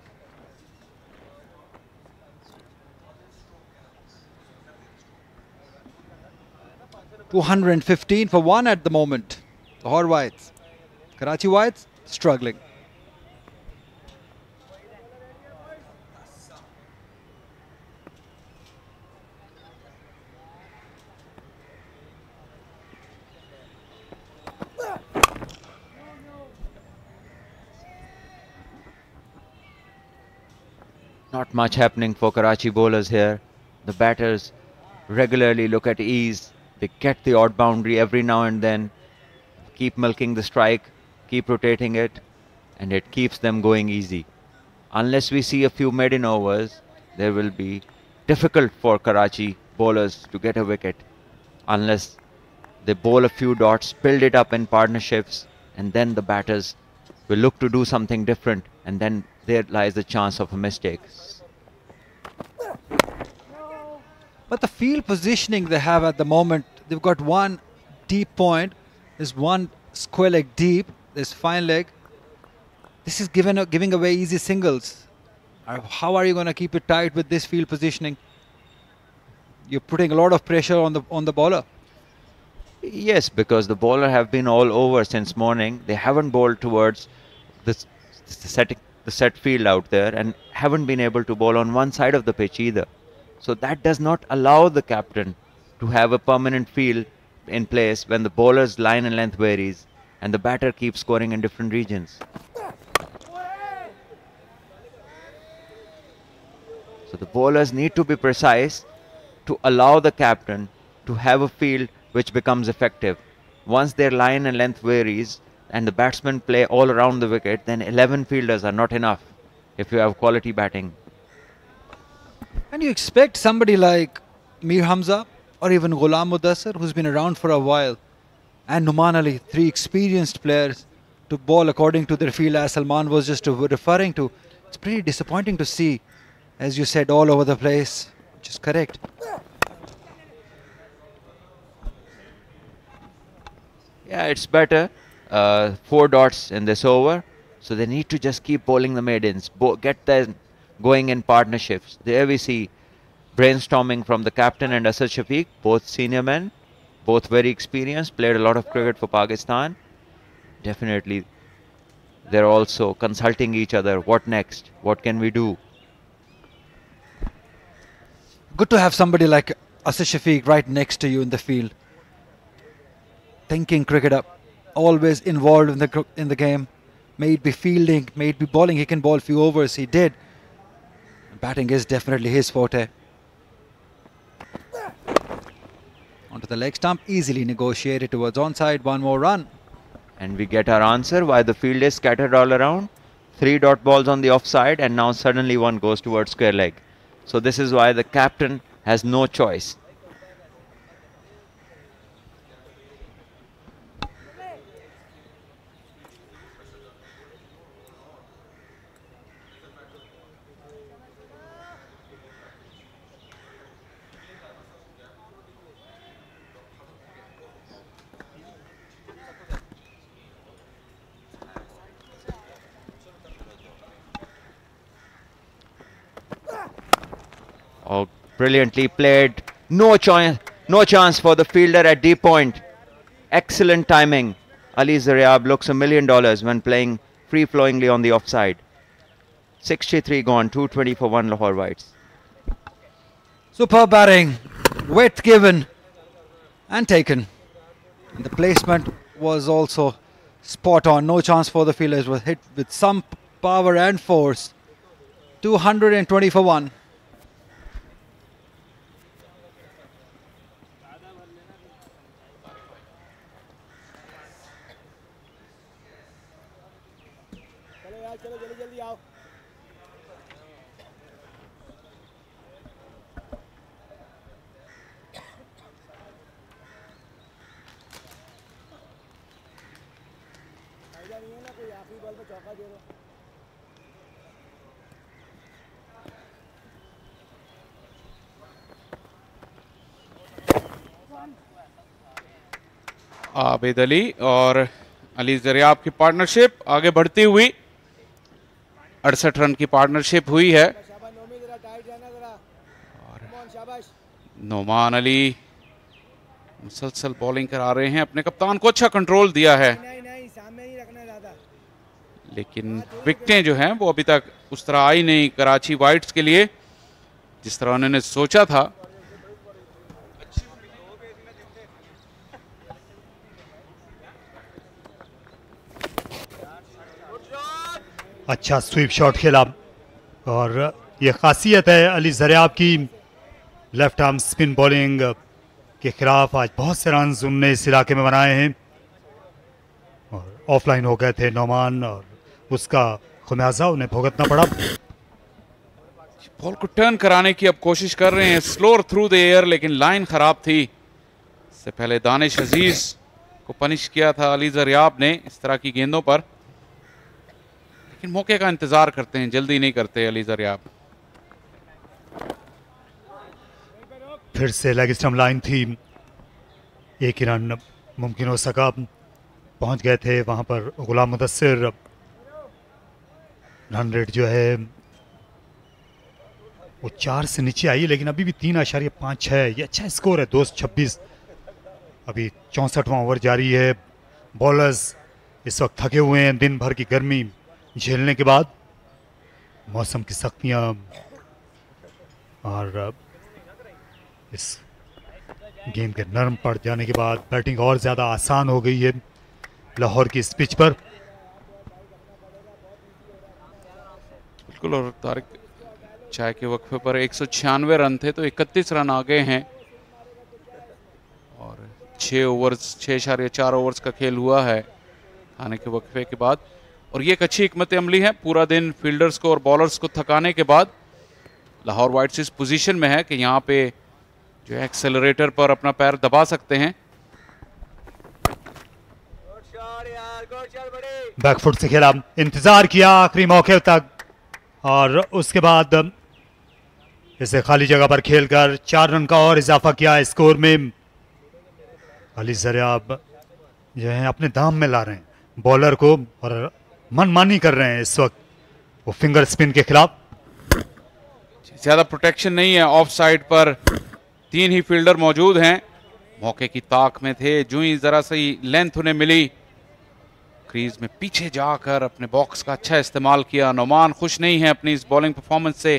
$215 for 1 at the moment. Lahore Whites. Karachi Whites struggling. Not much happening for Karachi bowlers here. The batters regularly look at ease. They get the odd boundary every now and then. Keep milking the strike, keep rotating it, and it keeps them going easy. Unless we see a few maiden overs, there will be difficult for Karachi bowlers to get a wicket. Unless they bowl a few dots, build it up in partnerships, and then the batters will look to do something different, and then there lies the chance of a mistake. But the field positioning they have at the moment, they've got one deep point, there's one square leg deep, there's fine leg. This is giving away easy singles. How are you going to keep it tight with this field positioning? You're putting a lot of pressure on the bowler. Yes, because the bowler have been all over since morning. They haven't bowled towards the set field out there and haven't been able to bowl on one side of the pitch either. So that does not allow the captain to have a permanent field in place when the bowler's line and length varies and the batter keeps scoring in different regions. So the bowlers need to be precise to allow the captain to have a field which becomes effective. Once their line and length varies and the batsmen play all around the wicket, then 11 fielders are not enough if you have quality batting. And you expect somebody like Mir Hamza or even Ghulam Mudassir, who's been around for a while, and Numan Ali, 3 experienced players, to bowl according to their field, as Salman was just referring to. It's pretty disappointing to see, as you said, all over the place, which is correct. Yeah, it's better. 4 dots in this over. So they need to just keep bowling the maidens, get them going in partnerships. There we see brainstorming from the captain and Asad Shafiq, both senior men, both very experienced, played a lot of cricket for Pakistan. Definitely, they're also consulting each other. What next? What can we do? Good to have somebody like Asad Shafiq right next to you in the field. Thinking cricket up, always involved in the game. May it be fielding, may it be bowling. He can bowl a few overs. He did. Batting is definitely his forte. Onto the leg stump, easily negotiated towards onside. 1 more run. And we get our answer why the field is scattered all around. 3 dot balls on the offside, and now suddenly one goes towards square leg. So this is why the captain has no choice. Brilliantly played. No chance for the fielder at deep point. Excellent timing. Ali Zaryab looks $1 million when playing free-flowingly on the offside. 63 gone, 220 for 1 Lahore Whites. Superb batting, width given and taken. And the placement was also spot on. No chance for the fielders. Was hit with some power and force. 220 for 1. चलो यार चलो जल्दी जल्दी आओ फायदा नहीं है ना कोई आखिरी बॉल पे चौका दे दो आबिद अली और अली जरियाब की पार्टनरशिप आगे बढ़ती हुई 68 रन की पार्टनरशिप हुई है। शाबाश नोमी जरा टाइट रहना जरा कम ऑन शाबाश नोमान अली मुसलसल बॉलिंग करा रहे हैं, अपने कप्तान को अच्छा कंट्रोल दिया है, नहीं नहीं सामने नहीं रखना ज्यादा लेकिन विकेटें जो हैं वो अभी तक उस तरह आई नहीं कराची वाइट्स के लिए जिस तरह उन्होंने सोचा था। अच्छा स्वीप शॉट खेला और ये खासियत है अली ज़रियाब की लेफ्ट आर्म स्पिन बॉलिंग के खिलाफ। आज बहुत से रन उनने इस इलाके में बनाए हैं और ऑफलाइन हो गए थे नोमान और उसका खुमियाजा उन्हें भुगतना पड़ा। बॉल को टर्न कराने की अब कोशिश कर रहे हैं, स्लोअर थ्रू द एयर, लेकिन लाइन खराब थी। इससे पहले दानिश अजीज को पनिश किया था अली ज़रियाब ने इस तरह की गेंदों पर, लेकिन मौके का इंतजार करते हैं, जल्दी नहीं करते अली ज़रियाब। फिर से लेग स्टंप लाइन थी, एक ही रन मुमकिन हो सका, पहुंच गए थे वहां पर गुलाम मुदस्सिर। रन रेट जो है वो 4 से नीचे आई, लेकिन अभी भी 3.56 ये अच्छा स्कोर है। 226 अभी 64वां ओवर जारी है। बॉलर्स इस वक्त थके हुए हैं दिन भर की गर्मी झेलने के बाद, मौसम की सख्तियां और इस गेम के नरम पड़ जाने के बाद बैटिंग और ज़्यादा आसान हो गई है लाहौर की इस पिच पर। बिल्कुल, और तारिक चाय के वक्फे पर 196 रन थे तो 31 रन आ गए हैं और 6.4 ओवर्स का खेल हुआ है खाने के वक्फे के बाद। और ये एक अच्छी हिकमत अमली है, पूरा दिन फील्डर्स को और बॉलर्स को थकाने के बाद लाहौर वाइट्स इस पोजीशन में है कि यहाँ पे जो है एक्सेलरेटर पर अपना पैर दबा सकते हैं। बैकफुट से खेला, इंतजार किया आखिरी मौके तक और उसके बाद इसे खाली जगह पर खेलकर 4 रन का और इजाफा किया स्कोर में। अली ज़रियाब जो है अपने दाम में ला रहे हैं बॉलर को और मनमानी कर रहे हैं इस वक्त वो फिंगर स्पिन के खिलाफ। ज्यादा प्रोटेक्शन नहीं है, ऑफ साइड पर 3 ही फील्डर मौजूद हैं, मौके की ताक में थे। जो ही जरा सी लेंथ उन्हें मिली, क्रीज में पीछे जाकर अपने बॉक्स का अच्छा इस्तेमाल किया। नोमान खुश नहीं है अपनी इस बॉलिंग परफॉर्मेंस से,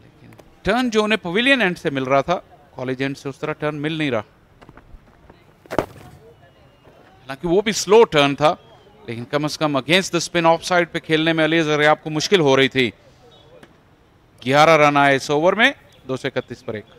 लेकिन टर्न जो उन्हें पवेलियन एंड से मिल रहा था, कॉलेज एंड से उस तरह टर्न मिल नहीं रहा। हालांकि वो भी स्लो टर्न था, लेकिन कम से कम against the spin off side पे खेलने में अली ज़रियाब को मुश्किल हो रही थी। 11 रन आए इस ओवर में, 231 पर 1।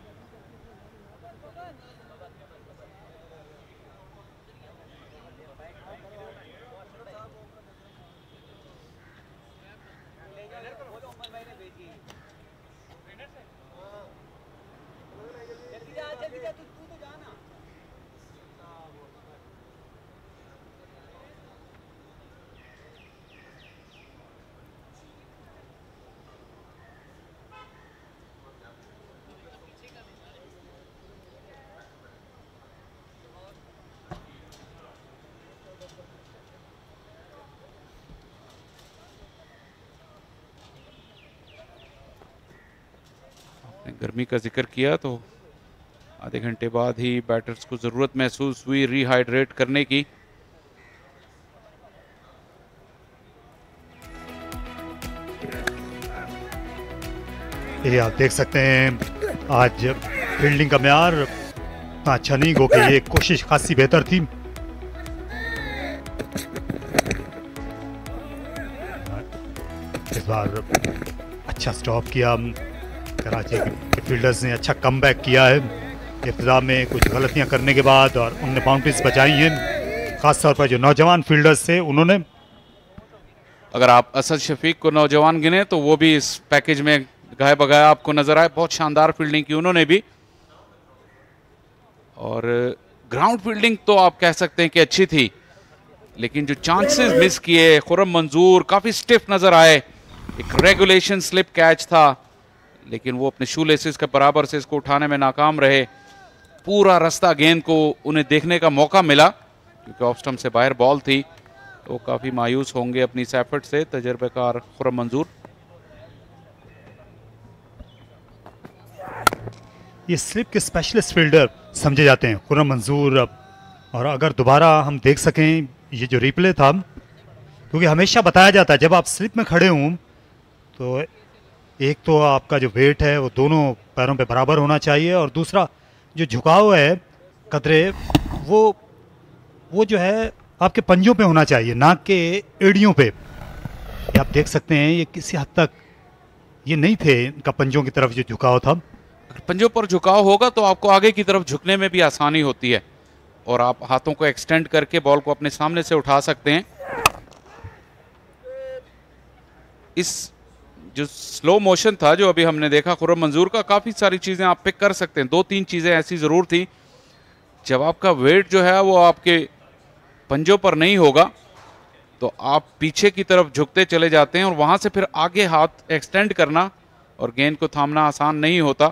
गर्मी का जिक्र किया तो आधे घंटे बाद ही बैटर्स को जरूरत महसूस हुई रिहाइड्रेट करने की। ये आप देख सकते हैं आज फील्डिंग का म्यार इतना अच्छा नहीं हो कि ये कोशिश खासी बेहतर थी। इस बार अच्छा स्टॉप किया, कराची के फील्डर्स ने अच्छा कमबैक किया है इब्तिदा में कुछ गलतियां करने के बाद, और उन्होंने बाउंड्रीज बचाई हैं। खासतौर पर जो नौजवान फील्डर्स थे उन्होंने, अगर आप असद शफीक को नौजवान गिने तो वो भी इस पैकेज में गाय बगाया आपको नजर आए। बहुत शानदार फील्डिंग की उन्होंने भी, और ग्राउंड फील्डिंग तो आप कह सकते हैं कि अच्छी थी, लेकिन जो चांसेस मिस किए खुर्रम मंजूर काफी स्टिफ नजर आए। एक रेगुलेशन स्लिप कैच था, लेकिन वो अपने शू लेसेस के बराबर से इसको उठाने में नाकाम रहे। पूरा रास्ता गेंद को उन्हें देखने का मौका मिला, क्योंकि ऑफ स्टंप से बाहर बॉल थी, तो काफी मायूस होंगे अपनी इस एफर्ट से तजर्बेकार खुर्रम मंजूर। ये स्लिप के स्पेशलिस्ट फील्डर समझे जाते हैं खुर्रम मंजूर। और अगर दोबारा हम देख सकें ये जो रिप्ले था, क्योंकि हमेशा बताया जाता है जब आप स्लिप में खड़े हों तो एक तो आपका जो वेट है वो दोनों पैरों पे बराबर होना चाहिए, और दूसरा जो झुकाव है कदरे वो जो है आपके पंजों पे होना चाहिए, नाक के एड़ियों पे। ये आप देख सकते हैं ये किसी हद तक ये नहीं थे इनका पंजों की तरफ जो झुकाव था। अगर पंजों पर झुकाव होगा तो आपको आगे की तरफ झुकने में भी आसानी होती है, और आप हाथों को एक्सटेंड करके बॉल को अपने सामने से उठा सकते हैं। इस जो स्लो मोशन था जो अभी हमने देखा खुर्रम मंजूर का, काफी सारी चीजें आप पिक कर सकते हैं। 2-3 चीजें ऐसी जरूर थी, जब आपका वेट जो है वो आपके पंजों पर नहीं होगा तो आप पीछे की तरफ झुकते चले जाते हैं, और वहां से फिर आगे हाथ एक्सटेंड करना और गेंद को थामना आसान नहीं होता।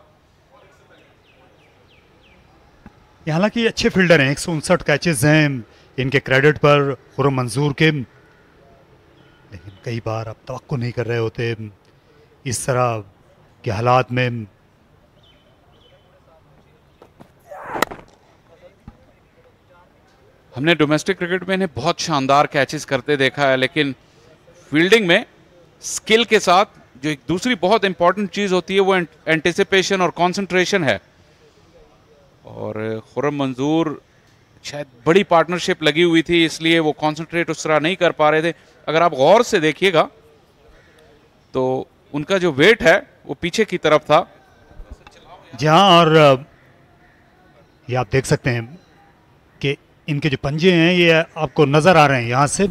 हालांकि अच्छे फील्डर हैं, 159 कैचेस हैं इनके क्रेडिट पर खुर्रम मंजूर के, लेकिन कई बार आप तवक्को नहीं कर रहे होते इस तरह के हालात में। हमने डोमेस्टिक क्रिकेट में इन्हें बहुत शानदार कैचेस करते देखा है, लेकिन फील्डिंग में स्किल के साथ जो एक दूसरी बहुत इंपॉर्टेंट चीज होती है वो एंटिसिपेशन और कंसंट्रेशन है। और खुर्रम मंजूर शायद बड़ी पार्टनरशिप लगी हुई थी, इसलिए वो कंसंट्रेट उस तरह नहीं कर पा रहे थे। अगर आप गौर से देखिएगा तो उनका जो वेट है वो पीछे की तरफ था। जहां और ये आप देख सकते हैं कि इनके जो पंजे हैं ये आपको नजर आ रहे हैं यहां से,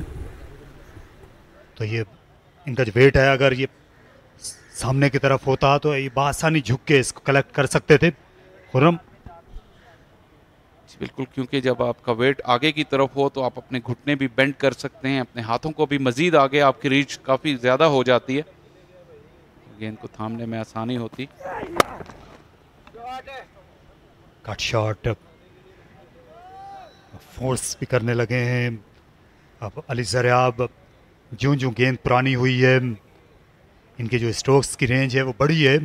तो ये इनका जो वेट है अगर ये सामने की तरफ होता तो ये बआसानी झुक के इसको कलेक्ट कर सकते थे खुर्रम। बिल्कुल, क्योंकि जब आपका वेट आगे की तरफ हो तो आप अपने घुटने भी बेंड कर सकते हैं, अपने हाथों को भी मजीद आगे आपकी रीच काफी ज्यादा हो जाती है, गेंद को थामने में आसानी होती। कट शॉट फोर्स भी करने लगे हैं अब अली ज़रियाब। ज्यों ज्यों गेंद पुरानी हुई है इनके जो स्ट्रोक्स की रेंज है वो बड़ी है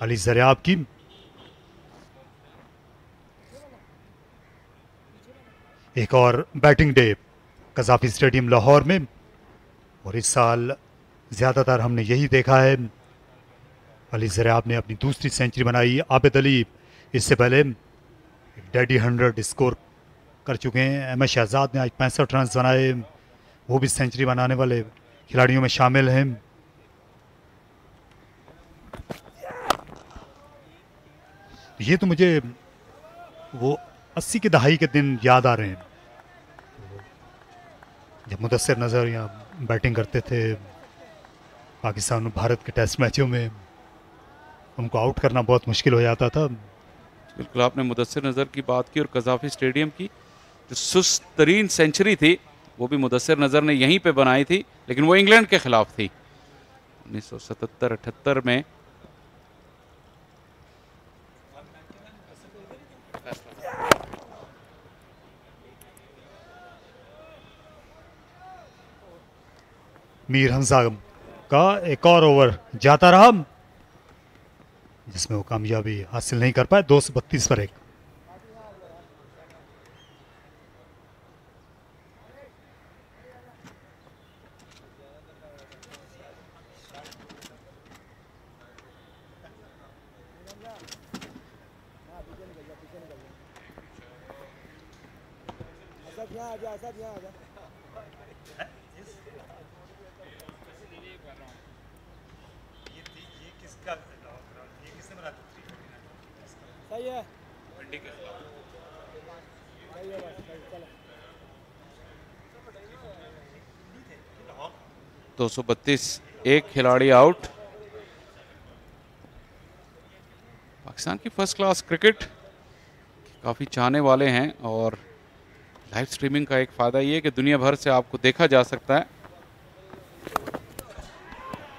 अली ज़रियाब की। एक और batting day Gaddafi stadium Lahore में, और इस साल ज़्यादातर हमने यही देखा है। अली ज़रियाब ने अपनी दूसरी सेंचुरी बनाई। आबिद अली इससे पहले डैडी 100 स्कोर कर चुके हैं। अहमद शहजाद ने आज 65 रन बनाए, वो भी सेंचुरी बनाने वाले खिलाड़ियों में शामिल हैं। ये तो मुझे वो 80 की दहाई के दिन याद आ रहे हैं जब मुदस्सिर नज़र यहाँ बैटिंग करते थे पाकिस्तान और भारत के टेस्ट मैचों में, उनको आउट करना बहुत मुश्किल हो जाता था। बिल्कुल, आपने मुदस्सिर नज़र की बात की, और कज़ाफी स्टेडियम की जो सुस्त तरीन सेंचुरी थी वो भी मुदस्सिर नज़र ने यहीं पे बनाई थी, लेकिन वो इंग्लैंड के खिलाफ थी 1977-78 में। मीर हमजा का एक और ओवर जाता रहा जिसमें वो कामयाबी हासिल नहीं कर पाए। 232 पर 1। यहाँ आ जा, सब यहाँ आ जा। सही है, सही है, बस सही, चलो। 232, एक खिलाड़ी आउट। पाकिस्तान की फर्स्ट क्लास क्रिकेट काफ़ी चाहने वाले हैं और लाइव स्ट्रीमिंग का एक फ़ायदा ये है कि दुनिया भर से आपको देखा जा सकता है।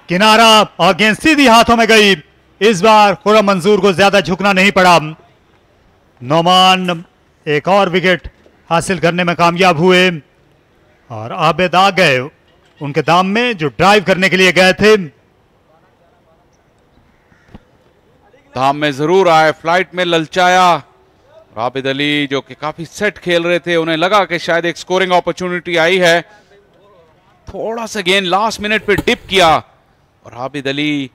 किनारा और गेंद सीधी हाथों में गई। इस बार खुर्रम मंजूर को ज्यादा झुकना नहीं पड़ा। नोमान एक और विकेट हासिल करने में कामयाब हुए और आबिद आ गए उनके दाम में जो ड्राइव करने के लिए गए थे। दाम में जरूर आए, फ्लाइट में ललचाया। आबिद अली जो कि काफी सेट खेल रहे थे, उन्हें लगा कि शायद एक स्कोरिंग अपॉर्चुनिटी आई है। थोड़ा सा गेंद लास्ट मिनट पे डिप किया और आबिद अली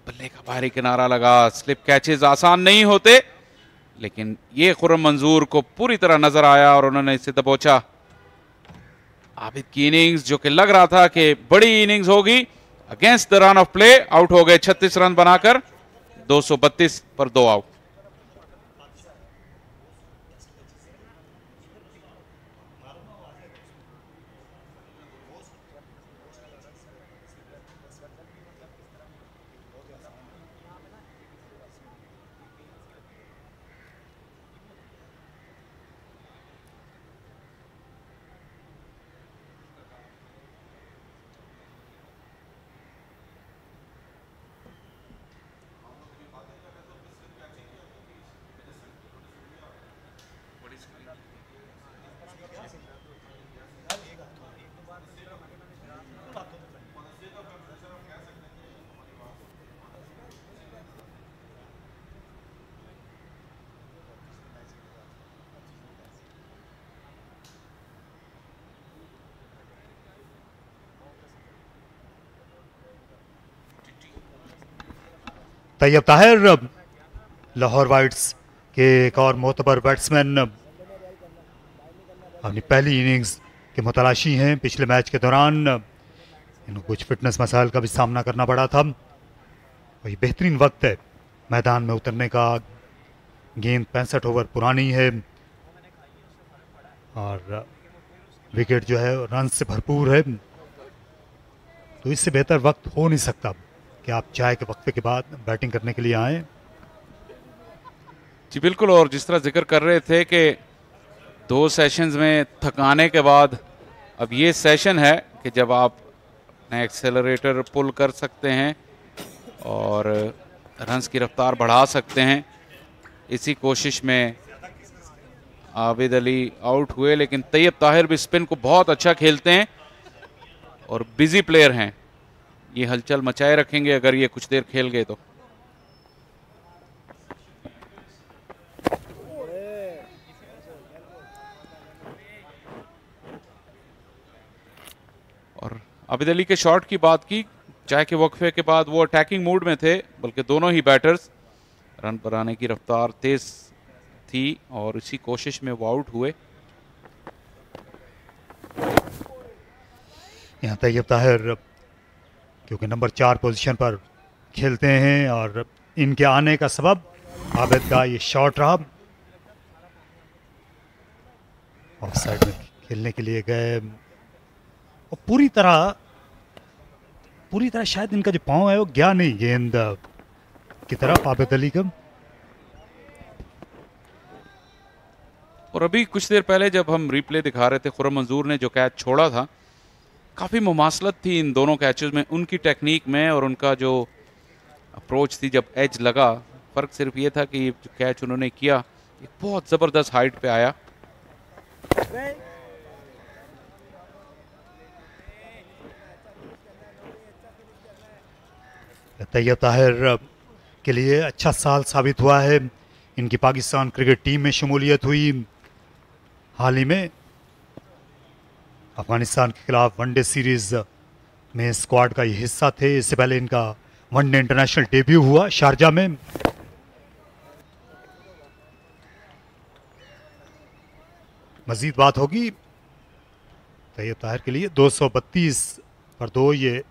बल्ले का बाहरी किनारा लगा। स्लिप कैचेस आसान नहीं होते, लेकिन ये खुर्रम मंजूर को पूरी तरह नजर आया और उन्होंने इसे दबोचा। आबिद की इनिंग्स जो कि लग रहा था कि बड़ी इनिंग्स होगी, against the run of play out हो गए 36 रन बनाकर। 232 पर 2 आउट। तैयब ताहिर लाहौर वाइट्स के एक और मोतबर बैट्समैन अपनी पहली इनिंग्स के मुतलाशी हैं। पिछले मैच के दौरान इनको कुछ फिटनेस मसाइल का भी सामना करना पड़ा था और ये बेहतरीन वक्त है मैदान में उतरने का। गेंद 65 ओवर पुरानी है और विकेट जो है रन से भरपूर है, तो इससे बेहतर वक्त हो नहीं सकता कि आप चाय के वक्फे के बाद बैटिंग करने के लिए आए। जी बिल्कुल, और जिस तरह जिक्र कर रहे थे कि 2 सेशंस में थकाने के बाद अब ये सेशन है कि जब आप एक्सेलरेटर पुल कर सकते हैं और रन्स की रफ्तार बढ़ा सकते हैं। इसी कोशिश में आबिद अली आउट हुए, लेकिन तैयब ताहिर भी स्पिन को बहुत अच्छा खेलते हैं और बिजी प्लेयर हैं। ये हलचल मचाए रखेंगे अगर ये कुछ देर खेल गए तो। और आबिद अली के शॉट की बात की, चाय के वक्फे के बाद वो अटैकिंग मूड में थे, बल्कि दोनों ही बैटर्स। रन पर आने की रफ्तार तेज थी और इसी कोशिश में वो आउट हुए। यहाँ तैयब ताहिर क्योंकि नंबर 4 पोजीशन पर खेलते हैं और इनके आने का सबब आबिद का ये शॉट रहा। ऑफ साइड में खेलने के लिए गए और पूरी तरह शायद इनका जो पांव है वो गया नहीं गेंद की तरफ आबिद अली का। और अभी कुछ देर पहले जब हम रिप्ले दिखा रहे थे, खुर्रम मंजूर ने जो कैच छोड़ा था, काफ़ी मुमासलत थी इन दोनों कैचेस में, उनकी टेक्निक में और उनका जो अप्रोच थी जब एज लगा। फ़र्क सिर्फ ये था कि जो कैच उन्होंने किया एक बहुत ज़बरदस्त हाइट पे आया। तैयब ताहिर के लिए अच्छा साल साबित हुआ है। इनकी पाकिस्तान क्रिकेट टीम में शमूलियत हुई। हाल ही में अफगानिस्तान के खिलाफ वनडे सीरीज में स्क्वाड का ये हिस्सा थे। इससे पहले इनका वनडे इंटरनेशनल डेब्यू हुआ शारजा में। मजीद बात होगी। तैयब ताहिर के लिए 232 पर 2 ये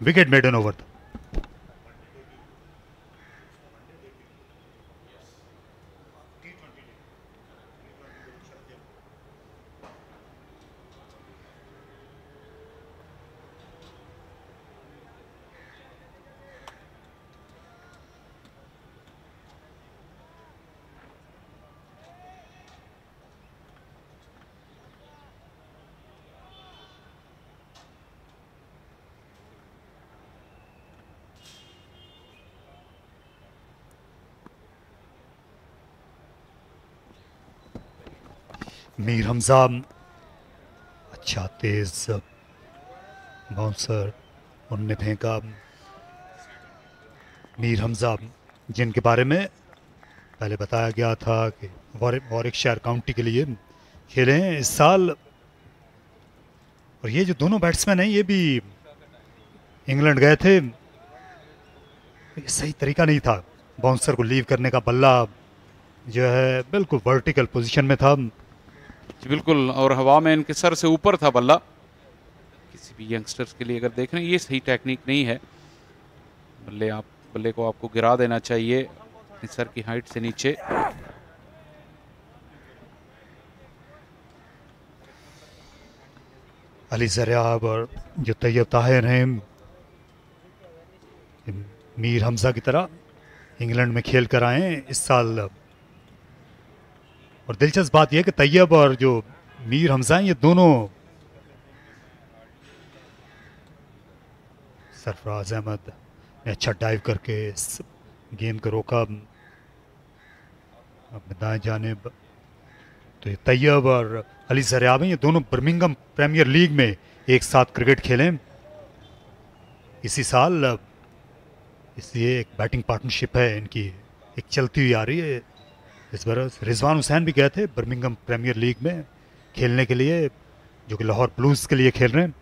विकेट मेडन ओवर था। मीर हमजा अच्छा तेज बाउंसर उनने फेंका। मीर हमजा जिनके बारे में पहले बताया गया था कि वॉरिकशायर काउंटी के लिए खेले हैं इस साल। और ये जो दोनों बैट्समैन हैं ये भी इंग्लैंड गए थे। ये सही तरीका नहीं था बाउंसर को लीव करने का। बल्ला जो है बिल्कुल वर्टिकल पोजीशन में था जी बिल्कुल, और हवा में इनके सर से ऊपर था बल्ला। किसी भी यंगस्टर्स के लिए अगर देख रहे हैं ये सही टेक्निक नहीं है। बल्ले को आपको गिरा देना चाहिए अपने सर की हाइट से नीचे। अली ज़रियाब और जो तैयब ताहिर हैं मीर हमजा की तरह इंग्लैंड में खेल कर आए हैं इस साल। और दिलचस्प बात यह है कि तैयब और जो मीर हमजा हैं ये दोनों सरफराज अहमद ने अच्छा डाइव करके इस गेंद को रोका अपने दाएं जानिब। तो ये तैयब और अली ज़रियाब हैं ये दोनों बर्मिंघम प्रीमियर लीग में एक साथ क्रिकेट खेले इसी साल। इसलिए एक बैटिंग पार्टनरशिप है इनकी एक चलती हुई आ रही है। इस बार रिजवान हुसैन भी गए थे बर्मिंघम प्रीमियर लीग में खेलने के लिए, जो कि लाहौर ब्लूज के लिए खेल रहे हैं।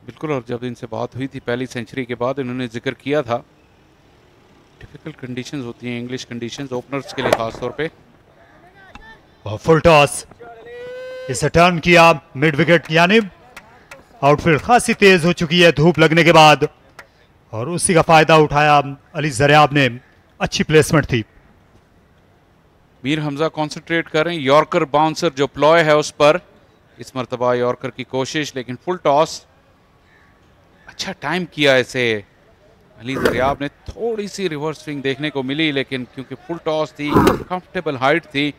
बिल्कुल, और जब इनसे बात हुई थी पहली सेंचुरी के बाद इन्होंने जिक्र किया था डिफिकल्ट कंडीशंस होती हैं इंग्लिश कंडीशंस ओपनर्स के लिए खास तौर पे। फुल टॉस इसे टर्न किया मिड विकेट की जानिब। आउटफील्ड खासी तेज हो चुकी है धूप लगने के बाद और उसी का फायदा उठाया अली ज़रियाब ने। अच्छी प्लेसमेंट थी। मीर हमजा कंसंट्रेट कर रहे हैं। यॉर्कर बाउंसर जो प्लॉय है उस पर इस मरतबा यॉर्कर की कोशिश, लेकिन फुल टॉस अच्छा टाइम किया इसे। अली ज़रियाब ने थोड़ी सी रिवर्स स्विंग देखने को मिली, लेकिन क्योंकि फुल टॉस थी कंफर्टेबल हाइट थी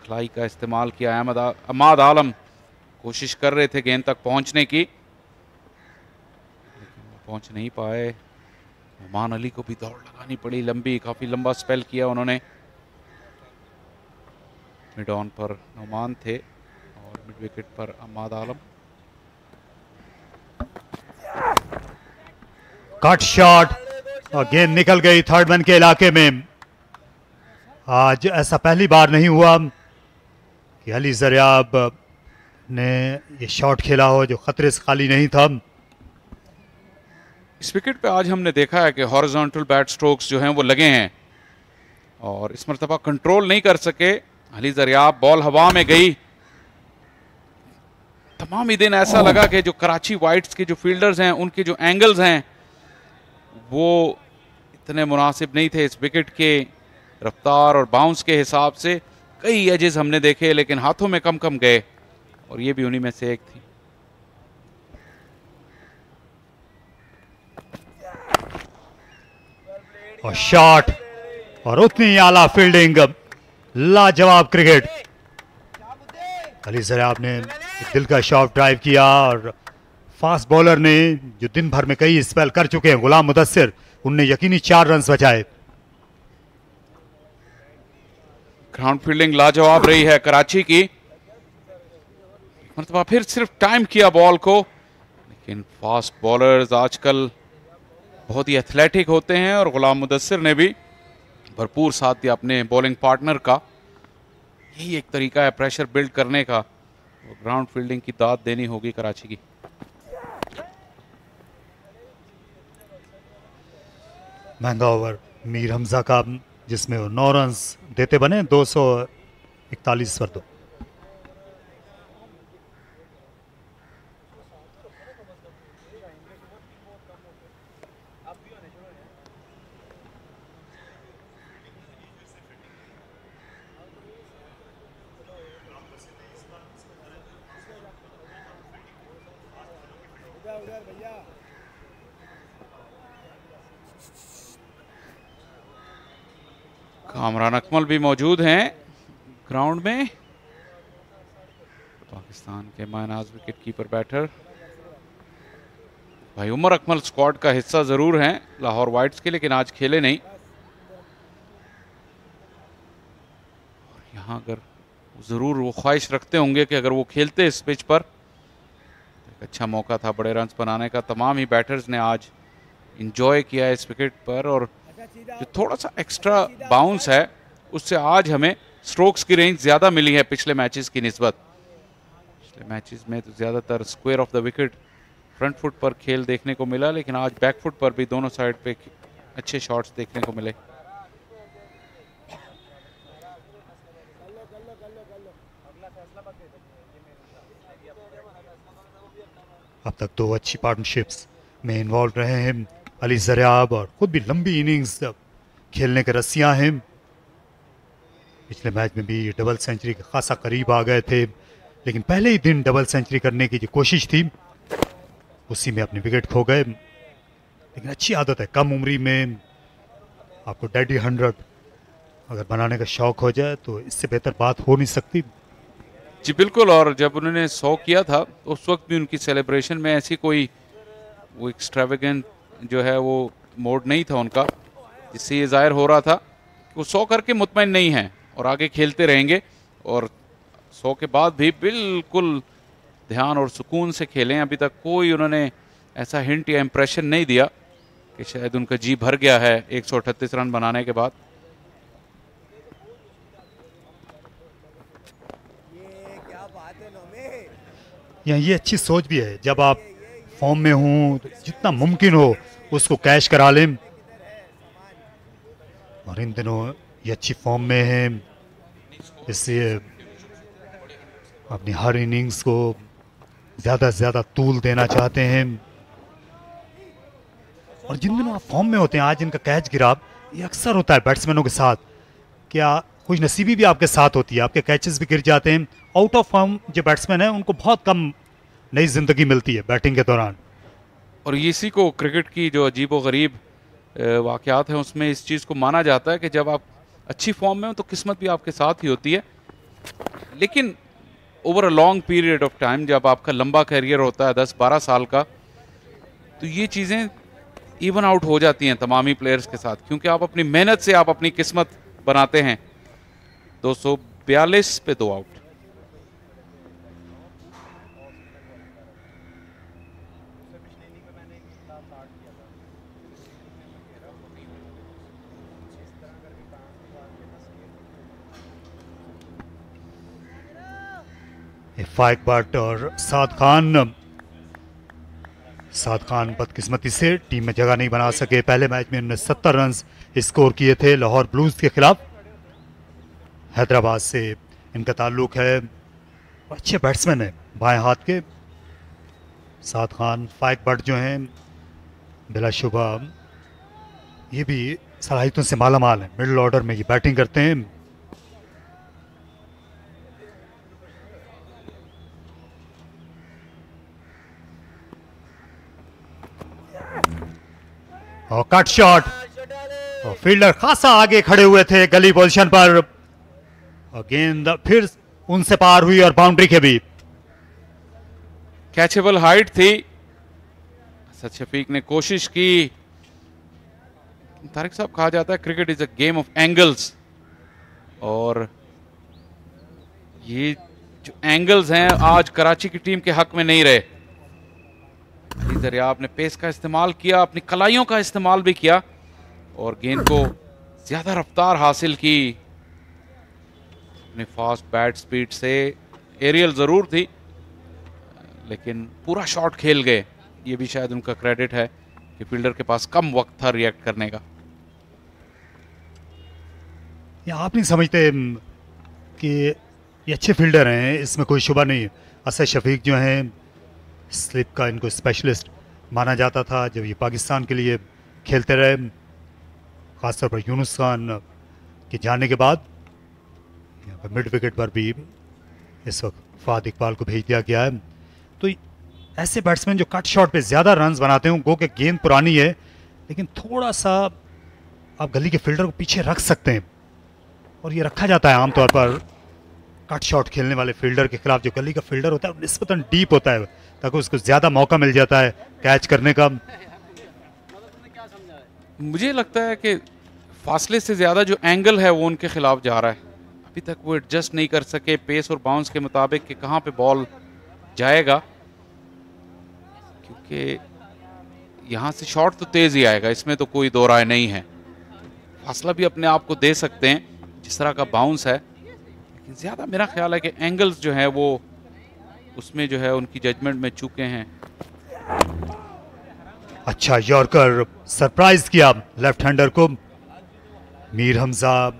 खलाई का इस्तेमाल किया। अहमद आलम कोशिश कर रहे थे गेंद तक पहुंचने की लेकिन पहुंच नहीं पाए। नुमान अली को भी दौड़ लगानी पड़ी लंबी, काफी लंबा स्पेल किया उन्होंने। मिड ऑन पर नुमान थे और मिड विकेट पर अहमद आलम। कट शॉट और गेंद निकल गई थर्ड मैन के इलाके में। आज ऐसा पहली बार नहीं हुआ कि अली ज़रियाब ने ये शॉट खेला हो जो खतरे से खाली नहीं था। इस विकेट पे आज हमने देखा है कि हॉरिजॉन्टल बैट स्ट्रोक्स जो हैं वो लगे हैं और इस मरतबा कंट्रोल नहीं कर सके अली ज़रियाब। बॉल हवा में गई। तमाम ही दिन ऐसा लगा कि जो कराची वाइट्स के जो फील्डर्स हैं उनके जो एंगल्स हैं वो इतने मुनासिब नहीं थे इस विकेट के रफ्तार और बाउंस के हिसाब से। कई एजेस हमने देखे लेकिन हाथों में कम कम गए और ये भी उन्हीं में से एक थी। और शॉट और उतनी आला फील्डिंग, लाजवाब क्रिकेट। अली ज़रियाब ने एक दिल का शॉट ड्राइव किया और फास्ट बॉलर ने जो दिन भर में कई स्पेल कर चुके हैं गुलाम मुदस्सिर, उनने यकीनी 4 रन बचाए। ग्राउंड फील्डिंग लाजवाब रही है कराची की। मतलब फिर सिर्फ टाइम किया बॉल को, लेकिन फास्ट बॉलर्स आजकल बहुत ही एथलेटिक होते हैं और गुलाम मुदस्सिर ने भी भरपूर साथ दिया अपने बॉलिंग पार्टनर का। यही एक तरीका है प्रेशर बिल्ड करने का। ग्राउंड फील्डिंग की दाद देनी होगी कराची की। महंगा ओवर मीर हमजा का जिसमें वो 9 रन देते बने। 200 41 पर 2। उधर भैया कामरान अकमल भी मौजूद हैं ग्राउंड में। पाकिस्तान के मायनाज विकेट कीपर बैटर भाई उमर अकमल स्क्वाड का हिस्सा जरूर हैं लाहौर वाइट्स के, लेकिन आज खेले नहीं। और यहाँ अगर जरूर वो ख्वाहिश रखते होंगे कि अगर वो खेलते इस पिच पर, एक अच्छा मौका था बड़े रन्स बनाने का। तमाम ही बैटर्स ने आज इंजॉय किया इस विकेट पर, और जो थोड़ा सा एक्स्ट्रा बाउंस है उससे आज हमें स्ट्रोक्स की रेंज ज़्यादा मिली है पिछले मैचेस की निस्बत। पिछले मैचेस में तो ज़्यादातर square of the wicket front foot पर खेल देखने को मिला, लेकिन आज बैक फुट पर भी दोनों साइड पे अच्छे शॉट्स देखने को मिले। अब तक 2 अच्छी पार्टनरशिप्स में इन्वॉल्व रहे हैं अली ज़रियाब, और खुद भी लंबी इनिंग्स खेलने के रस्सियां हैं। पिछले मैच में भी डबल सेंचुरी के खासा करीब आ गए थे, लेकिन पहले ही दिन डबल सेंचुरी करने की जो कोशिश थी उसी में अपने विकेट खो गए। लेकिन अच्छी आदत है, कम उम्री में आपको डैडी 100 अगर बनाने का शौक हो जाए तो इससे बेहतर बात हो नहीं सकती। जी बिल्कुल, और जब उन्होंने 100 किया था तो उस वक्त भी उनकी सेलिब्रेशन में ऐसी कोई वो एक्स्ट्रावेगेंट जो है वो मोड नहीं था उनका, जिससे ये जाहिर हो रहा था कि वो 100 करके मुतमईन नहीं हैं और आगे खेलते रहेंगे। और 100 के बाद भी बिल्कुल ध्यान और सुकून से खेलें। अभी तक कोई उन्होंने ऐसा हिंट या इम्प्रेशन नहीं दिया कि शायद उनका जी भर गया है 138 रन बनाने के बाद। ये अच्छी सोच भी है, जब आप फॉर्म में हों तो जितना मुमकिन हो उसको कैश करा लें, और इन दिनों ये अच्छी फॉर्म में है, इसलिए अपनी हर इनिंग्स को ज़्यादा से ज़्यादा तूल देना चाहते हैं। और जिन दिनों आप फॉर्म में होते हैं, आज इनका कैच गिरा, ये अक्सर होता है बैट्समैनों के साथ, क्या खुश नसीबी भी आपके साथ होती है, आपके कैचेस भी गिर जाते हैं। आउट ऑफ फॉर्म जो बैट्समैन है उनको बहुत कम नई जिंदगी मिलती है बैटिंग के दौरान। और इसी को क्रिकेट की जो अजीब व गरीब वाक़यात हैं उसमें इस चीज़ को माना जाता है कि जब आप अच्छी फॉर्म में हो तो किस्मत भी आपके साथ ही होती है, लेकिन over a long period of time जब आपका लंबा करियर होता है 10-12 साल का, तो ये चीज़ें इवन आउट हो जाती हैं तमाम ही प्लेयर्स के साथ, क्योंकि आप अपनी मेहनत से आप अपनी किस्मत बनाते हैं। 242 पे 2 आउट। फाइक बट और साद खान बदकिस्मती से टीम में जगह नहीं बना सके। पहले मैच में उन्होंने 70 रन स्कोर किए थे लाहौर ब्लूज के खिलाफ। हैदराबाद से इनका ताल्लुक है, अच्छे बैट्समैन है बाएं हाथ के। साद खान फाइक बट जो हैं बिलाशुबा ये भी सलाहियतों से मालामाल हैं, मिडिल ऑर्डर में ये बैटिंग करते हैं। और कट शॉट, और फील्डर खासा आगे खड़े हुए थे गली पोजीशन पर, और गेंद फिर उनसे पार हुई और बाउंड्री के भी। कैचेबल हाइट थी, असद शफीक ने कोशिश की। तारिक साहब, कहा जाता है cricket is a game of angles, और ये जो एंगल्स हैं आज कराची की टीम के हक में नहीं रहे। अली दरियाब ने पेस का इस्तेमाल किया, अपनी कलाइयों का इस्तेमाल भी किया और गेंद को ज्यादा रफ्तार हासिल की अपने फास्ट बैट स्पीड से। एरियल जरूर थी लेकिन पूरा शॉट खेल गए। ये भी शायद उनका क्रेडिट है कि फील्डर के पास कम वक्त था रिएक्ट करने का। या आप नहीं समझते कि ये अच्छे फील्डर हैं, इसमें कोई शुबा नहीं है। असद शफीक जो हैं स्लिप का इनको स्पेशलिस्ट माना जाता था जब ये पाकिस्तान के लिए खेलते रहे, ख़ासतौर पर यूनुस खान के जाने के बाद। यहाँ पर मिड विकेट पर भी इस वक्त फाद इकबाल को भेज दिया गया है। तो ऐसे बैट्समैन जो कट शॉट पे ज़्यादा रन्स बनाते हैं, गो के गेंद पुरानी है लेकिन थोड़ा सा आप गली के फील्डर को पीछे रख सकते हैं, और ये रखा जाता है आमतौर पर कट शॉट खेलने वाले फील्डर के खिलाफ। जो गली का फील्डर होता है निस्बतन डीप होता है ताकि उसको ज़्यादा मौका मिल जाता है कैच करने का। मुझे लगता है कि फासले से ज़्यादा जो एंगल है वो उनके खिलाफ जा रहा है। अभी तक वो एडजस्ट नहीं कर सके पेस और बाउंस के मुताबिक कि कहाँ पे बॉल जाएगा, क्योंकि यहाँ से शॉट तो तेज़ ही आएगा, इसमें तो कोई दो राय नहीं है। फासला भी अपने आप को दे सकते हैं जिस तरह का बाउंस है, लेकिन ज़्यादा मेरा ख्याल है कि एंगल्स जो है वो उसमें जो है उनकी जजमेंट में चूके हैं। अच्छा यॉर्कर सरप्राइज किया लेफ्ट हैंडर को। मीर हमजा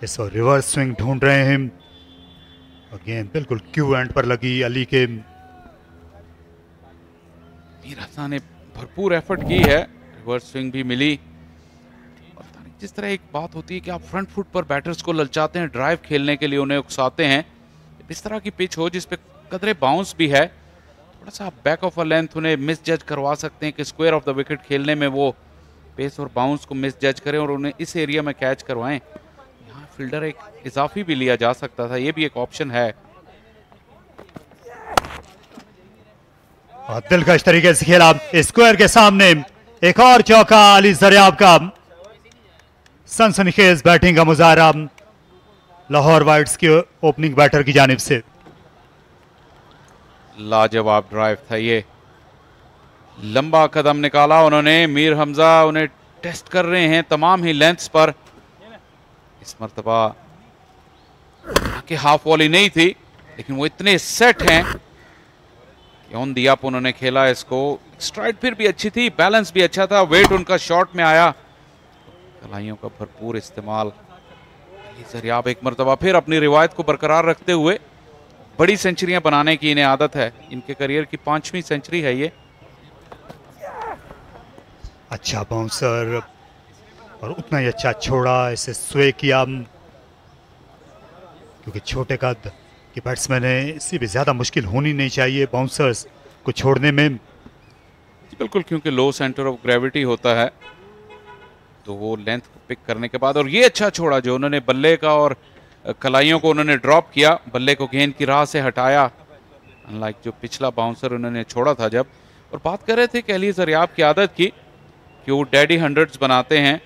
इस वक्त रिवर्स स्विंग ढूंढ रहे हैं और गेंद बिल्कुल क्यू एंड पर लगी अली के। मीर हमजा ने भरपूर एफर्ट की है, रिवर्स स्विंग भी मिली। और जिस तरह एक बात होती है कि आप फ्रंट फुट पर बैटर्स को ललचाते हैं, ड्राइव खेलने के लिए उन्हें उकसाते हैं, इस तरह की पिच हो जिस पे कदरे बाउंस भी है, थोड़ा सा बैक ऑफ अ लेंथ उन्हें मिस जज करवा सकते हैं कि स्क्वायर ऑफ द विकेट खेलने में वो पेस और बाउंस को मिस जज करें और उन्हें इस एरिया में कैच करवाएं। यहाँ फील्डर एक इजाफी भी लिया जा सकता था, ये भी एक ऑप्शन है। दिलकश तरीके से खेला स्क्वायर के सामने, एक और चौका अली ज़रियाब का। सनसनीखेज बैटिंग का मुजाहरा लाहौर वाइट्स के ओपनिंग बैटर की जानिब से। लाजवाब ड्राइव था ये, लंबा कदम निकाला उन्होंने। मीर हमजा उन्हें टेस्ट कर रहे हैं तमाम ही लेंथ्स पर। इस मर्तबा कि हाफ वॉली नहीं थी लेकिन वो इतने सेट हैं कि ऑन दी अप उन्होंने खेला इसको। स्ट्राइड फिर भी अच्छी थी, बैलेंस भी अच्छा था, वेट उनका शॉट में आया, कलाइयों का भरपूर इस्तेमाल। ज़रियाब एक मर्तबा फिर अपनी रिवायत को बरकरार रखते हुए बड़ी सेंचुरियां बनाने की इन्हें आदत है, इनके करियर की 5वीं सेंचुरी है ये। अच्छा बाउंसर और उतना ही अच्छा छोड़ा, इसे स्वे किया क्योंकि छोटे कद के बैट्समैन है, इससे भी ज्यादा मुश्किल होनी नहीं चाहिए बाउंसर्स को छोड़ने में। बिल्कुल, क्योंकि लो सेंटर ऑफ ग्रेविटी होता है तो वो लेंथ को पिक करने के बाद, और ये अच्छा छोड़ा जो उन्होंने बल्ले का और कलाइयों को उन्होंने ड्रॉप किया, बल्ले को गेंद की राह से हटाया, अनलाइक जो पिछला बाउंसर उन्होंने छोड़ा था जब। और बात कर रहे थे कि अली ज़रियाब की आदत की कि वो डैडी हंड्रेड्स बनाते हैं,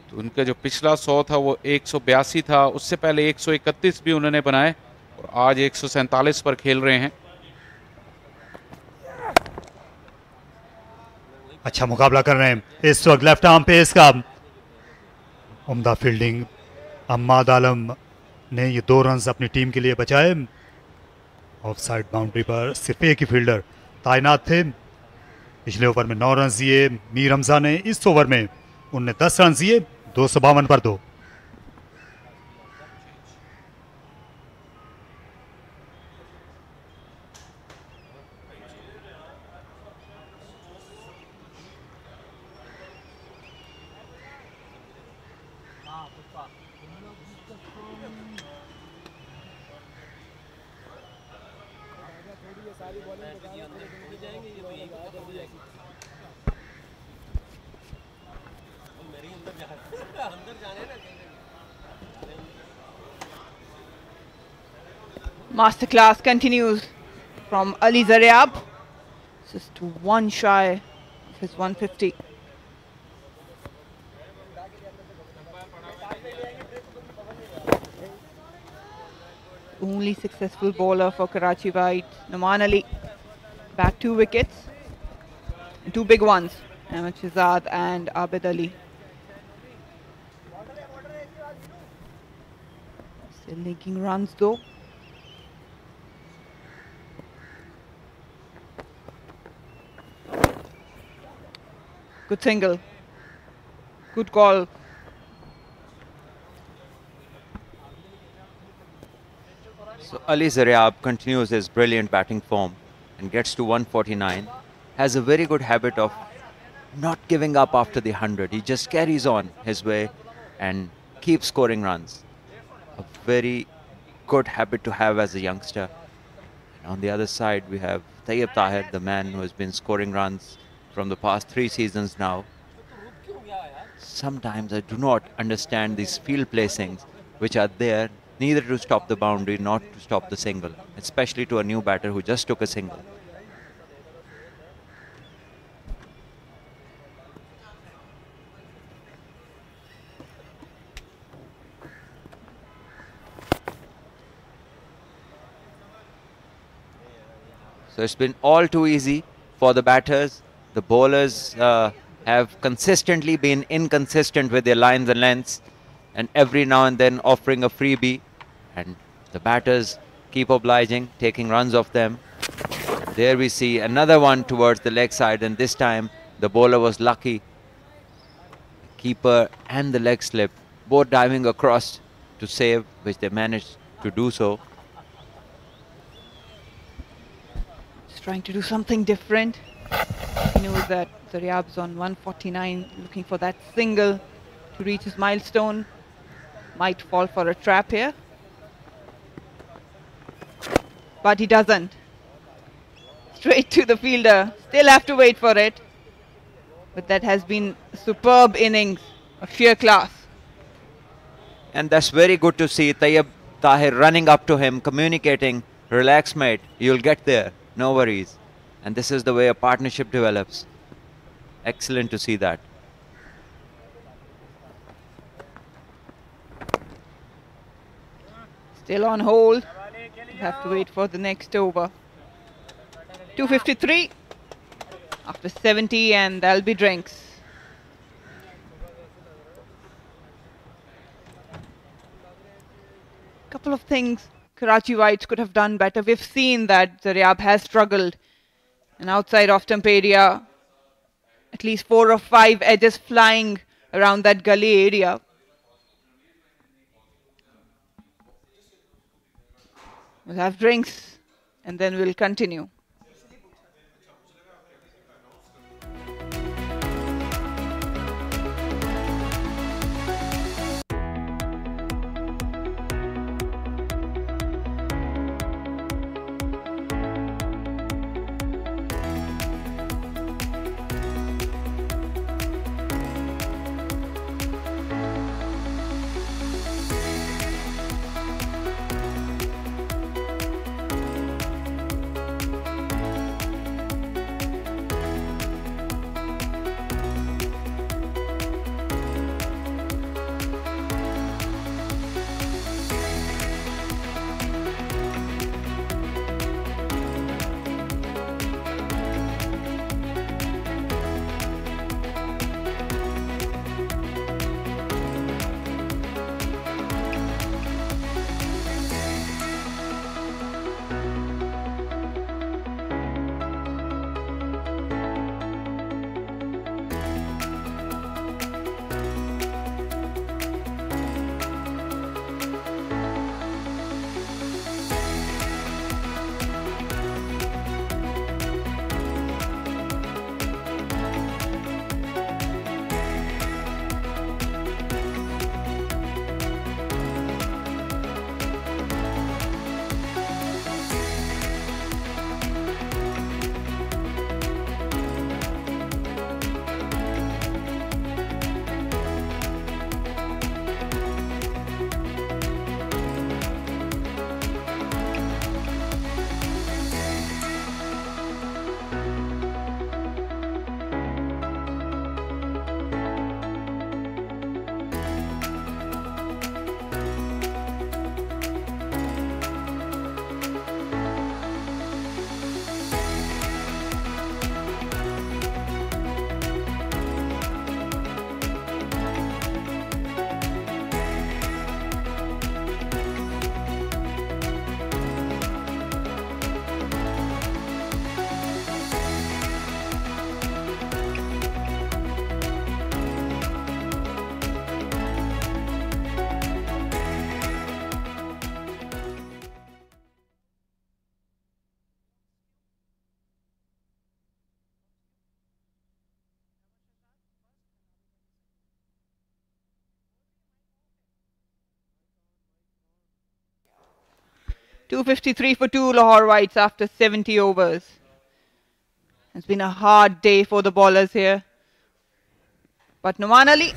तो उनका जो पिछला 100 था वो 182 था, उससे पहले 131 भी उन्होंने बनाए और आज 147 पर खेल रहे हैं। अच्छा मुकाबला कर रहे हैं इस वक्त लेफ्ट आर्म पेस का। उम्दा फील्डिंग अम्माद आलम ने ये 2 रन्स अपनी टीम के लिए बचाए। ऑफ साइड बाउंड्री पर सिर्फ एक ही फील्डर तैनात थे। पिछले ओवर में 9 रन दिए मीर हमजा ने, इस ओवर में उनने 10 रन दिए, 252 पर 2। Masterclass continues from Ali Zaryab. Just one shy of his 150. Only successful bowler for Karachi White, Numan Ali. Back 2 wickets. And 2 big ones, Ahmed Shahzad and Abid Ali. Still making runs though. Good single. Good call. So Ali Zaryab continues his brilliant batting form and gets to 149. Has a very good habit of not giving up after the 100. He just carries on his way and keeps scoring runs. A very good habit to have as a youngster. And on the other side, we have Tayyib Tahir, the man who has been scoring runs from the past 3 seasons now. Sometimes I do not understand these field placings which are there neither to stop the boundary nor to stop the single, especially to a new batter who just took a single. So it's been all too easy for the batters. The bowlers have consistently been inconsistent with their lines and lengths, and every now and then offering a freebie, and the batters keep obliging, taking runs off them. There we see another one towards the leg side, and this time the bowler was lucky. The keeper and the leg slip both diving across to save, which they managed to do so. Trying to do something different. He knows that Zaryab's on 149, looking for that single to reach his milestone. Might fall for a trap here. But he doesn't. Straight to the fielder. Still have to wait for it. But that has been a superb innings of sheer class. And that's very good to see. Tayyib Tahir running up to him, communicating, relax mate, you'll get there. No worries. And this is the way a partnership develops. Excellent to see that. Still on hold. We'll have to wait for the next over. 253 after 70, and that'll be drinks. Couple of things Karachi Whites could have done better. We've seen that Zaryab has struggled, and outside of stump area, at least 4 or 5 edges flying around that gully area. We'll have drinks and then we'll continue. 253 for 2 Lahore Whites after 70 overs. It's been a hard day for the bowlers here. But Numan Ali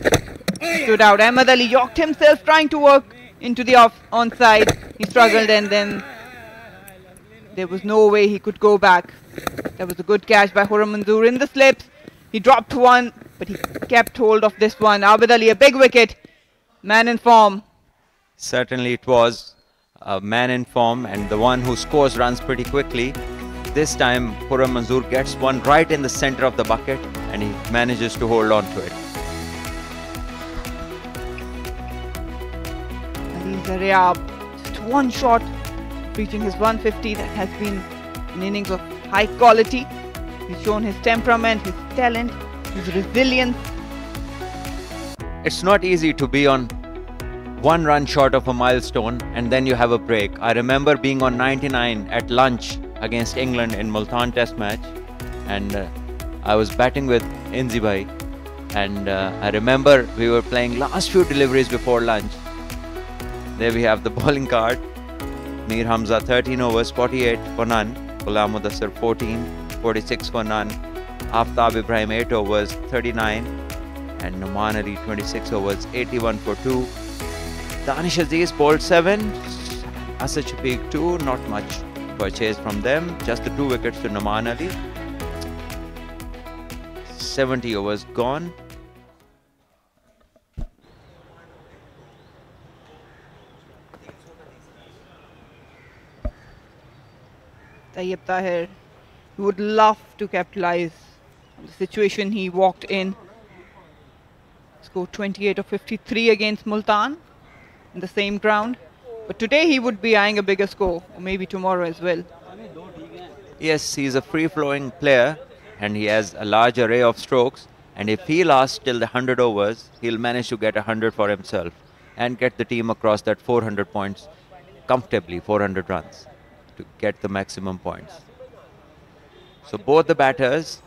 stood out. Ahmed Ali yorked himself trying to work into the onside. He struggled and then there was no way he could go back. That was a good catch by Khurram Manzoor in the slips. He dropped one, but he kept hold of this one. Abid Ali, a big wicket. Man in form. Certainly it was a man in form and the one who scores runs pretty quickly. This time Khurram Manzoor gets one right in the center of the bucket and he manages to hold on to it. Ali Zaryab, just one shot reaching his 150. That has been an innings of high quality. He's shown his temperament, his talent, his resilience. It's not easy to be on one run short of a milestone and then you have a break. I remember being on 99 at lunch against England in Multan Test match, and I was batting with Inzi bhai, and I remember we were playing last few deliveries before lunch. There we have the bowling card. Mir Hamza 13 overs, 48 for none. Ghulam Mudassir 14, 46 for none. Aftab Ibrahim 8 overs, 39. And Numan Ali 26 overs, 81 for 2. Danish Aziz bowled 7. Asad Shafiq 2, not much purchase from them. Just the 2 wickets to Numan Ali. 70 overs gone. Tayyib Tahir, he would love to capitalize on the situation he walked in. Scored 28 of 53 against Multan in the same ground. But today he would be eyeing a bigger score, or maybe tomorrow as well. Yes, he's a free-flowing player and he has a large array of strokes. And if he lasts till the 100 overs, he'll manage to get 100 for himself and get the team across that 400 points comfortably, 400 runs, to get the maximum points. So both the batters,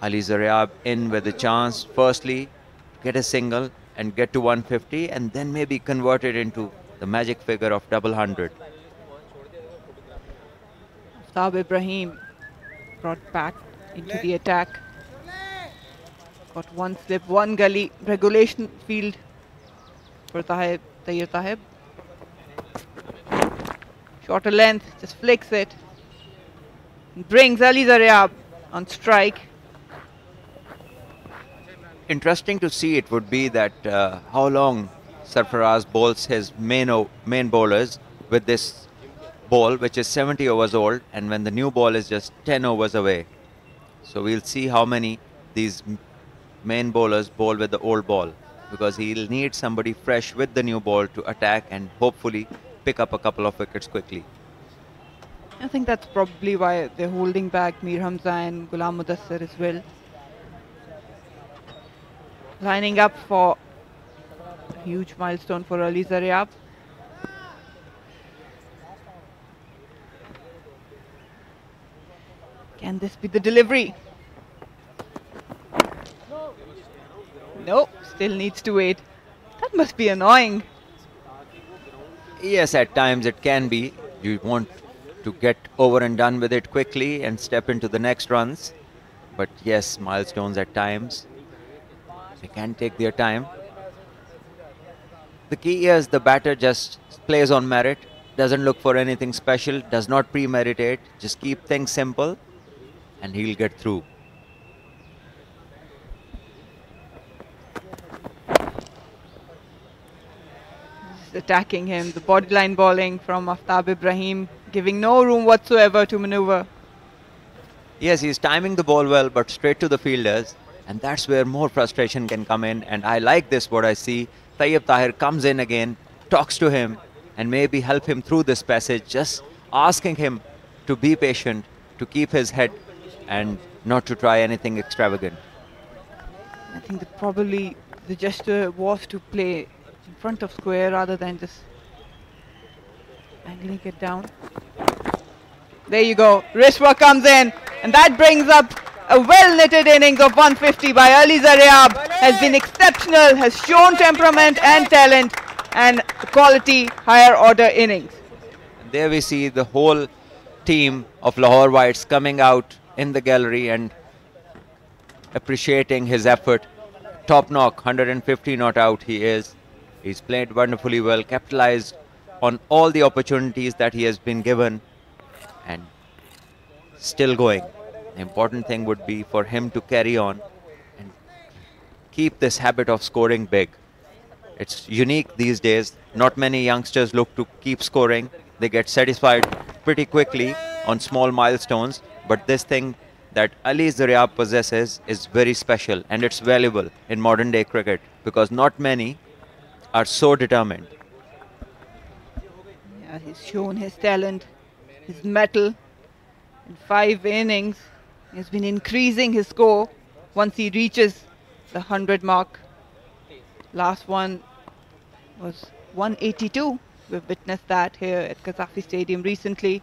Ali Zaryab in with a chance, firstly, to get a single and get to 150 and then maybe convert it into the magic figure of double 100. Aftab Ibrahim brought back into the attack. Got one slip, one gully, regulation field for Tayyib Tahir. Shorter length, just flicks it. Brings Ali Zaryab on strike. Interesting to see it would be that how long Sarfaraz bowls his main bowlers with this ball, which is 70 overs old, and when the new ball is just 10 overs away. So we'll see how many these main bowlers bowl with the old ball, because he'll need somebody fresh with the new ball to attack and hopefully pick up a couple of wickets quickly. I think that's probably why they're holding back Mir Hamza and Ghulam Mudassir as well. Lining up for a huge milestone for Ali Zaryab. Can this be the delivery? No, still needs to wait. That must be annoying. Yes, at times it can be. You want to get over and done with it quickly and step into the next runs. But yes, milestones at times, they can take their time. The key is the batter just plays on merit, doesn't look for anything special, does not premeditate, just keep things simple and he'll get through. Attacking him, the bodyline bowling from Aftab Ibrahim, giving no room whatsoever to maneuver. Yes, he's timing the ball well, but straight to the fielders, and that's where more frustration can come in. And I like this, what I see. Tayyib Tahir comes in again, talks to him, and maybe help him through this passage, just asking him to be patient, to keep his head, and not to try anything extravagant. I think that probably the gesture was to play in front of square rather than just angling it down. There you go. Rishwa comes in, and that brings up a well-knitted innings of 150 by Ali Zaryab. Has been exceptional, has shown temperament and talent. and quality higher order innings. There we see the whole team of Lahore Whites coming out in the gallery and appreciating his effort. Top knock, 150 not out he is. He's played wonderfully well, capitalized on all the opportunities that he has been given, and still going. The important thing would be for him to carry on and keep this habit of scoring big. It's unique these days. Not many youngsters look to keep scoring. They get satisfied pretty quickly on small milestones, but this thing that Ali Zaryab possesses is very special, and it's valuable in modern day cricket because not many are so determined. Yeah, he's shown his talent, his mettle. In 5 innings, he's been increasing his score once he reaches the 100 mark. Last one was 182. We've witnessed that here at Qaddafi Stadium recently.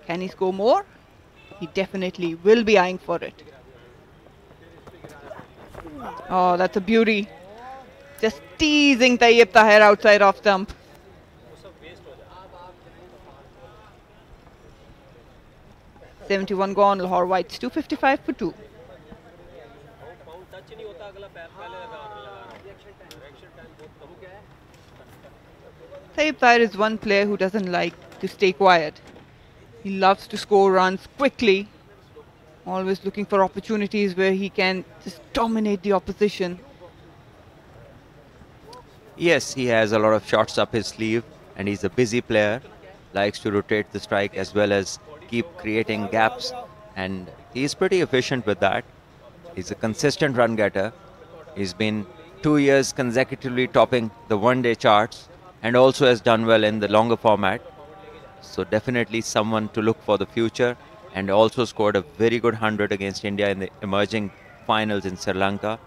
Can he score more? He definitely will be eyeing for it. Oh, that's a beauty. Just teasing Tayyib Tahir outside off stump. .71 gone, Lahore Whites 255 for 2. Tayyib Tahir is one player who doesn't like to stay quiet. He loves to score runs quickly, always looking for opportunities where he can just dominate the opposition. Yes, he has a lot of shots up his sleeve, and he's a busy player, likes to rotate the strike as well as keep creating gaps, and he's pretty efficient with that. He's a consistent run getter. He's been 2 years consecutively topping the one-day charts and also has done well in the longer format. So definitely someone to look for the future, and also scored a very good 100 against India in the emerging finals in Sri Lanka.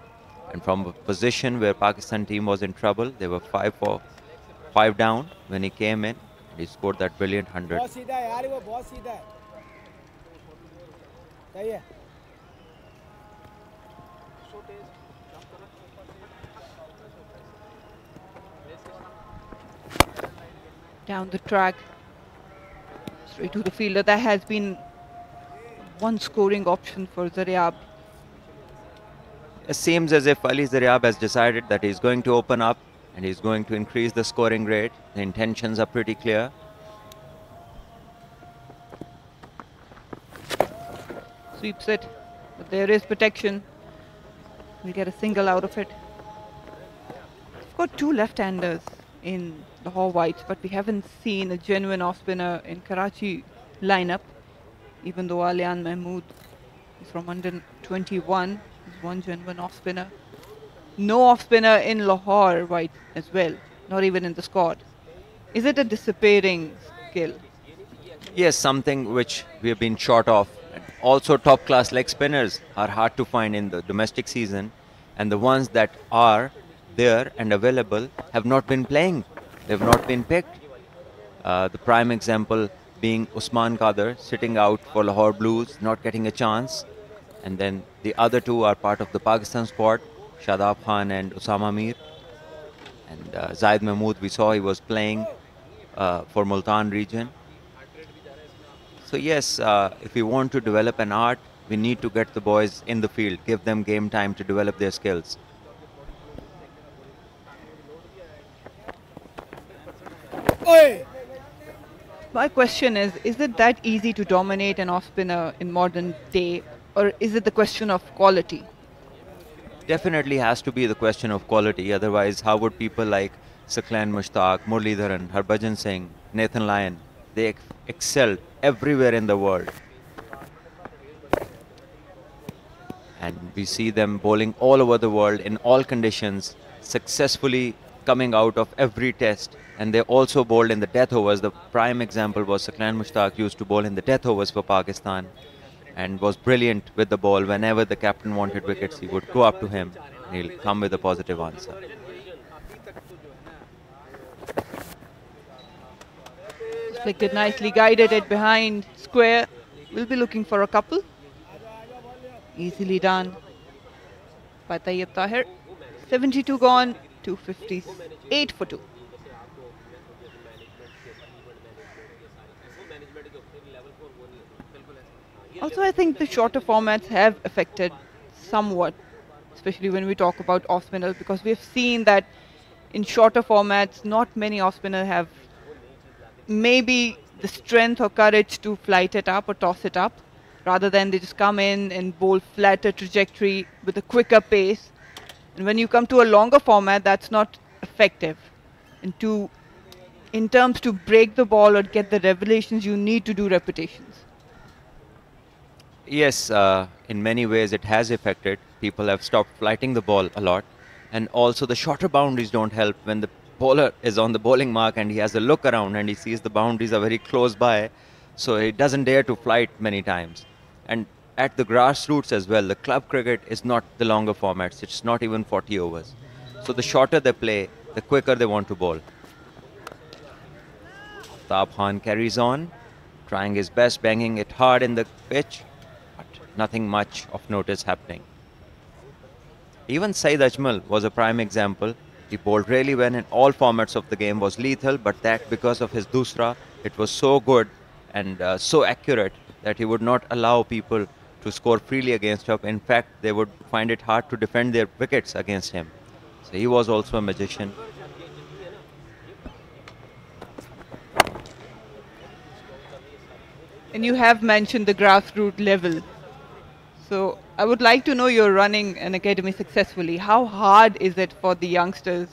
And from a position where Pakistan team was in trouble, they were 5 down when he came in, and he scored that brilliant 100. Down the track, straight to the fielder. That has been one scoring option for Zaryab. It seems as if Ali Zaryab has decided that he's going to open up and he's going to increase the scoring rate. The intentions are pretty clear. Sweeps it, but there is protection. We'll get a single out of it. We've got 2 left-handers in Lahore Whites, but we haven't seen a genuine off-spinner in Karachi lineup, even though Alian Mahmood is from under 21. He's one genuine off-spinner. No off-spinner in Lahore Whites as well, not even in the squad. Is it a disappearing skill? Yes, something which we have been short of. Also, top-class leg spinners are hard to find in the domestic season, and the ones that are there and available have not been playing. They've not been picked. The prime example being Usman Qadir, sitting out for Lahore Blues, not getting a chance. And then the other 2 are part of the Pakistan squad, Shadab Khan and Usama Mir. And Zaid Mahmood, we saw he was playing for Multan region. So yes, if we want to develop an art, we need to get the boys in the field, give them game time to develop their skills. My question is it that easy to dominate an off-spinner in modern day, or is it the question of quality? Definitely has to be the question of quality. Otherwise, how would people like Saklan Mushtaq, Muralidharan, Harbhajan Singh, Nathan Lyon, they excel everywhere in the world. And we see them bowling all over the world in all conditions, successfully coming out of every test. And they also bowled in the death overs. The prime example was Saklan Mushtaq used to bowl in the death overs for Pakistan and was brilliant with the ball. Whenever the captain wanted wickets, he would go up to him and he'll come with a positive answer. Flicked nicely, guided it behind square. We'll be looking for a couple. Easily done by Tayyib Tahir. 72 gone, 258 for 2. Also, I think the shorter formats have affected somewhat, especially when we talk about off spinners, because we've seen that in shorter formats, not many off spinners have maybe the strength or courage to flight it up or toss it up, rather than they just come in and bowl flatter trajectory with a quicker pace. And when you come to a longer format, that's not effective. And in terms to break the ball or get the revelations, you need to do repetitions. Yes, in many ways it has affected. People have stopped flighting the ball a lot. And also the shorter boundaries don't help when the bowler is on the bowling mark and he has a look around and he sees the boundaries are very close by. So he doesn't dare to flight many times. And at the grassroots as well, the club cricket is not the longer formats. It's not even 40 overs. So the shorter they play, the quicker they want to bowl. Aftab Khan carries on, trying his best, banging it hard in the pitch, but nothing much of notice happening. Even Saeed Ajmal was a prime example. He bowled really well in all formats of the game, was lethal, but that because of his dusra, it was so good and so accurate that he would not allow people to score freely against him. In fact, they would find it hard to defend their wickets against him. So he was also a magician. And you have mentioned the grassroots level. So I would like to know, you're running an academy successfully. How hard is it for the youngsters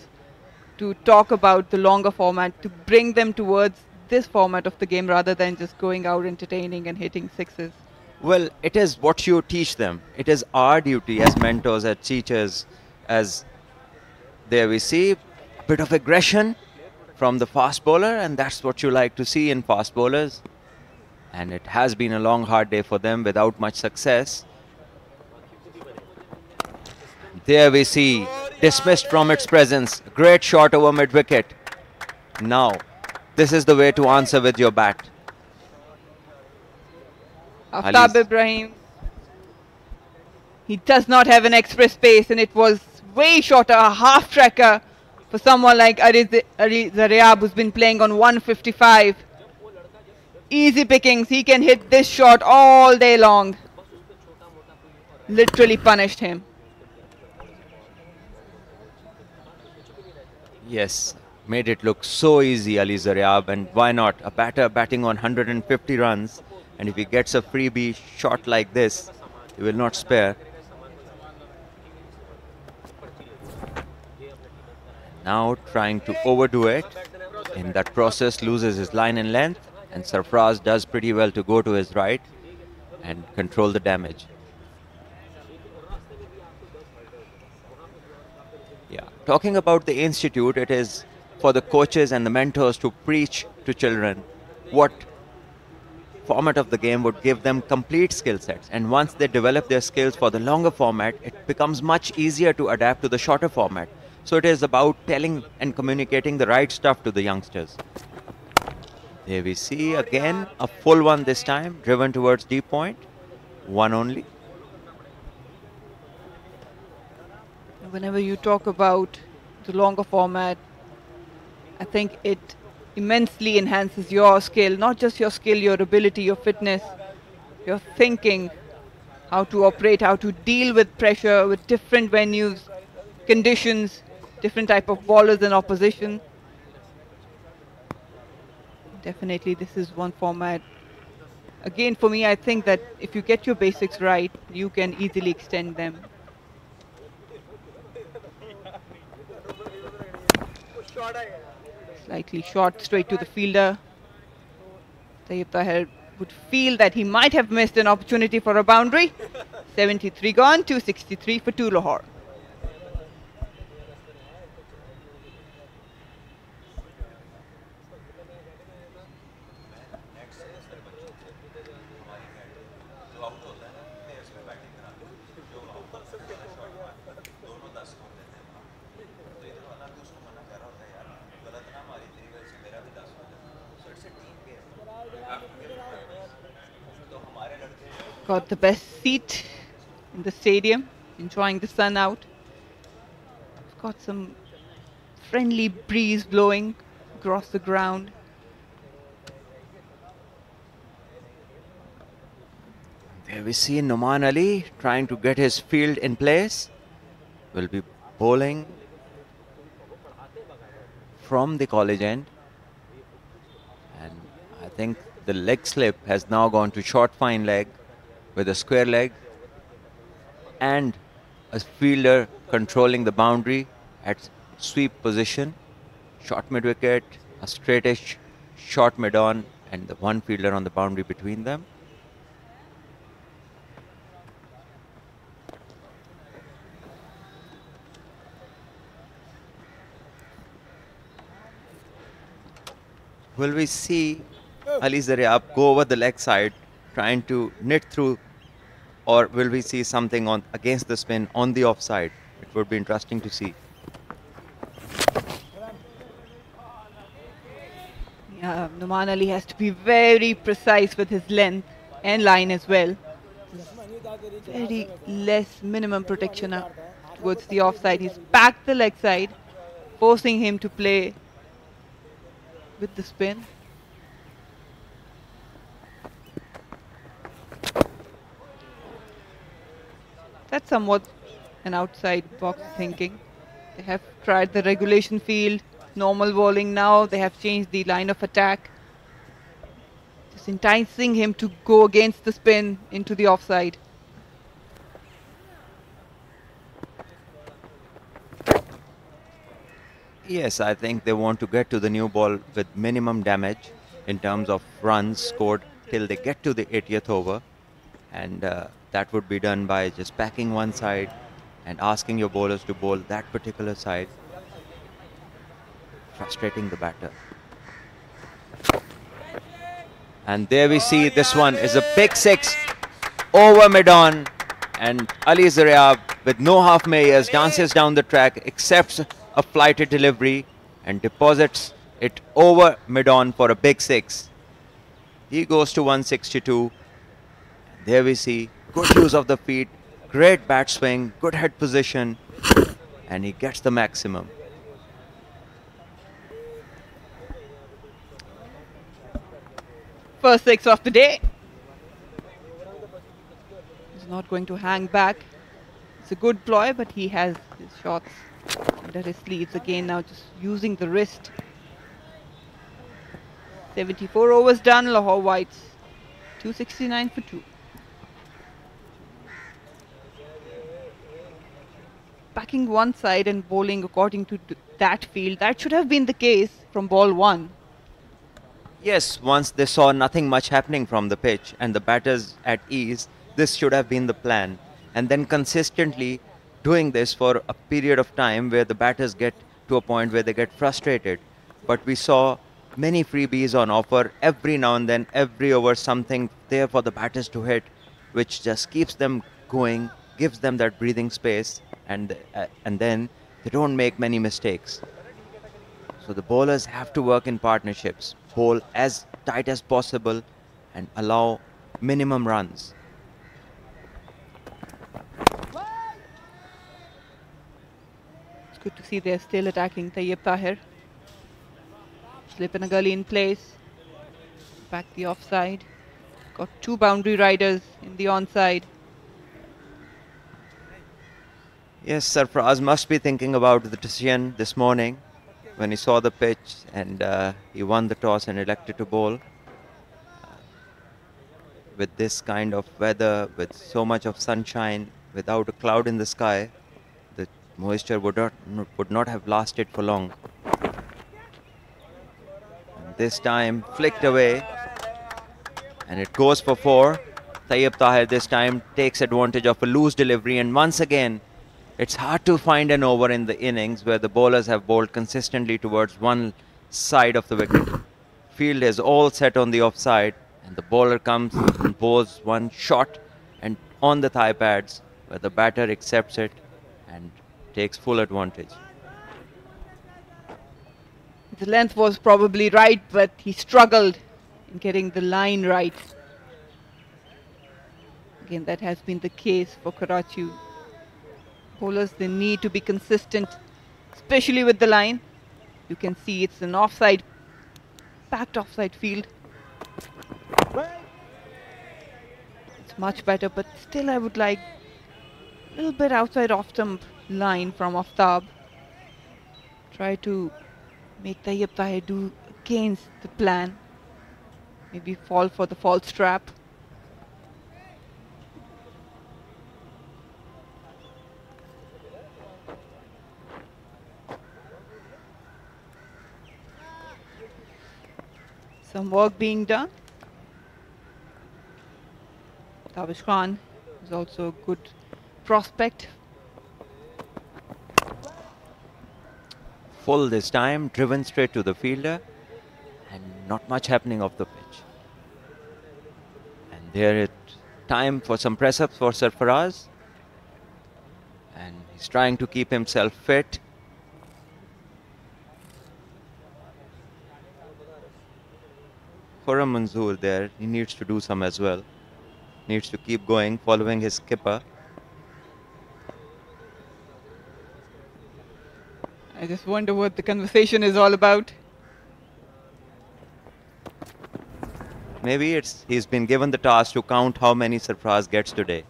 to talk about the longer format, to bring them towards this format of the game rather than just going out entertaining and hitting sixes? Well, it is what you teach them. It is our duty as mentors, as teachers, as there we see a bit of aggression from the fast bowler, and that's what you like to see in fast bowlers. And it has been a long, hard day for them without much success. There we see, dismissed from its presence. Great shot over mid-wicket. Now, this is the way to answer with your bat. Aftab Ibrahim. He does not have an express pace, and it was way shorter, a half tracker for someone like Ali Zariab, who's been playing on 155. Easy pickings. He can hit this shot all day long. Literally punished him. Yes, made it look so easy, Ali Zariab, and why not? A batter batting on 150 runs, and if he gets a freebie shot like this, he will not spare. Now trying to overdo it. In that process, loses his line and length, and Sarfraz does pretty well to go to his right and control the damage. Yeah, talking about the institute, it is for the coaches and the mentors to preach to children what format of the game would give them complete skill sets. And once they develop their skills for the longer format, it becomes much easier to adapt to the shorter format. So it is about telling and communicating the right stuff to the youngsters. There we see again a full one this time, driven towards deep point. One only. Whenever you talk about the longer format, I think it immensely enhances your skill, not just your skill, your ability, your fitness, your thinking, how to operate, how to deal with pressure, with different venues, conditions, different type of bowlers and opposition. Definitely this is one format. Again, for me, I think that if you get your basics right, you can easily extend them. Slightly short, straight to the fielder. Tayyib Tahir would feel that he might have missed an opportunity for a boundary. 73 gone, 263 for 2 Lahore. Got the best seat in the stadium, enjoying the sun out. Got some friendly breeze blowing across the ground. Here we see Numan Ali trying to get his field in place. Will be bowling from the college end. And I think the leg slip has now gone to short fine leg with a square leg and a fielder controlling the boundary at sweep position. Short mid wicket, a straightish short mid on, and the one fielder on the boundary between them. Will we see Ali Zaryab go over the leg side trying to knit through, or will we see something on against the spin on the offside? It would be interesting to see. Yeah, Numan Ali has to be very precise with his length and line as well. Very less minimum protection towards the offside. He's packed the leg side, forcing him to play with the spin. That's somewhat an outside box thinking. They have tried the regulation field, normal bowling. Now they have changed the line of attack, just enticing him to go against the spin into the offside. Yes, I think they want to get to the new ball with minimum damage in terms of runs scored till they get to the 80th over. And that would be done by just packing one side and asking your bowlers to bowl that particular side, frustrating the batter. And there we see this one is a big six over mid-on, and Ali Zaryab with no half measures dances down the track, accepts a flighted delivery and deposits it over mid-on for a big six. He goes to 162. There we see good use of the feet, great bat swing, good head position, and he gets the maximum. First six of the day. He's not going to hang back. It's a good ploy, but he has his shots under his sleeves again now, just using the wrist. 74 overs done, Lahore Whites 269 for 2. Backing one side and bowling according to that field, that should have been the case from ball one. Yes, once they saw nothing much happening from the pitch and the batters at ease, this should have been the plan. And then consistently doing this for a period of time where the batters get to a point where they get frustrated. But we saw many freebies on offer every now and then, every over something there for the batters to hit, which just keeps them going, gives them that breathing space, and then they don't make many mistakes. So the bowlers have to work in partnerships, bowl as tight as possible and allow minimum runs. It's good to see they're still attacking Tayyib Tahir. Slip and a gully in place. Back the offside. Got two boundary riders in the onside. Yes, Sarfraz must be thinking about the decision this morning when he saw the pitch and he won the toss and elected to bowl. With this kind of weather, with so much of sunshine, without a cloud in the sky, the moisture would not have lasted for long. And this time flicked away and it goes for 4. Tayyib Tahir this time takes advantage of a loose delivery, and once again it's hard to find an over in the innings where the bowlers have bowled consistently towards one side of the wicket. Field is all set on the offside, and the bowler comes and bowls one shot and on the thigh pads, where the batter accepts it and takes full advantage. The length was probably right, but he struggled in getting the line right. Again, that has been the case for Karachi. Bowlers, they need to be consistent, especially with the line. You can see it's an offside, packed offside field. It's much better, but still I would like a little bit outside off stump line from Aftab. Try to make Tayyip Tahir do against the plan. Maybe fall for the false trap. Some work being done. Tavish Khan is also a good prospect. Full this time, driven straight to the fielder, and not much happening off the pitch. And there it time for some press-ups for Sarfaraz. And he's trying to keep himself fit. Khurram Manzoor there, he needs to do some as well. Needs to keep going, following his skipper. I just wonder what the conversation is all about. Maybe he's been given the task to count how many Sarfaraz gets today.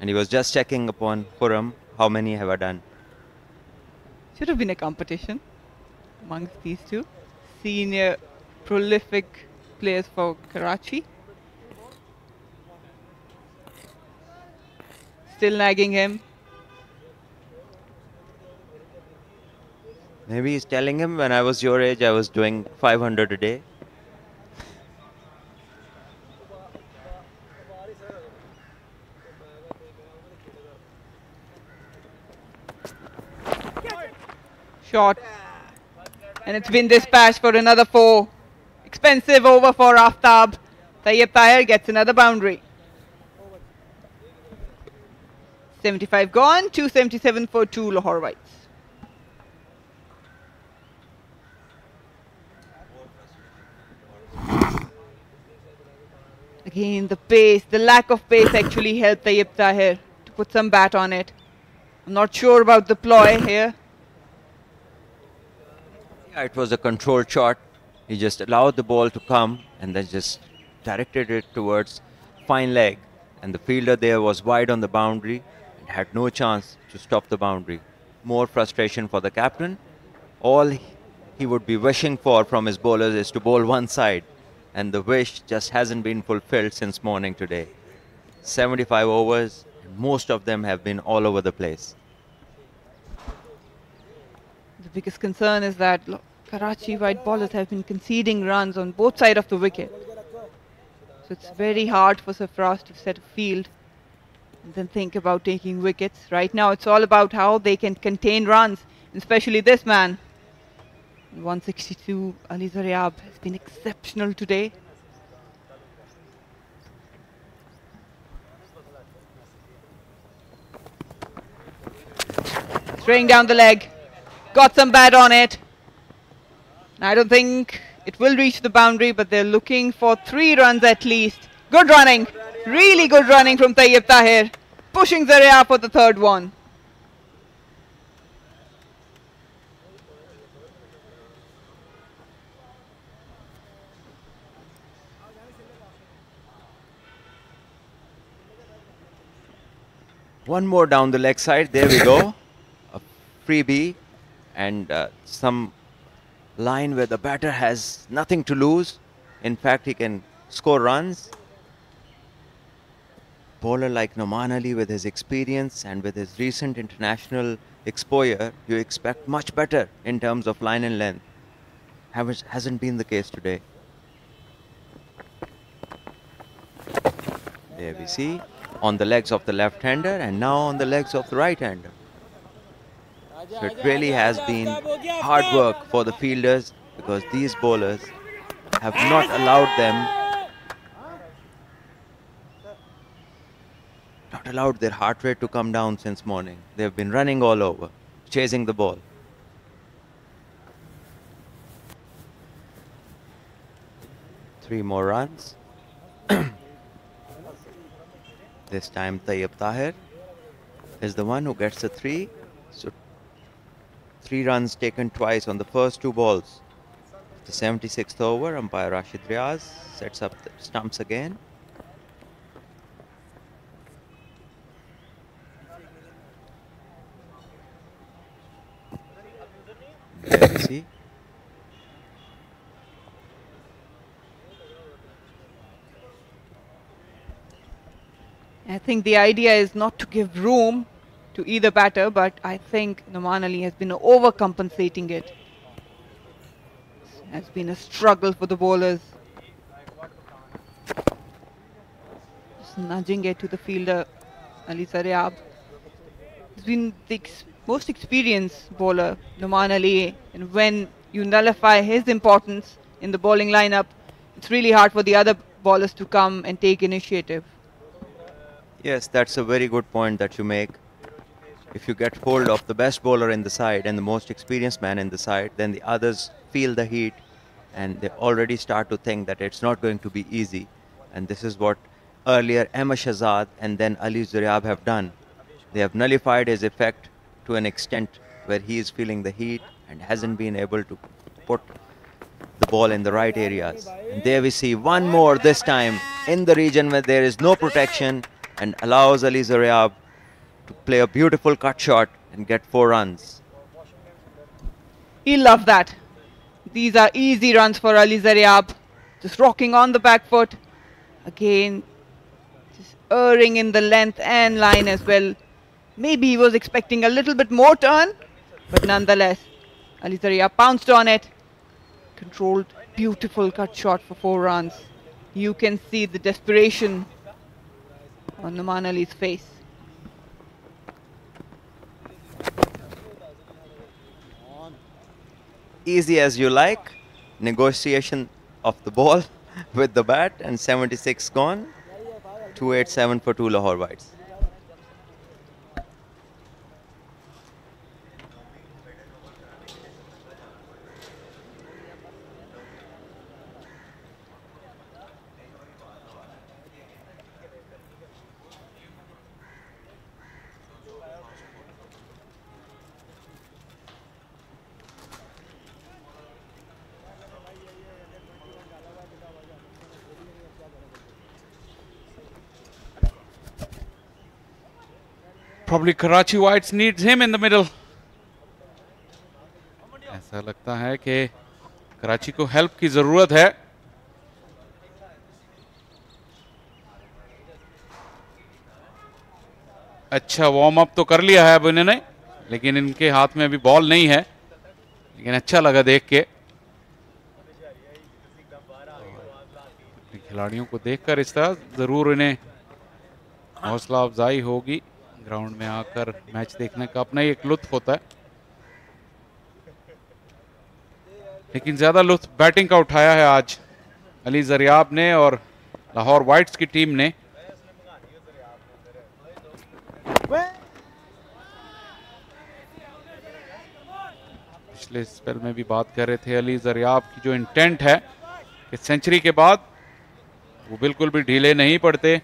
And he was just checking upon Khurram, how many have I done. Should have been a competition amongst these two. Senior, prolific players for Karachi. Still nagging him. Maybe he's telling him, when I was your age, I was doing 500 a day. Shot. And it's been dispatched for another 4. Expensive over for Aftab. Tayyip Tahir gets another boundary. 75 gone, 277 for 2 Lahore Whites. Again, the pace, the lack of pace actually helped Tayyip Tahir to put some bat on it. I'm not sure about the ploy here. Yeah, it was a controlled shot. He just allowed the ball to come and then just directed it towards fine leg. And the fielder there was wide on the boundary and had no chance to stop the boundary. More frustration for the captain. All he would be wishing for from his bowlers is to bowl one side. And the wish just hasn't been fulfilled since morning today. 75 overs, and most of them have been all over the place. The biggest concern is that Karachi white bowlers have been conceding runs on both sides of the wicket. So it's very hard for Sarfaraz to set a field and then think about taking wickets. Right now it's all about how they can contain runs, especially this man. 162, Ali Zaryab has been exceptional today. Straying down the leg. Got some bat on it. I don't think it will reach the boundary, but they're looking for 3 runs at least. Good running. Really good running from Tayyip Tahir. Pushing Zaryab for the 3rd one. One more down the leg side. There we go. A freebie and some line where the batter has nothing to lose. In fact, he can score runs. Bowler like Noman Ali, with his experience and with his recent international exposure, you expect much better in terms of line and length. Hasn't been the case today. There we see. On the legs of the left-hander and now on the legs of the right-hander. So it really has been hard work for the fielders because these bowlers have not allowed their heart rate to come down since morning. They've been running all over, chasing the ball. Three more runs. This time Tayyip Tahir is the one who gets the 3. So 3 runs taken twice on the first 2 balls. The 76th over, umpire Rashid Riaz sets up the stumps again. I think the idea is not to give room to either batter, but I think Noman Ali has been overcompensating it. Has been a struggle for the bowlers. Just nudging it to the fielder, Ali Zaryab. He's been the most experienced bowler, Noman Ali, and when you nullify his importance in the bowling lineup, it's really hard for the other bowlers to come and take initiative. Yes, that's a very good point that you make. If you get hold of the best bowler in the side and the most experienced man in the side, then the others feel the heat and they already start to think that it's not going to be easy. And this is what earlier Ahmed Shahzad and then Ali Zaryab have done. They have nullified his effect to an extent where he is feeling the heat and hasn't been able to put the ball in the right areas. And there we see one more this time in the region where there is no protection and allows Ali Zaryab to play a beautiful cut shot and get 4 runs. He'll love that. These are easy runs for Ali Zaryab. Just rocking on the back foot. Again, just erring in the length and line as well. Maybe he was expecting a little bit more turn, but nonetheless, Ali Zaryab pounced on it. Controlled, beautiful cut shot for 4 runs. You can see the desperation on Noman Ali's face. Easy as you like. Negotiation of the ball with the bat and 76 gone. 287 for 2 Lahore wides. Probably Karachi Whites needs him in the middle. ऐसा लगता है कि कराची को हेल्प की जरूरत है. अच्छा वार्म अप तो कर लिया है अब इन्होंने, लेकिन इनके हाथ में अभी बॉल नहीं है. लेकिन अच्छा लगा देख के. खिलाड़ियों को देखकर इस तरह जरूर इन्हें हौसला अफजाई होगी. ग्राउंड में आकर मैच देखने का अपना ही एक लुत्फ होता है, लेकिन ज्यादा लुत्फ बैटिंग का उठाया है आज अली ज़रियाब ने और लाहौर वाइट्स की टीम ने. पिछले स्पेल में भी बात कर रहे थे अली ज़रियाब की जो इंटेंट है कि सेंचुरी के बाद वो बिल्कुल भी ढीले नहीं पड़ते,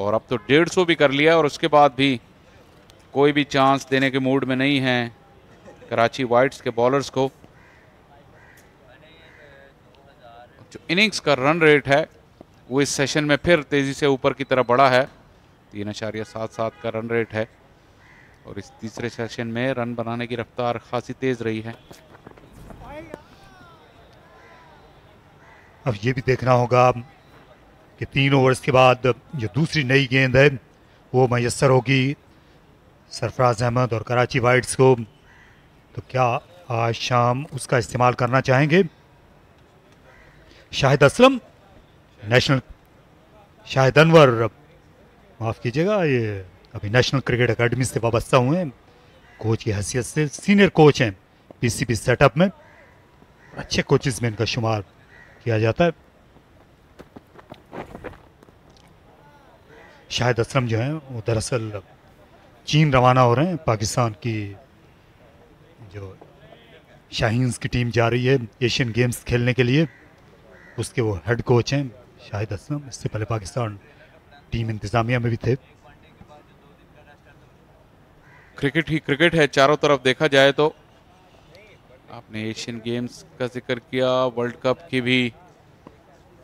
और अब तो 150 भी कर लिया और उसके बाद भी कोई भी चांस देने के मूड में नहीं है कराची वाइट्स के बॉलर्स को. जो इनिंग्स का रन रेट है वो इस सेशन में फिर तेजी से ऊपर की तरफ बढ़ा है. 3.77 का रन रेट है और इस तीसरे सेशन में रन बनाने की रफ्तार खासी तेज रही है. अब ये भी देखना होगा कि 3 ओवर्स के बाद जो दूसरी नई गेंद है वो मैसर होगी सरफराज अहमद और कराची वाइट्स को, तो क्या आज शाम उसका इस्तेमाल करना चाहेंगे. शाहिद असलम नेशनल, शाहिद अनवर माफ़ कीजिएगा, ये अभी नेशनल क्रिकेट एकेडमी से वाबस्ता हुए हैं, कोच की हैसियत से सीनियर कोच हैं पीसीबी सेटअप में. अच्छे कोचेस में इनका शुमार किया जाता है. शाहिद असलम जो हैं वो दरअसल चीन रवाना हो रहे हैं. पाकिस्तान की जो शाहीन्स की टीम जा रही है एशियन गेम्स खेलने के लिए, उसके वो हेड कोच हैं शाहिद असलम. इससे पहले पाकिस्तान टीम इंतजामिया में भी थे. क्रिकेट ही क्रिकेट है चारों तरफ देखा जाए तो. आपने एशियन गेम्स का जिक्र किया, वर्ल्ड कप की भी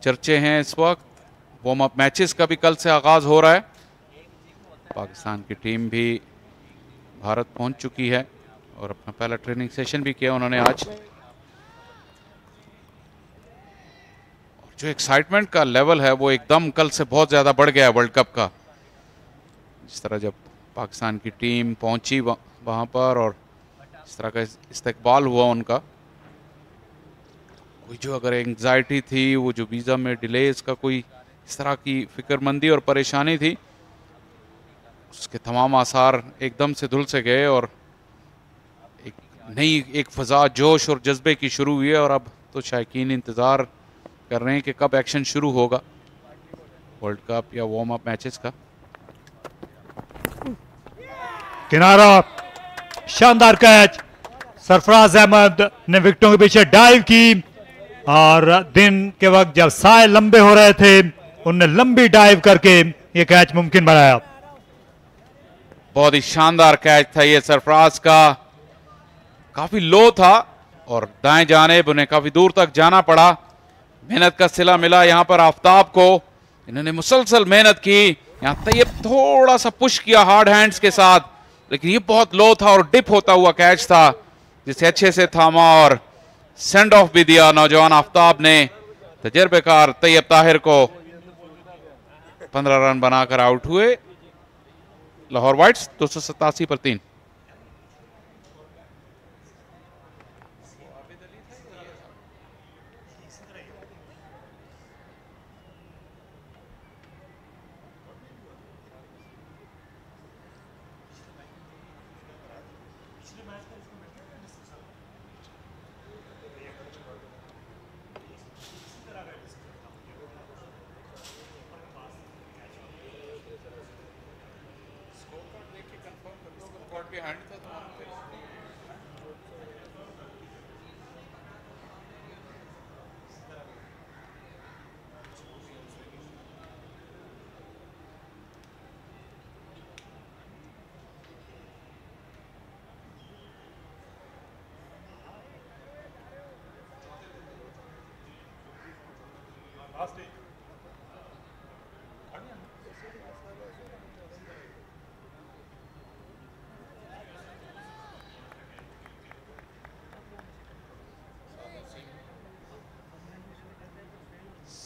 चर्चे हैं इस वक्त. वार्म अप मैचेस का भी कल से आगाज हो रहा है. पाकिस्तान की टीम भी भारत पहुंच चुकी है और अपना पहला ट्रेनिंग सेशन भी किया उन्होंने आज. और जो एक्साइटमेंट का लेवल है वो एकदम कल से बहुत ज्यादा बढ़ गया है वर्ल्ड कप का. जिस तरह जब पाकिस्तान की टीम पहुंची वहां पर और इस तरह का इस्तकबाल हुआ उनका, कोई जो अगर एंग्जाइटी थी, वो जो वीज़ा में डिलेज का कोई इस तरह की फिक्रमंदी और परेशानी थी, उसके तमाम आसार एकदम से धुल से गए और एक नई एक फ़ज़ा जोश और जज्बे की शुरू हुई है। और अब तो शायकीन इंतज़ार कर रहे हैं कि कब एक्शन शुरू होगा वर्ल्ड कप या वार्म अप मैचेस का। किनारा, शानदार कैच, सरफराज अहमद ने विकेटों के पीछे डाइव की और दिन के वक्त जब साए लंबे हो रहे थे उनने लंबी डाइव करके ये कैच मुमकिन बनाया। बहुत ही शानदार कैच था ये सरफराज का, काफी लो था और दाएं जानिब उन्हें काफी दूर तक जाना पड़ा। मेहनत का सिला मिला यहां पर आफ्ताब को, इन्होंने मुसलसल मेहनत की। यहां तैयब थोड़ा सा पुश किया हार्ड हैंड्स के साथ, लेकिन ये बहुत लो था और डिप होता हुआ कैच था जिसे अच्छे से थामा और सेंड ऑफ भी दिया नौजवान आफ्ताब ने। तजर्बेकार तैयब ताहिर को 15 रन बनाकर आउट हुए लाहौर वाइट्स 287 पर 3।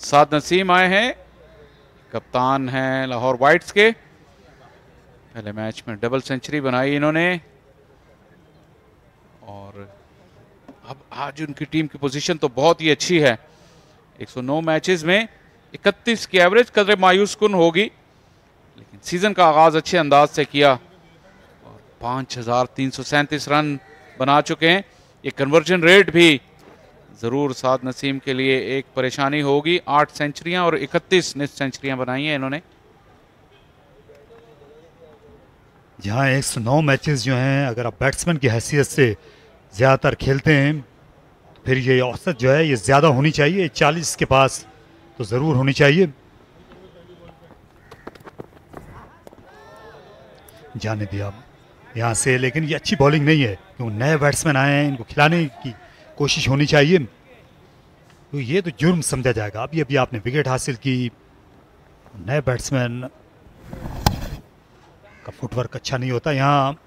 साद नसीम आए हैं, कप्तान हैं लाहौर वाइट्स के। पहले मैच में डबल सेंचुरी बनाई इन्होंने और अब आज उनकी टीम की पोजीशन तो बहुत ही अच्छी है। 109 मैचेस में 31 की एवरेज कदरे मायूस कुन होगी, लेकिन सीजन का आगाज अच्छे अंदाज से किया और 5337 रन बना चुके हैं। ये कन्वर्जन रेट भी जरूर साद नसीम के लिए एक परेशानी होगी। 8 सेंचुरियां और 31 निस्फ सेंचुरियां बनाई हैं इन्होंने। जहां 109 मैचेस जो हैं, अगर आप बैट्समैन की हैसियत से ज़्यादातर खेलते हैं तो फिर ये औसत जो है ये ज़्यादा होनी चाहिए, 40 के पास तो ज़रूर होनी चाहिए। जाने दिया यहाँ से, लेकिन ये अच्छी बॉलिंग नहीं है क्योंकि नए बैट्समैन आए हैं, इनको खिलाने की कोशिश होनी चाहिए। तो ये तो जुर्म समझा जाएगा। अभी अभी आपने विकेट हासिल की, नए बैट्समैन का फुटवर्क अच्छा नहीं होता। यहाँ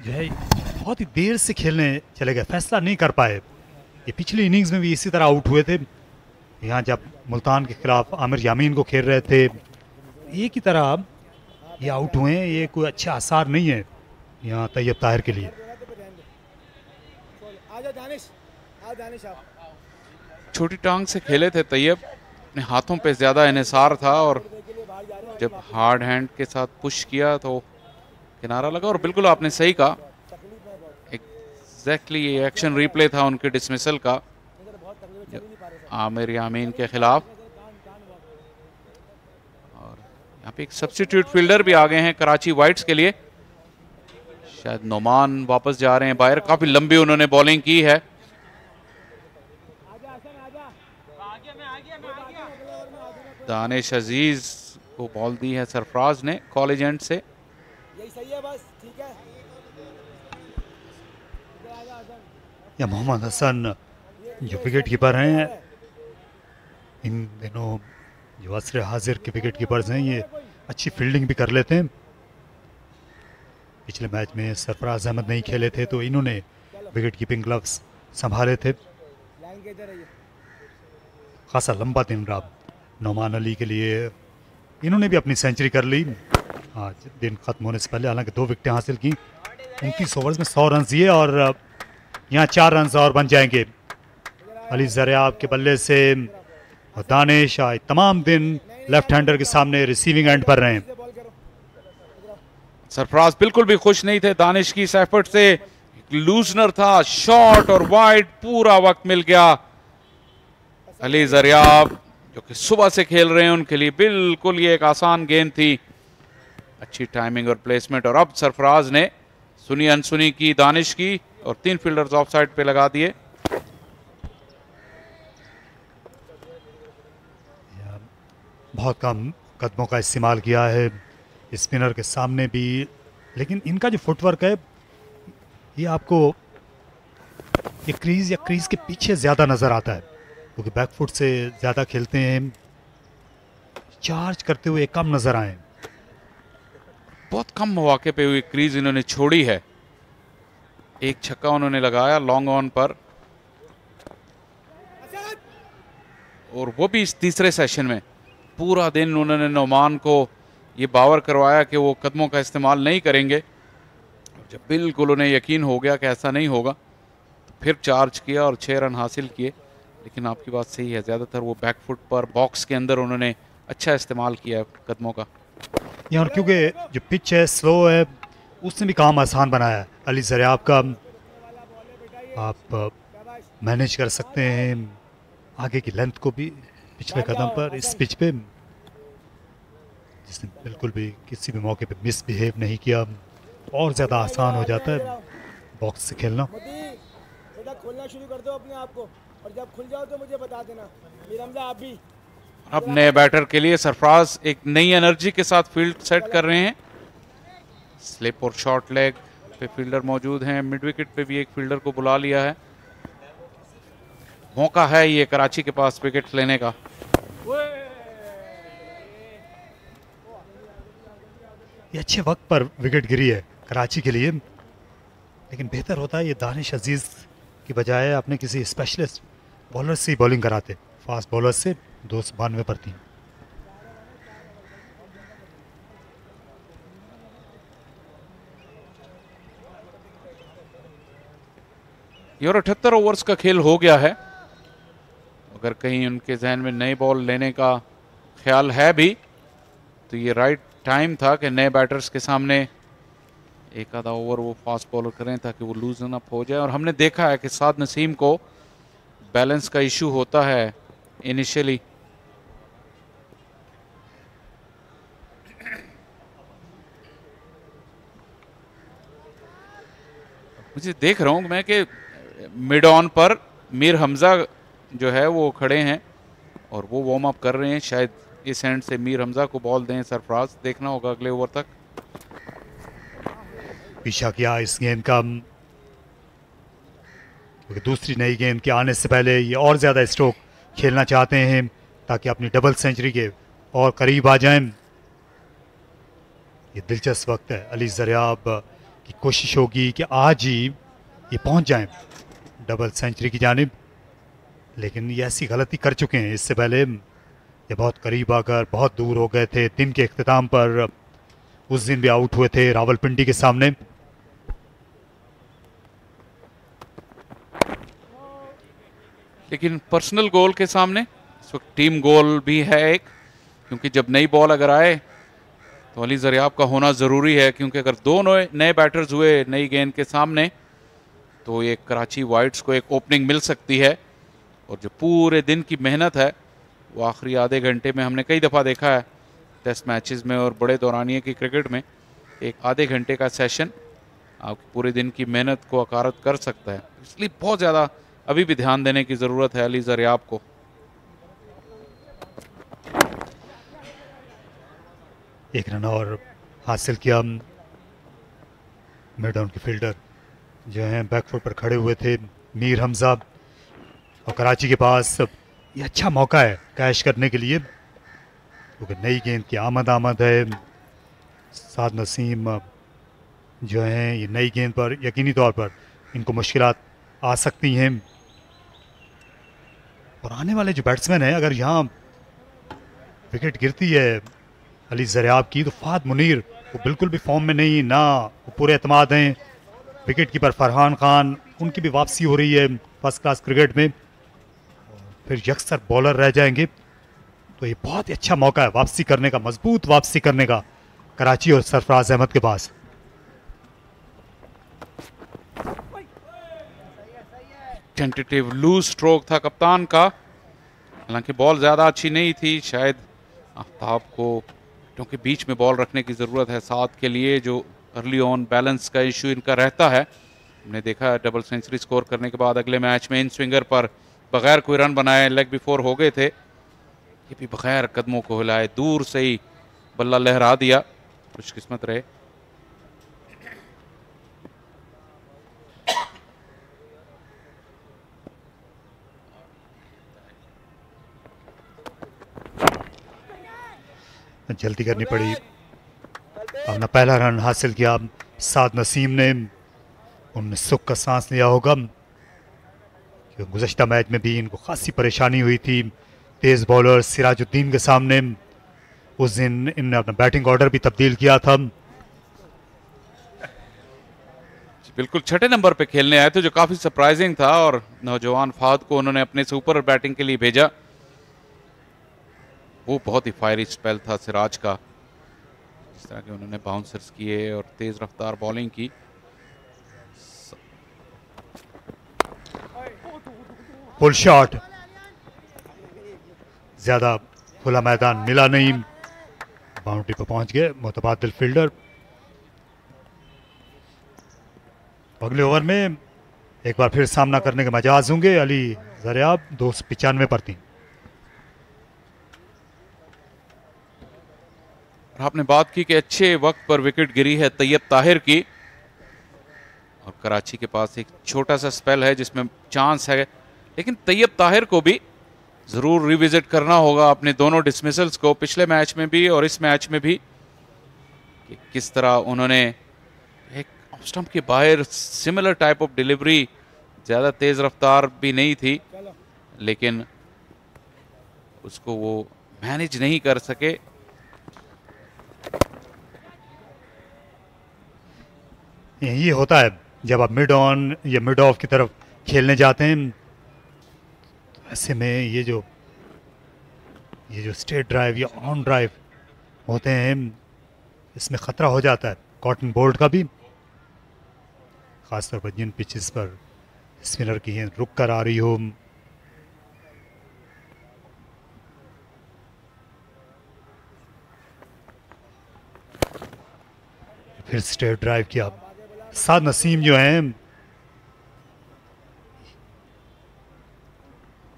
जो है बहुत ही देर से खेलने चले गए, फैसला नहीं कर पाए। ये पिछली इनिंग्स में भी इसी तरह आउट हुए थे। यहाँ जब मुल्तान के खिलाफ आमिर यामीन को खेल रहे थे, एक ही तरह ये आउट हुए हैं। ये कोई अच्छा आसार नहीं है यहाँ तैयब ताहिर के लिए। छोटी टांग से खेले थे तैयब, अपने हाथों पे ज्यादा इन्हिसार था और जब हार्ड हैंड के साथ पुश किया तो किनारा लगा। और बिल्कुल आपने सही कहा, एग्जैक्टली ये एक्शन रिप्ले था उनके डिसमिसल का आमिर यामीन के खिलाफ। और यहाँ पे एक सब्स्टिट्यूट फील्डर भी आ गए हैं कराची वाइट्स के लिए, शायद नोमान वापस जा रहे हैं बाहर। काफी लंबी उन्होंने बॉलिंग की है। दानिश अजीज को बॉल दी है सरफराज ने कॉलेज एंड से। यही सही है बस, ठीक है। या मोहम्मद हसन जो विकेट कीपर हैं, इन दिनों जो असर हाजिर के विकेट कीपर्स हैं, ये अच्छी फील्डिंग भी कर लेते हैं। पिछले मैच में सरफराज अहमद नहीं खेले थे तो इन्होंने विकेट कीपिंग ग्लव्स संभाले थे। खासा लंबा दिन रहा नौमान अली के लिए, इन्होंने भी अपनी सेंचुरी कर ली। आज दिन खत्म होने से पहले, हालांकि 2 विकेटें हासिल की। 29 ओवर्स में 100 रन दिए और यहाँ 4 रन और बन जाएंगे। अली ज़रियाब के बल्ले से और दानिश आज तमाम दिन लेफ्ट हैंडर के सामने रिसीविंग एंड पर रहे हैं। सरफराज बिल्कुल भी खुश नहीं थे दानिश की इस एफर्ट से। लूजनर था, शॉर्ट और वाइड, पूरा वक्त मिल गया। अली ज़रियाब जो कि सुबह से खेल रहे हैं उनके लिए बिल्कुल ये एक आसान गेंद थी। अच्छी टाइमिंग और प्लेसमेंट। और अब सरफराज ने सुनी अनसुनी की दानिश की और 3 फील्डर्स ऑफ साइड पे लगा दिए। बहुत कम कदमों का इस्तेमाल किया है स्पिनर के सामने भी, लेकिन इनका जो फुटवर्क है ये आपको ये क्रीज या क्रीज के पीछे ज़्यादा नज़र आता है, क्योंकि बैकफुट से ज़्यादा खेलते हैं। चार्ज करते हुए कम नज़र आए। बहुत कम मौके पे हुई क्रीज इन्होंने छोड़ी है। एक छक्का उन्होंने लगाया लॉन्ग ऑन पर, और वो भी इस तीसरे सेशन में। पूरा दिन उन्होंने नौमान को ये बावर करवाया कि वो कदमों का इस्तेमाल नहीं करेंगे। जब बिल्कुल उन्हें यकीन हो गया कि ऐसा नहीं होगा तो फिर चार्ज किया और 6 रन हासिल किए। लेकिन आपकी बात सही है, ज़्यादातर वो बैकफुट पर बॉक्स के अंदर उन्होंने अच्छा इस्तेमाल किया कदमों का। यहाँ क्योंकि जो पिच है स्लो है, उसने भी काम आसान बनाया है अली ज़रियाब का। आप मैनेज कर सकते हैं आगे की लेंथ को भी पिछले कदम पर इस पिच पे, जिसने बिल्कुल भी किसी भी मौके पे मिसबिहेव नहीं किया। और ज़्यादा आसान हो जाता है बॉक्स से खेलना। बेटा खोलना शुरू कर दो अपने आप को, और जब खुल जाओ तो मुझे बता देना। मीरहमजा आप भी। अब नए बैटर के लिए सरफराज एक नई एनर्जी के साथ फील्ड सेट कर रहे हैं। स्लिप और शॉर्ट लेग पे फील्डर मौजूद हैं। मिड विकेट पे भी एक फील्डर को बुला लिया है। मौका है ये कराची के पास विकेट लेने का। ये अच्छे वक्त पर विकेट गिरी है कराची के लिए, लेकिन बेहतर होता है ये दानिश अजीज की बजाय आपने किसी स्पेशलिस्ट बॉलर से बॉलिंग कराते। फास्ट बॉलर से 292 पर 3। ये और 78 ओवर्स का खेल हो गया है। अगर कहीं उनके जहन में नई बॉल लेने का ख्याल है भी तो ये राइट टाइम था कि नए बैटर्स के सामने एक आधा ओवर वो फास्ट बॉलर करें ताकि वो लूजन अप हो जाए। और हमने देखा है कि साद नसीम को बैलेंस का इशू होता है इनिशियली। मुझे देख रहा हूं मैं कि मिड ऑन पर मीर हमजा जो है वो खड़े हैं और वो वार्म अप कर रहे हैं। शायद इस एंड से मीर हमजा को बॉल दें सरफराज, देखना होगा अगले ओवर तक। पीछा किया इस गेंद का, क्योंकि दूसरी नई गेंद के आने से पहले ये और ज़्यादा स्ट्रोक खेलना चाहते हैं ताकि अपनी डबल सेंचुरी के और करीब आ जाएं। ये दिलचस्प वक्त है। अली ज़रियाब की कोशिश होगी कि आज ही ये पहुंच जाएं डबल सेंचुरी की जानिब, लेकिन ये ऐसी गलती कर चुके हैं इससे पहले। ये बहुत करीब आकर बहुत दूर हो गए थे। दिन के इख्तिताम पर उस दिन भी आउट हुए थे रावलपिंडी के सामने। लेकिन पर्सनल गोल के सामने इस वक्त टीम गोल भी है एक, क्योंकि जब नई बॉल अगर आए तो अली ज़रियाब का होना ज़रूरी है। क्योंकि अगर दो नए बैटर्स हुए नई गेंद के सामने तो ये कराची वाइट्स को एक ओपनिंग मिल सकती है। और जो पूरे दिन की मेहनत है वो आखिरी आधे घंटे में हमने कई दफ़ा देखा है टेस्ट मैचेस में और बड़े दौरानिए की क्रिकेट में, एक आधे घंटे का सेशन आपकी पूरे दिन की मेहनत को अकारत कर सकता है। इसलिए बहुत ज़्यादा अभी भी ध्यान देने की ज़रूरत है अली ज़रियाब को। एक रन और हासिल किया। मिड ऑन के फील्डर जो हैं बैकफुट पर खड़े हुए थे मीर हमजा, और कराची के पास ये अच्छा मौका है कैश करने के लिए, क्योंकि नई गेंद की आमद है। साद नसीम जो हैं ये नई गेंद पर यकीनी तौर पर इनको मुश्किलात आ सकती हैं। और आने वाले जो बैट्समैन हैं, अगर यहाँ विकेट गिरती है अली ज़रियाब की तो फाद मुनीर वो बिल्कुल भी फॉर्म में नहीं, ना वो पूरे एतमाद हैं। विकेट कीपर फरहान खान, उनकी भी वापसी हो रही है फर्स्ट क्लास क्रिकेट में। फिर यकसर बॉलर रह जाएंगे, तो ये बहुत ही अच्छा मौका है वापसी करने का, मजबूत वापसी करने का कराची और सरफराज अहमद के पास। टेंटेटिव लूज स्ट्रोक था कप्तान का, हालांकि बॉल ज्यादा अच्छी नहीं थी। शायद आफ्ताब को क्योंकि बीच में बॉल रखने की जरूरत है साथ के लिए, जो अर्ली ऑन बैलेंस का इशू इनका रहता है। हमने देखा डबल सेंचुरी स्कोर करने के बाद अगले मैच में इन स्विंगर पर बगैर कोई रन बनाए लेग बिफोर हो गए थे। ये भी बगैर कदमों को हिलाए दूर से ही बल्ला लहरा दिया, खुशकिस्मत रहे। जल्दी करनी पड़ी, अपना पहला रन हासिल किया। साद नसीम ने उन सुख का सांस लिया होगा, गुज़श्ता मैच में भी इनको खासी परेशानी हुई थी तेज बॉलर सिराजुद्दीन के सामने। उस दिन इन्होंने अपना बैटिंग ऑर्डर भी तब्दील किया था। बिल्कुल छठे नंबर पे खेलने आए थे, जो काफी सरप्राइजिंग था, और नौजवान फाहद को उन्होंने अपने से ऊपर बैटिंग के लिए भेजा। वो बहुत ही फायरी स्पेल था सिराज का, जिस तरह के उन्होंने बाउंसर्स किए और तेज रफ्तार बॉलिंग की। फुल शॉट, ज्यादा खुला मैदान मिला नहीं, बाउंड्री पर पहुंच गए मुतबादिल फील्डर। अगले ओवर में एक बार फिर सामना करने के मजाज होंगे अली ज़रियाब 295 पर थी। आपने बात की कि अच्छे वक्त पर विकेट गिरी है तैयब ताहिर की, और कराची के पास एक छोटा सा स्पेल है जिसमें चांस है, लेकिन तैयब ताहिर को भी जरूर रिविजिट करना होगा अपने दोनों डिसमिसल्स को, पिछले मैच में भी और इस मैच में भी, कि किस तरह उन्होंने एक ऑफ स्टंप के बाहर सिमिलर टाइप ऑफ डिलीवरी, ज्यादा तेज रफ्तार भी नहीं थी, लेकिन उसको वो मैनेज नहीं कर सके। ये होता है जब आप मिड ऑन या मिड ऑफ की तरफ खेलने जाते हैं, ऐसे में ये जो स्ट्रेट ड्राइव या ऑन ड्राइव होते हैं, इसमें ख़तरा हो जाता है कॉटन बोल्ट का भी, ख़ासतौर पर जिन पिचेस पर स्पिनर की गेंद रुक कर आ रही हो। फिर स्ट्रेट ड्राइव किया। साद नसीम जो हैं,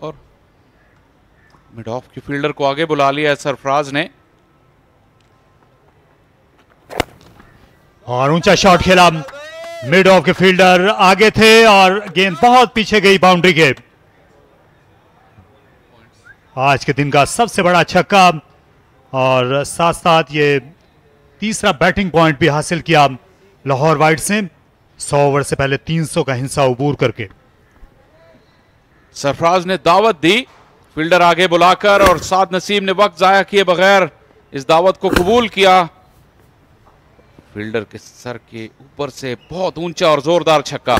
और मिड ऑफ की फील्डर को आगे बुला लिया है सरफराज ने, और ऊंचा शॉट खेला। मिड ऑफ के फील्डर आगे थे और गेंद बहुत पीछे गई बाउंड्री के। आज के दिन का सबसे बड़ा छक्का, और साथ साथ ये तीसरा बैटिंग पॉइंट भी हासिल किया लाहौर वाइट्स ने 100 ओवर से पहले 300 का हिस्सा अबूर करके। सरफराज ने दावत दी फील्डर आगे बुलाकर, और साद नसीम ने वक्त जाया किए बगैर इस दावत को कबूल किया। फील्डर के सर के ऊपर से बहुत ऊंचा और जोरदार छक्का।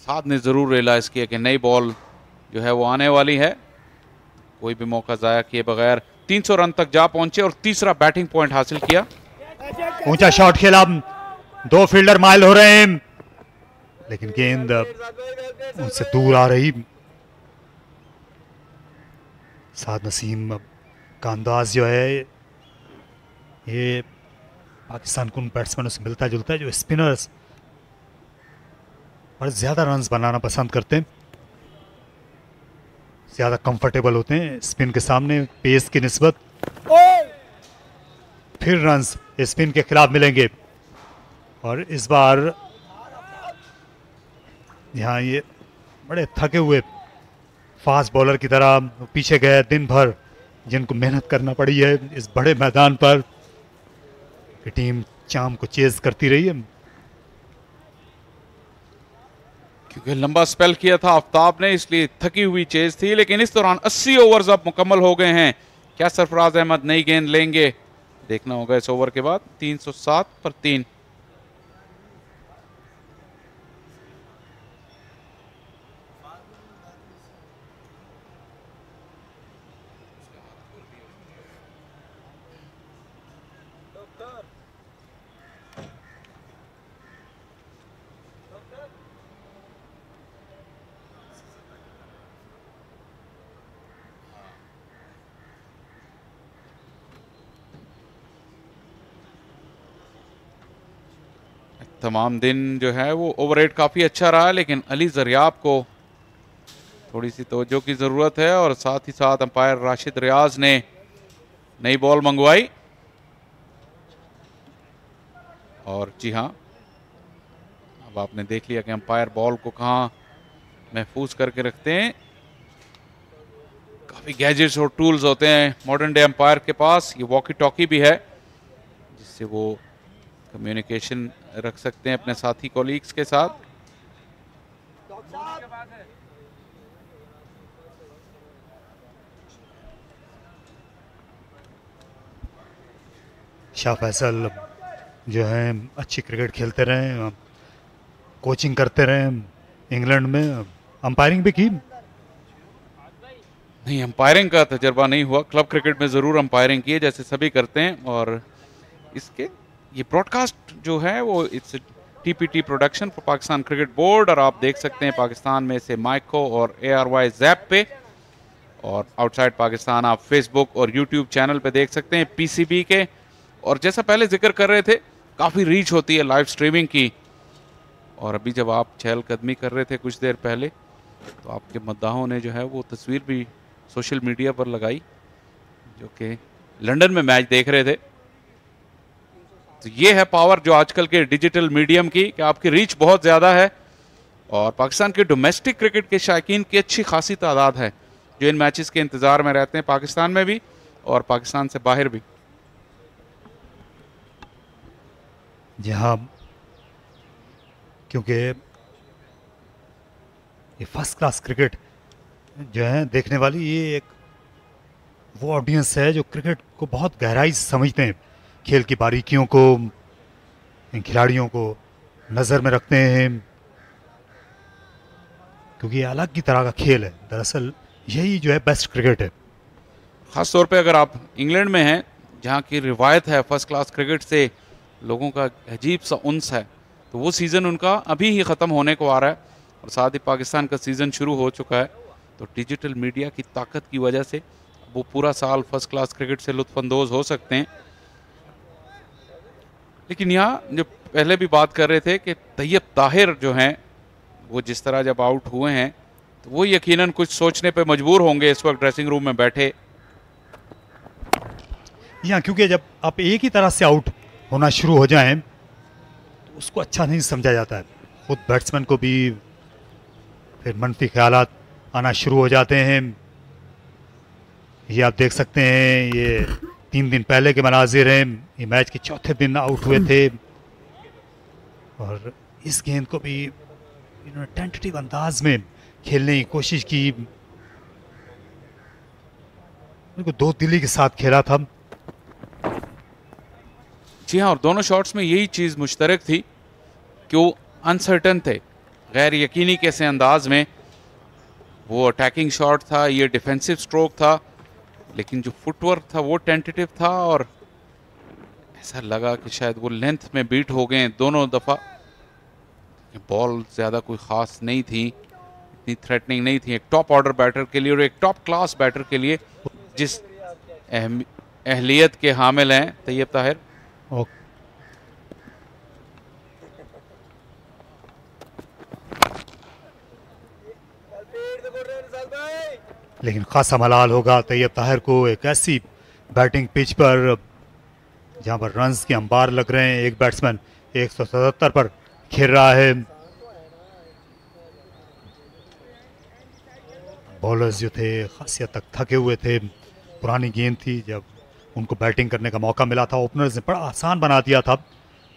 साद ने जरूर रियलाइज किया कि नई बॉल जो है वो आने वाली है, कोई भी मौका जाया किए बगैर 300 रन तक जा पहुंचे और तीसरा बैटिंग पॉइंट हासिल किया। ऊंचा शॉट खेला, दो फील्डर माइल हो रहे हैं, लेकिन गेंद उनसे दूर आ रही। साद नसीम का अंदाज जो है ये पाकिस्तान को उन बैट्समैनों से मिलता जुलता है जो स्पिनर्स और ज्यादा रन्स बनाना पसंद करते हैं, ज्यादा कंफर्टेबल होते हैं स्पिन के सामने पेस की निस्बत। फिर रन्स स्पिन के खिलाफ मिलेंगे, और इस बार यहाँ ये बड़े थके हुए फास्ट बॉलर की तरह पीछे गए दिन भर, जिनको मेहनत करना पड़ी है इस बड़े मैदान पर कि टीम चाम को चेज करती रही है। क्योंकि लंबा स्पेल किया था आफ्ताब ने, इसलिए थकी हुई चेज थी। लेकिन इस दौरान 80 ओवर्स अब मुकम्मल हो गए हैं। क्या सरफराज अहमद नई गेंद लेंगे, देखना होगा इस ओवर के बाद। 307 पर 3। तमाम दिन जो है वो ओवर रेट काफ़ी अच्छा रहा, लेकिन अली जरियाब को थोड़ी सी तवज्जो की ज़रूरत है। और साथ ही साथ अंपायर राशिद रियाज ने नई बॉल मंगवाई। और जी हाँ, अब आपने देख लिया कि अंपायर बॉल को कहाँ महफूज करके रखते हैं। काफ़ी गैजेट्स और टूल्स होते हैं मॉडर्न डे अंपायर के पास। ये वॉकी टॉकी भी है जिससे वो कम्युनिकेशन रख सकते हैं अपने साथी कॉलीग्स के साथ। शाह फैसल जो हैं अच्छी क्रिकेट खेलते रहे, कोचिंग करते रहे इंग्लैंड में, अंपायरिंग भी की। नहीं, अंपायरिंग का तजर्बा नहीं हुआ, क्लब क्रिकेट में ज़रूर अंपायरिंग की है जैसे सभी करते हैं। और इसके ये ब्रॉडकास्ट जो है वो it's TPT production for Pakistan cricket board. और आप देख सकते हैं पाकिस्तान में से माइको और ARY जैप पे, और आउटसाइड पाकिस्तान आप फेसबुक और यूट्यूब चैनल पे देख सकते हैं PCB के। और जैसा पहले जिक्र कर रहे थे, काफ़ी रीच होती है लाइव स्ट्रीमिंग की। और अभी जब आप चहलकदमी कर रहे थे कुछ देर पहले, तो आपके मद्दाहों ने जो है वो तस्वीर भी सोशल मीडिया पर लगाई जो कि लंदन में मैच देख रहे थे। तो ये है पावर जो आजकल के डिजिटल मीडियम की, कि आपकी रीच बहुत ज़्यादा है। और पाकिस्तान के डोमेस्टिक क्रिकेट के शायकीन की अच्छी खासी तादाद है जो इन मैचेस के इंतज़ार में रहते हैं, पाकिस्तान में भी और पाकिस्तान से बाहर भी। जी हाँ, क्योंकि ये फर्स्ट क्लास क्रिकेट जो है देखने वाली, ये एक वो ऑडियंस है जो क्रिकेट को बहुत गहराई से समझते हैं, खेल की बारीकियों को, इन खिलाड़ियों को नज़र में रखते हैं, क्योंकि ये अलग की तरह का खेल है। दरअसल यही जो है बेस्ट क्रिकेट है। ख़ास तौर पे अगर आप इंग्लैंड में हैं जहाँ की रिवायत है फर्स्ट क्लास क्रिकेट से लोगों का अजीब सा उन्स है, तो वो सीज़न उनका अभी ही ख़त्म होने को आ रहा है। और साथ ही पाकिस्तान का सीज़न शुरू हो चुका है, तो डिजिटल मीडिया की ताकत की वजह से वो पूरा साल फर्स्ट क्लास क्रिकेट से लुत्फ़अंदोज़ हो सकते हैं। लेकिन यहाँ जो पहले भी बात कर रहे थे कि तैयब ताहिर जो हैं वो जिस तरह जब आउट हुए हैं, तो वो यकीनन कुछ सोचने पे मजबूर होंगे इस वक्त ड्रेसिंग रूम में बैठे। यहाँ क्योंकि जब आप एक ही तरह से आउट होना शुरू हो जाएं तो उसको अच्छा नहीं समझा जाता है। खुद बैट्समैन को भी फिर मनफी ख्यालात आना शुरू हो जाते हैं। ये आप देख सकते हैं, ये 3 दिन पहले के मनाजिर हैं। ये मैच के चौथे दिन आउट हुए थे और इस गेंद को भी इन्होंने टेंटेटिव अंदाज में खेलने की कोशिश की। उनको दो दिली के साथ खेला था। जी हाँ, और दोनों शॉट्स में यही चीज़ मुश्तरक थी कि वो अनसर्टन थे, गैर यकीनी कैसे अंदाज में। वो अटैकिंग शॉट था, ये डिफेंसिव स्ट्रोक था, लेकिन जो फुटवर्क था वो टेंटेटिव था। और ऐसा लगा कि शायद वो लेंथ में बीट हो गए दोनों दफ़ा। बॉल ज़्यादा कोई ख़ास नहीं थी, इतनी थ्रेटनिंग नहीं थी एक टॉप ऑर्डर बैटर के लिए और एक टॉप क्लास बैटर के लिए जिस अहलियत के हामिल हैं तैयब ताहिर। लेकिन खासा मलाल होगा तैयब ताहिर को एक ऐसी बैटिंग पिच पर जहां पर रन्स के अंबार लग रहे हैं। एक बैट्समैन 177 पर खेल रहा है। बॉलर्स जो थे खासी हद तक थके हुए थे, पुरानी गेंद थी, जब उनको बैटिंग करने का मौका मिला था ओपनर्स ने बड़ा आसान बना दिया था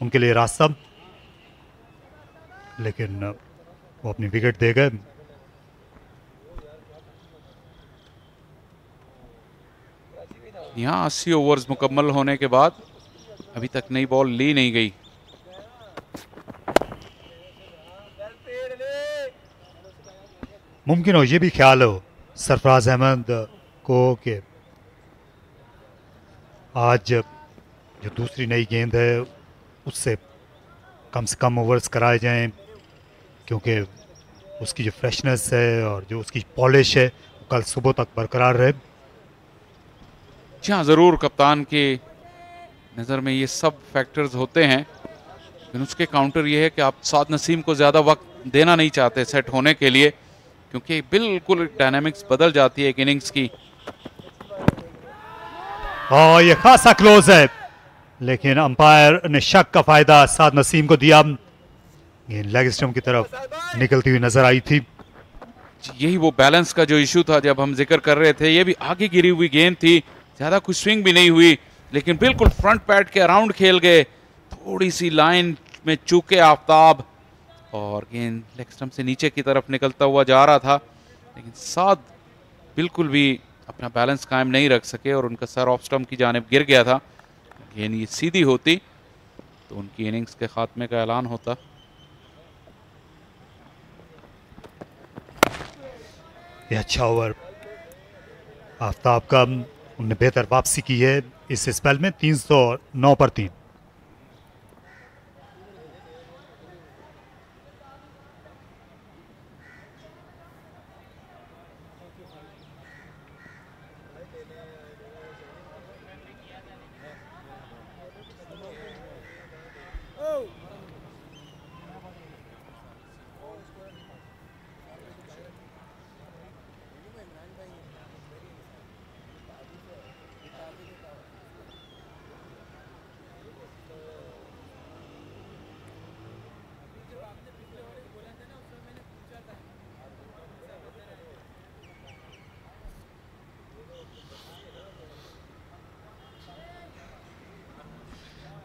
उनके लिए रास्ता। लेकिन वो अपनी विकेट दे गए। यहाँ 80 ओवर्स मुकम्मल होने के बाद अभी तक नई बॉल ली नहीं गई। मुमकिन हो ये भी ख्याल हो सरफराज अहमद को कि आज जो दूसरी नई गेंद है उससे कम से कम ओवर्स कराए जाएं, क्योंकि उसकी जो फ्रेशनेस है और जो उसकी पॉलिश है वो कल सुबह तक बरकरार रहे। जी हाँ, ज़रूर कप्तान की नज़र में ये सब फैक्टर्स होते हैं, लेकिन उसके काउंटर ये है कि आप साद नसीम को ज़्यादा वक्त देना नहीं चाहते सेट होने के लिए, क्योंकि बिल्कुल डायनामिक्स बदल जाती है एक इनिंग्स की। और ये खासा क्लोज है, लेकिन अंपायर ने शक का फायदा साद नसीम को दिया। ये लेग स्टंप की तरफ निकलती हुई नजर आई थी। यही वो बैलेंस का जो इशू था जब हम जिक्र कर रहे थे। ये भी आगे गिरी हुई गेंद थी, ज्यादा कुछ स्विंग भी नहीं हुई, लेकिन बिल्कुल फ्रंट पैड के अराउंड खेल गए। थोड़ी सी लाइन में चूके आफ्ताब और गेंद लेग स्टंप से नीचे की तरफ निकलता हुआ जा रहा था, लेकिन साद बिल्कुल भी अपना बैलेंस कायम नहीं रख सके और उनका सर ऑफ स्टंप की जानिब गिर गया था। गेंद ये सीधी होती तो उनकी इनिंग्स के खात्मे का ऐलान होता। ये अच्छा ओवर आफ्ताब का, उन्होंने बेहतर वापसी की है इस स्पेल में। 309 पर 3।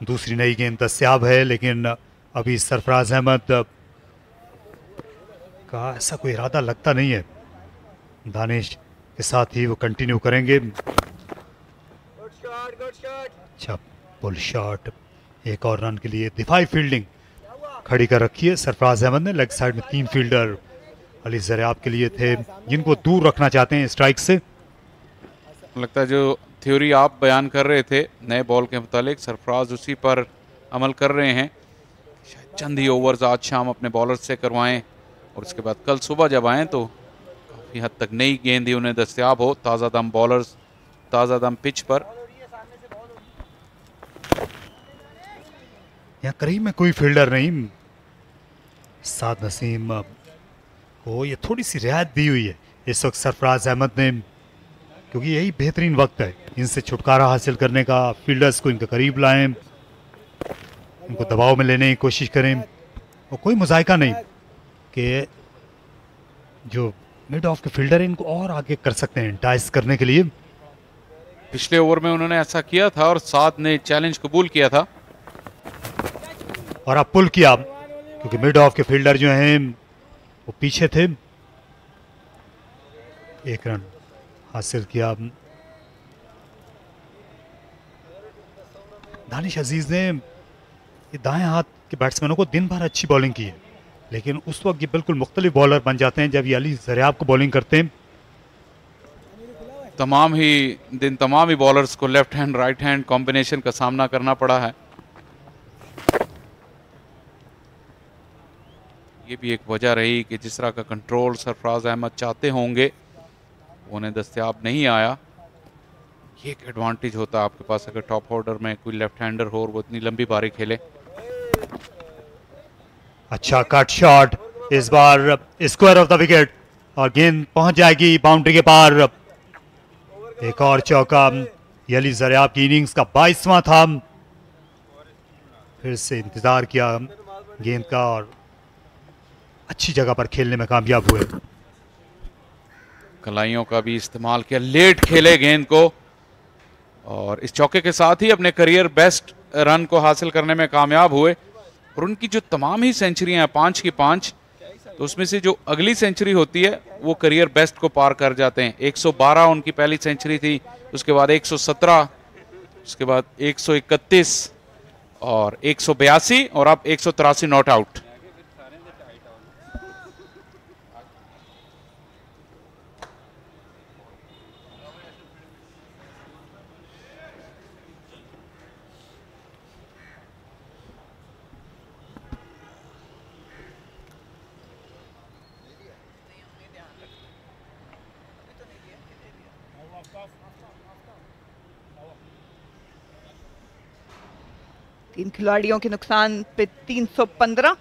दूसरी नई गेंद दस्तयाब है, लेकिन अभी सरफराज अहमद का ऐसा कोई इरादा लगता नहीं है। दानिश के साथ ही वो कंटिन्यू करेंगे। अच्छा पुल शॉट, एक और रन के लिए दिफाई फील्डिंग खड़ी कर रखी है सरफराज अहमद ने। लेग साइड में 3 फील्डर अली ज़रियाब के लिए थे, जिनको दूर रखना चाहते हैं स्ट्राइक से। लगता है जो थ्योरी आप बयान कर रहे थे नए बॉल के मुतालिक, सरफराज उसी पर अमल कर रहे हैं। शायद चंद ही ओवर्स आज शाम अपने बॉलर से करवाएं और उसके बाद कल सुबह जब आएँ तो काफ़ी हद तक नई गेंद ही उन्हें दस्तयाब हो, ताज़ा दम बॉलर्स, ताज़ा दम पिच पर। यहाँ करीब में कोई फील्डर नहीं। साद नसीम को ये थोड़ी सी रियायत दी हुई है इस वक्त सरफराज अहमद ने, क्योंकि यही बेहतरीन वक्त है इनसे छुटकारा हासिल करने का। फील्डर्स को इनके करीब लाएं, इनको दबाव में लेने की कोशिश करें, और कोई मुजायका नहीं कि जो मिड ऑफ के फील्डर हैं इनको और आगे कर सकते हैं डाइस करने के लिए। पिछले ओवर में उन्होंने ऐसा किया था और साद ने चैलेंज कबूल किया था और अब पुल किया, क्योंकि मिड ऑफ के फील्डर जो हैं वो पीछे थे। 1 रन हासिल किया। दानिश अजीज ने ये दाएं हाथ के बैट्समैनों को दिन भर अच्छी बॉलिंग की है, लेकिन उस वक्त ये बिल्कुल मुख्तलिफ बॉलर बन जाते हैं जब ये अली ज़रियाब को बॉलिंग करते हैं। तमाम ही बॉलर्स को left hand right hand combination का सामना करना पड़ा है। ये भी एक वजह रही कि जिस तरह का कंट्रोल सरफराज अहमद चाहते होंगे वो उन्हें दस्तयाब नहीं आया। ये एक एडवांटेज होता है आपके पास अगर टॉप ऑर्डर में कोई लेफ्ट हैंडर हो और वो इतनी लंबी पारी खेले। अच्छा कट शॉट, इस bar square of the wicket और गेंद पहुंच जाएगी बाउंड्री के पार। एक और चौका। ये अली ज़रियाब की इनिंग्स का 22वां था। फिर से इंतजार किया गेंद का और अच्छी जगह पर खेलने में कामयाब हुए। कलाइयों का भी इस्तेमाल किया, लेट खेले गेंद को और इस चौके के साथ ही अपने करियर बेस्ट रन को हासिल करने में कामयाब हुए। और उनकी जो तमाम ही सेंचुरियां हैं 5 की 5, तो उसमें से जो अगली सेंचुरी होती है वो करियर बेस्ट को पार कर जाते हैं। 112 उनकी पहली सेंचुरी थी, उसके बाद 117, उसके बाद 131 और 182 और अब 183 नॉट आउट। तीन खिलाड़ियों के नुकसान पे 315।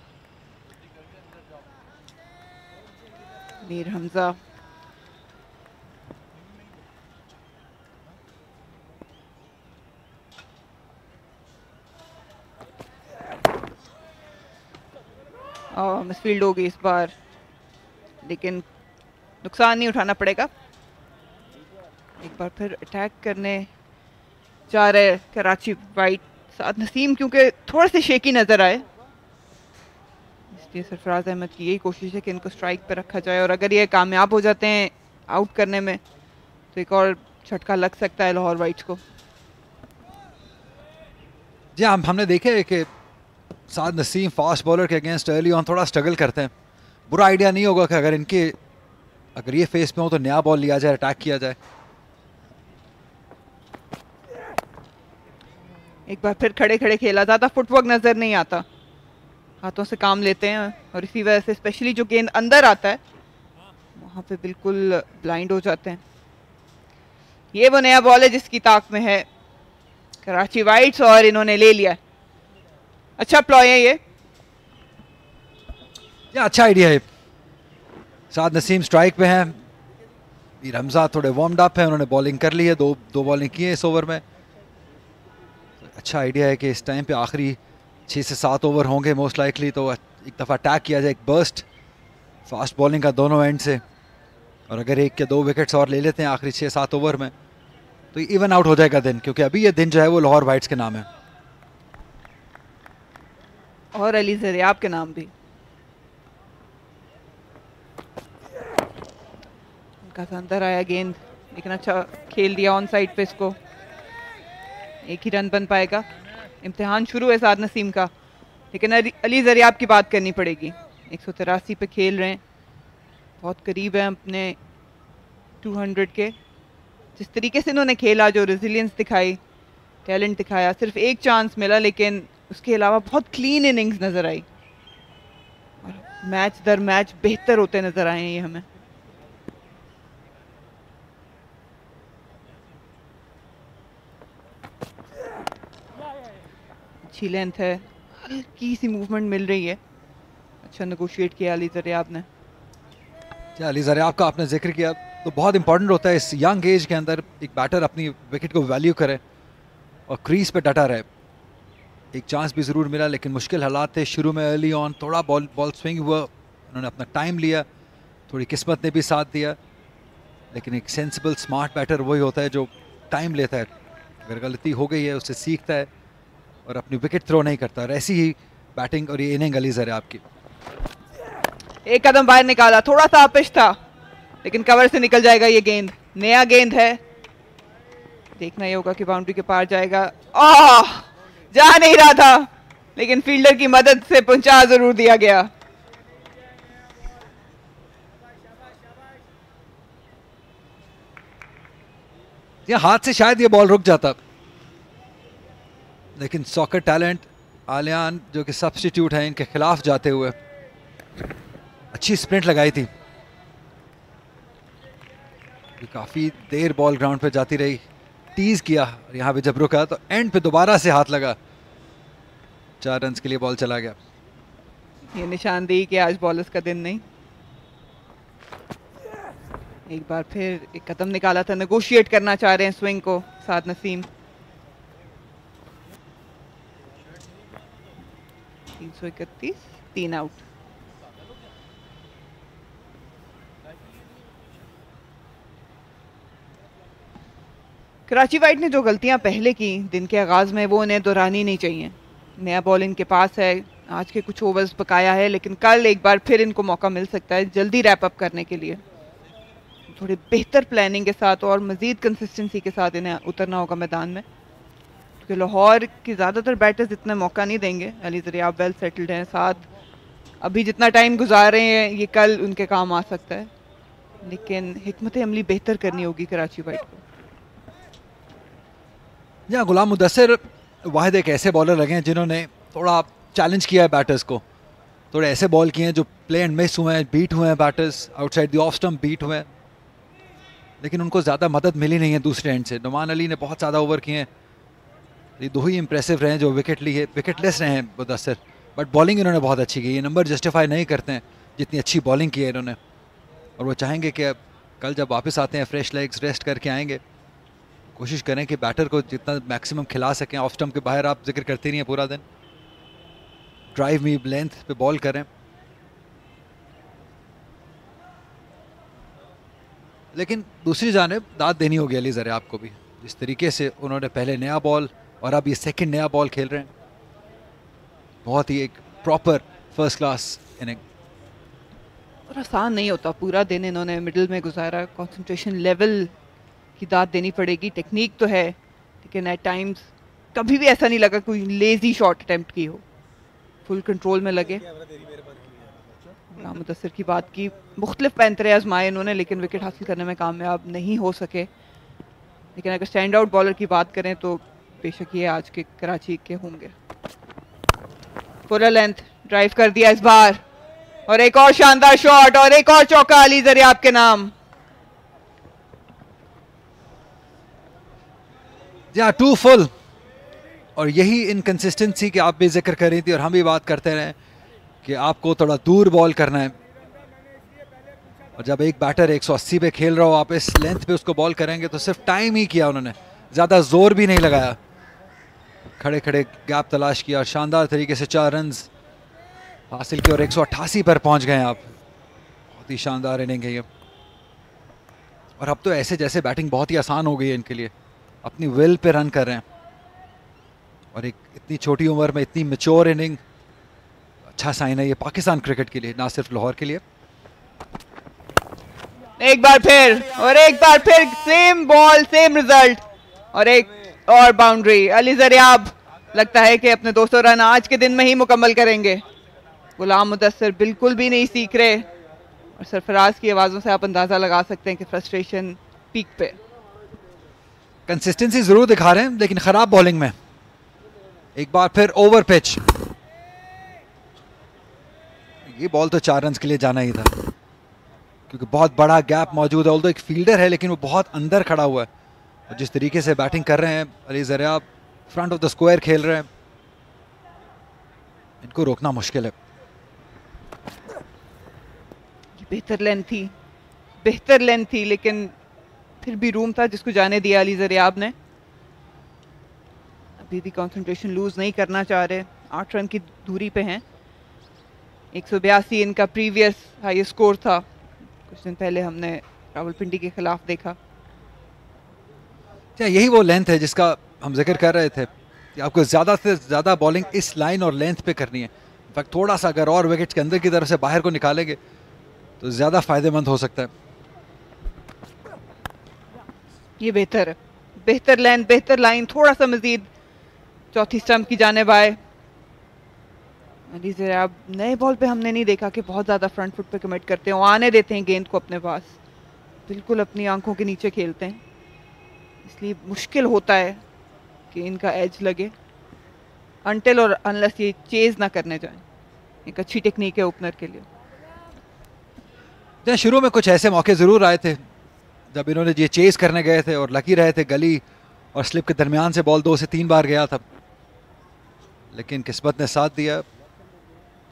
मीर हमजा मिसफील्ड होगी इस बार, लेकिन नुकसान नहीं उठाना पड़ेगा। एक बार फिर अटैक करने जा रहे कराची वाइट। साद नसीम क्योंकि थोड़े से शेकी नजर आए, इसलिए सरफराज अहमद की यही कोशिश है कि इनको स्ट्राइक पे रखा जाए, और अगर ये कामयाब हो जाते हैं आउट करने में तो एक और झटका लग सकता है लाहौर वाइट्स को। जी हाँ, हमने देखे कि साद नसीम फास्ट बॉलर के अगेंस्ट अर्ली ऑन थोड़ा स्ट्रगल करते हैं। बुरा आइडिया नहीं होगा कि अगर ये फेस में हो तो नया बॉल लिया जाए, अटैक किया जाए। एक बार फिर खड़े खड़े खेला, ज़्यादा फुटवर्क नज़र नहीं आता, हाथों से काम लेते हैं, और इसी वजह से स्पेशली जो गेंद अंदर आता है वहाँ पे बिल्कुल ब्लाइंड हो जाते हैं। ये वो नया बॉल है जिसकी ताक में है कराची वाइट्स, और इन्होंने ले लिया। अच्छा प्लॉय है ये अच्छा आइडिया है। साद नसीम स्ट्राइक पे हैं, मीर हमजा थोड़े वार्म्ड अप हैं, उन्होंने बॉलिंग कर ली है, दो बॉलिंग की है इस ओवर में। अच्छा आइडिया है कि इस टाइम पे आखिरी 6 से 7 ओवर होंगे मोस्ट लाइकली, तो एक दफ़ा अटैक किया जाए, एक बर्स्ट फास्ट बॉलिंग का दोनों एंड से, और अगर 1 या 2 विकेट्स और ले लेते हैं आखिरी 6-7 ओवर में तो इवन आउट हो जाएगा दिन, क्योंकि अभी ये दिन जो है वो लाहौर वाइट्स के नाम है और अली ज़रियाब के नाम भी। उनका अंदर आया गेंद, लेकिन अच्छा खेल दिया ऑन साइड पे इसको, एक ही रन बन पाएगा। इम्तिहान शुरू है साद नसीम का, लेकिन अली ज़रियाब की बात करनी पड़ेगी। 183 पे खेल रहे हैं, बहुत करीब हैं अपने 200 के। जिस तरीके से इन्होंने खेला, जो रेजिलियंस दिखाई, टैलेंट दिखाया, सिर्फ एक चांस मिला, लेकिन उसके अलावा बहुत क्लीन इनिंग्स नज़र आई, और मैच दर मैच बेहतर होते नज़र आए हैं ये हमें। अच्छी लेंथ है, हल्की सी मूवमेंट मिल रही है। अच्छा नेगोशिएट किया अली ज़रियाब ने। अली ज़रियाब का आपने जिक्र किया, तो बहुत इंपॉर्टेंट होता है इस यंग एज के अंदर एक बैटर अपनी विकेट को वैल्यू करे और क्रीज पे डटा रहे। एक चांस भी ज़रूर मिला, लेकिन मुश्किल हालात थे शुरू में। अर्ली ऑन थोड़ा बॉल स्विंग हुआ, उन्होंने अपना टाइम लिया, थोड़ी किस्मत ने भी साथ दिया, लेकिन एक सेंसिबल स्मार्ट बैटर वही होता है जो टाइम लेता है, अगर गलती हो गई है उससे सीखता है और अपनी विकेट थ्रो नहीं करता। और ऐसी ही बैटिंग और ये इनिंग अली ज़रियाब की। एक कदम बाहर निकाला, थोड़ा सा आपिश था, लेकिन कवर से निकल जाएगा ये गेंद। नया गेंद है, देखना ये होगा कि बाउंड्री के पार जाएगा। जा नहीं रहा था, लेकिन फील्डर की मदद से पहुंचा जरूर दिया गया। ये हाथ से शायद ये बॉल रुक जाता, लेकिन सॉकर टैलेंट आलियान जो कि सब्स्टिट्यूट है इनके खिलाफ जाते हुए अच्छी स्प्रिंट लगाई थी। काफी देर बॉल ग्राउंड पे जाती रही, टीज किया, और यहाँ पे जब रुका तो एंड पे दोबारा से हाथ लगा, 4 रन के लिए बॉल चला गया। ये निशानदेही कि आज बॉलर्स का दिन नहीं। एक बार फिर एक कदम निकाला था, नेगोशिएट करना चाह रहे हैं स्विंग को साद नसीम। 331, 3 आउट। कराची वाइट ने जो गलतियां पहले की दिन के आगाज में, वो उन्हें दोहरानी नहीं चाहिए। नया बॉल इनके पास है, आज के कुछ ओवर्स बकाया है, लेकिन कल एक बार फिर इनको मौका मिल सकता है जल्दी रैप अप करने के लिए। थोड़ी बेहतर प्लानिंग के साथ और मज़ीद कंसिस्टेंसी के साथ इन्हें उतरना होगा मैदान में, क्योंकि लाहौर की ज़्यादातर बैटर्स इतना मौका नहीं देंगे। अली ज़रियाब वेल सेटल्ड हैं, साथ अभी जितना टाइम गुजार रहे हैं ये कल उनके काम आ सकता है, लेकिन हिकमत अमली बेहतर करनी होगी कराची वाइट को। यहाँ गुलाम मुदस्सिर वाहिद एक ऐसे बॉलर लगे हैं जिन्होंने थोड़ा चैलेंज किया है बैटर्स को, थोड़े ऐसे बॉल किए हैं जो प्ले एंड मिस हुए हैं, बीट हुए हैं batters, outside the off stump beat हुए हैं, लेकिन उनको ज़्यादा मदद मिली नहीं है दूसरे एंड से। नुमान अली ने बहुत ज़्यादा ओवर किए हैं, ये दो ही इंप्रेसिव रहे हैं जो विकेटलेस रहे हैं मुदस्सिर, बट बॉलिंग इन्होंने बहुत अच्छी की। ये नंबर जस्टिफाई नहीं करते हैं जितनी अच्छी बॉलिंग की है इन्होंने, और वो चाहेंगे कि कल जब वापस आते हैं फ्रेश लेग्स रेस्ट करके आएंगे, कोशिश करें कि बैटर को जितना मैक्सिमम खिला सकें। ऑफ स्टंप के बाहर आप जिक्र करते नहीं हैं पूरा दिन, ड्राइव में लेंथ पे बॉल करें। लेकिन दूसरी जानिब दाद देनी होगी अली ज़रियाब को भी, जिस तरीके से उन्होंने पहले नया बॉल और अब ये सेकंड नया बॉल खेल रहे हैं, बहुत ही एक प्रॉपर फर्स्ट क्लास इनिंग। और आसान नहीं होता, पूरा दिन इन्होंने मिडिल में गुजारा, कंसंट्रेशन लेवल की दाद देनी पड़ेगी। टेक्निक तो है, लेकिन एट टाइम्स कभी भी ऐसा नहीं लगा कोई लेजी शॉट अटेम्प्ट की हो, फुल कंट्रोल में लगे। गुलाम मुदस्सिर की बात की, मुख्तलिफ पैंतरे आजमाए इन्होंने, लेकिन विकेट हासिल करने में कामयाब नहीं हो सके। लेकिन अगर स्टैंड आउट बॉलर की बात करें तो बेशक ये आज के कराची के होंगे। पूरा लेंथ ड्राइव कर दिया इस बार, और एक और शानदार शॉट और एक और चौका अली ज़रियाब के नाम। या 2 फुल, और यही इनकंसिस्टेंसी की आप भी जिक्र कर रही थी और हम भी बात करते रहे कि आपको थोड़ा दूर बॉल करना है, और जब एक बैटर 180 पे खेल रहा हो आप इस लेंथ पे उसको बॉल करेंगे तो सिर्फ टाइम ही किया उन्होंने, ज़्यादा जोर भी नहीं लगाया, खड़े खड़े गैप तलाश किया और शानदार तरीके से 4 रन हासिल किए और 188 पर पहुंच गए आप। बहुत ही शानदार इनिंग है ये, और अब तो ऐसे जैसे बैटिंग बहुत ही आसान हो गई है इनके लिए, अपनी विल पे रन कर रहे हैं, और एक इतनी छोटी उम्र में इतनी मैच्योर इनिंग अच्छा साइन है ये पाकिस्तान क्रिकेट के लिए, ना सिर्फ लाहौर के लिए। एक बार फिर और एक बार फिर सेम बॉल सेम रिजल्ट, और एक और बाउंड्री। अली ज़रियाब लगता है कि अपने 200 रन आज के दिन में ही मुकम्मल करेंगे। गुलाम मुदस्सिर बिल्कुल भी नहीं सीख रहे, और सरफराज की आवाज़ों से आप अंदाज़ा लगा सकते हैं कि फ्रस्ट्रेशन पीक पे। कंसिस्टेंसी जरूर दिखा रहे हैं लेकिन खराब बॉलिंग में। एक बार फिर ओवर पिच, ये बॉल तो 4 रन के लिए जाना ही था, क्योंकि बहुत बड़ा गैप मौजूद है। ऑल्दो एक फील्डर है लेकिन वो बहुत अंदर खड़ा हुआ है, और जिस तरीके से बैटिंग कर रहे हैं Ali Zaryab, front of the square खेल रहे हैं, इनको रोकना मुश्किल है। बेहतर लेंथ थी, लेकिन फिर भी रूम था जिसको जाने दिया अली ज़रियाब ने। अभी भी कंसंट्रेशन लूज नहीं करना चाह रहे, 8 रन की दूरी पे हैं। 182 इनका प्रीवियस हाईएस्ट स्कोर था, कुछ दिन पहले हमने रावलपिंडी के खिलाफ देखा। क्या यही वो लेंथ है जिसका हम जिक्र कर रहे थे कि आपको ज़्यादा से ज़्यादा बॉलिंग इस लाइन और लेंथ पे करनी है। इनफैक्ट थोड़ा सा अगर और विकेट्स के अंदर की तरफ से बाहर को निकालेंगे तो ज़्यादा फायदेमंद हो सकता है। ये बेहतर है, बेहतर लेंथ, बेहतर लाइन, थोड़ा सा मजीद चौथी स्टंप की जानिब आए। अली ज़रियाब नए बॉल पे हमने नहीं देखा कि बहुत ज़्यादा फ्रंट फुट पे कमिट करते हैं, आने देते हैं गेंद को अपने पास, बिल्कुल अपनी आंखों के नीचे खेलते हैं, इसलिए मुश्किल होता है कि इनका एज लगे अनटिल और अनलेस ये चेज ना करने जाएं। एक अच्छी टेक्निक है ओपनर के लिए। शुरू में कुछ ऐसे मौके ज़रूर आए थे जब इन्होंने ये चेज करने गए थे और लकी रहे थे, गली और स्लिप के दरमियान से बॉल 2 से 3 बार गया था, लेकिन किस्मत ने साथ दिया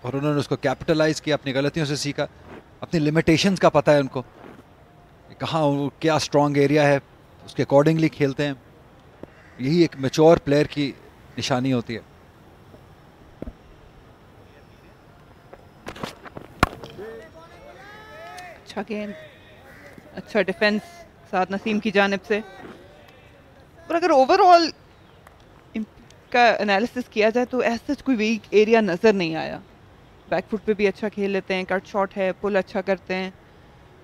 और उन्होंने उसको कैपिटलाइज किया, अपनी गलतियों से सीखा, अपनी लिमिटेशंस का पता है उनको, कहाँ क्या स्ट्रॉन्ग एरिया है, उसके अकॉर्डिंगली खेलते हैं। यही एक मैच्योर प्लेयर की निशानी होती है। अच्छा गेंद, अच्छा डिफेंस साथ नसीम की जानिब से, और अगर ओवरऑल का एनालिसिस किया जाए तो ऐसा कोई वीक एरिया नज़र नहीं आया। बैक फुट पे भी अच्छा खेल लेते हैं, कट शॉट है, पुल अच्छा करते हैं,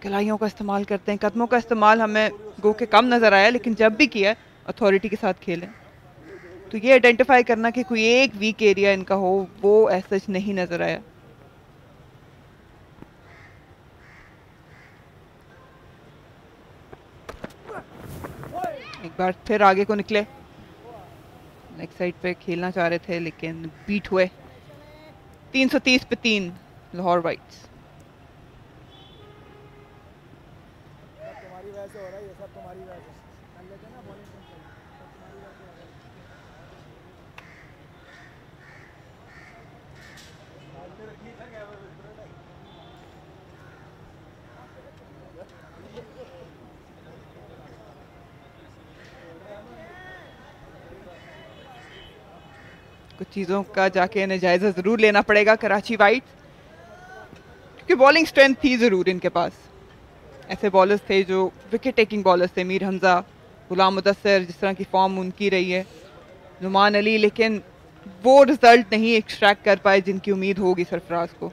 कलाइयों का इस्तेमाल करते हैं, कदमों का इस्तेमाल हमें गो के कम नज़र आया, लेकिन जब भी किया अथॉरिटी के साथ खेलें। तो ये आइडेंटिफाई करना कि कोई एक वीक एरिया इनका हो, वो ऐसा नहीं नज़र आया। एक बार फिर आगे को निकले, लेग साइड पे खेलना चाह रहे थे लेकिन बीट हुए। 330 पे 3 लाहौर वाइट्स। तुम्हारी वजह से हो रहा है ये सब, तुम्हारी वजह से कर लेते ना बॉलिंग तुम्हारी वजह से हो रहा है। कुछ चीज़ों का जाके इन्हें जायजा ज़रूर लेना पड़ेगा कराची वाइट्स, क्योंकि बॉलिंग स्ट्रेंथ थी ज़रूर इनके पास। ऐसे बॉलर्स थे जो विकेट टेकिंग बॉलर्स थे, मीर हमजा, गुलाम मुदस्सिर, जिस तरह की फॉर्म उनकी रही है, नुमान अली, लेकिन वो रिजल्ट नहीं एक्सट्रैक्ट कर पाए जिनकी उम्मीद होगी सरफराज को।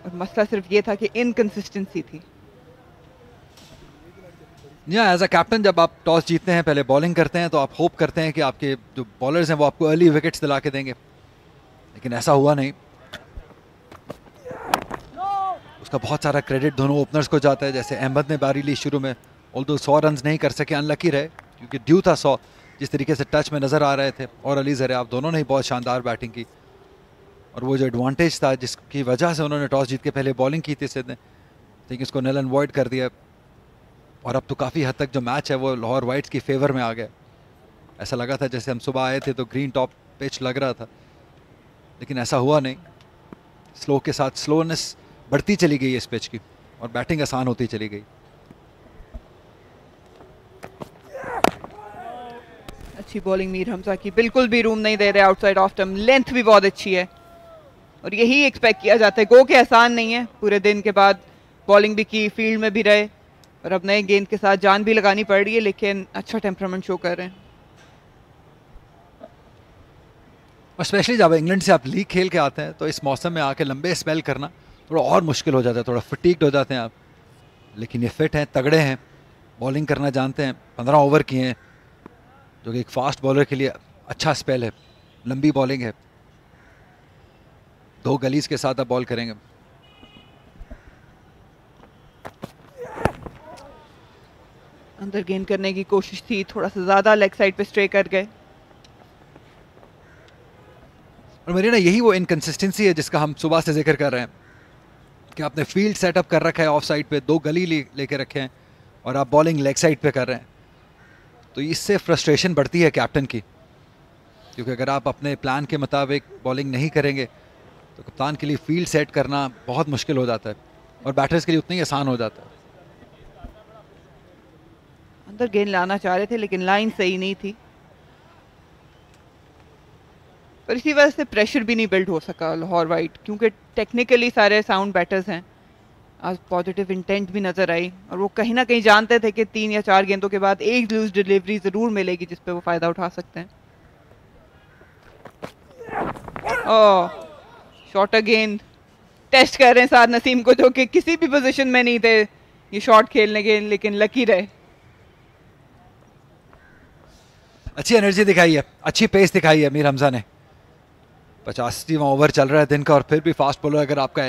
और मसला सिर्फ ये था कि इनकंसिस्टेंसी थी। या एज अ कैप्टन जब आप टॉस जीतते हैं, पहले बॉलिंग करते हैं, तो आप होप करते हैं कि आपके जो बॉलर्स हैं वो आपको अर्ली विकेट्स दिला के देंगे, लेकिन ऐसा हुआ नहीं। उसका बहुत सारा क्रेडिट दोनों ओपनर्स को जाता है। जैसे अहमद ने बारी ली शुरू में, ऑल्दो 100 रन नहीं कर सके, अनलकी रहे, क्योंकि ड्यू था 100 जिस तरीके से टच में नज़र आ रहे थे। और अली ज़रियाब दोनों ने ही बहुत शानदार बैटिंग की, और वो जो एडवांटेज था जिसकी वजह से उन्होंने टॉस जीत के पहले बॉलिंग की थी सिद्ध ने, लेकिन इसको नल एंड वॉइड कर दिया। और अब तो काफ़ी हद तक जो मैच है वो लाहौर वाइट्स की फेवर में आ गया। ऐसा लगा था जैसे हम सुबह आए थे तो ग्रीन टॉप पिच लग रहा था, लेकिन ऐसा हुआ नहीं। स्लो के साथ स्लोनेस बढ़ती चली गई इस पिच की, और बैटिंग आसान होती चली गई। अच्छी बॉलिंग मीर हमजा की, बिल्कुल भी रूम नहीं दे रहे आउटसाइड ऑफ टर्म, लेंथ भी बहुत अच्छी है, और यही एक्सपेक्ट किया जाता है। गो के आसान नहीं है, पूरे दिन के बाद बॉलिंग भी की, फील्ड में भी रहे, और अब नए गेंद के साथ जान भी लगानी पड़ रही है, लेकिन अच्छा टेम्परामेंट शो कर रहे हैं। और स्पेशली जब इंग्लैंड से आप लीग खेल के आते हैं तो इस मौसम में आके लंबे स्पेल करना थोड़ा और मुश्किल हो जाता है, थोड़ा फटीग्ड हो जाते हैं आप। लेकिन ये फिट हैं, तगड़े हैं, बॉलिंग करना जानते हैं, 15 ओवर किए हैं, जो कि एक फास्ट बॉलर के लिए अच्छा स्पेल है, लंबी बॉलिंग है। 2 गलीज के साथ आप बॉल करेंगे। अंदर गेंद करने की कोशिश थी, थोड़ा सा ज्यादा लेग साइड पे स्ट्रे कर गए। और मेरी ना यही वो इनकंसिस्टेंसी है जिसका हम सुबह से जिक्र कर रहे हैं, कि आपने फील्ड सेटअप कर रखा है ऑफ साइड पे, 2 गली लेके रखे हैं, और आप बॉलिंग लेग साइड पे कर रहे हैं। तो इससे फ्रस्ट्रेशन बढ़ती है कैप्टन की, क्योंकि अगर आप अपने प्लान के मुताबिक बॉलिंग नहीं करेंगे तो कप्तान के लिए फील्ड सेट करना बहुत मुश्किल हो जाता है, और बैटर्स के लिए उतना ही आसान हो जाता है। अंदर गेंद लाना चाह रहे थे लेकिन लाइन सही नहीं थी, पर इसी वजह से प्रेशर भी नहीं बिल्ड हो सका लाहौर वाइट, क्योंकि टेक्निकली सारे साउंड बैटर्स हैं। आज पॉजिटिव इंटेंट भी नजर आई, और वो कहीं ना कहीं जानते थे कि 3 या 4 गेंदों के बाद एक लूज डिलीवरी जरूर मिलेगी जिस पे वो फायदा उठा सकते हैं। शॉर्टर गेंद टेस्ट कर रहे हैं साद नसीम को, जो कि किसी भी पोजीशन में नहीं थे ये शॉट खेलने के, लेकिन लकी रहे। अच्छी एनर्जी दिखाई है, अच्छी पेस दिखाई है मीर हमजा ने। 85वां ओवर चल रहा है दिन का, और फिर भी फास्ट बॉलर अगर आपका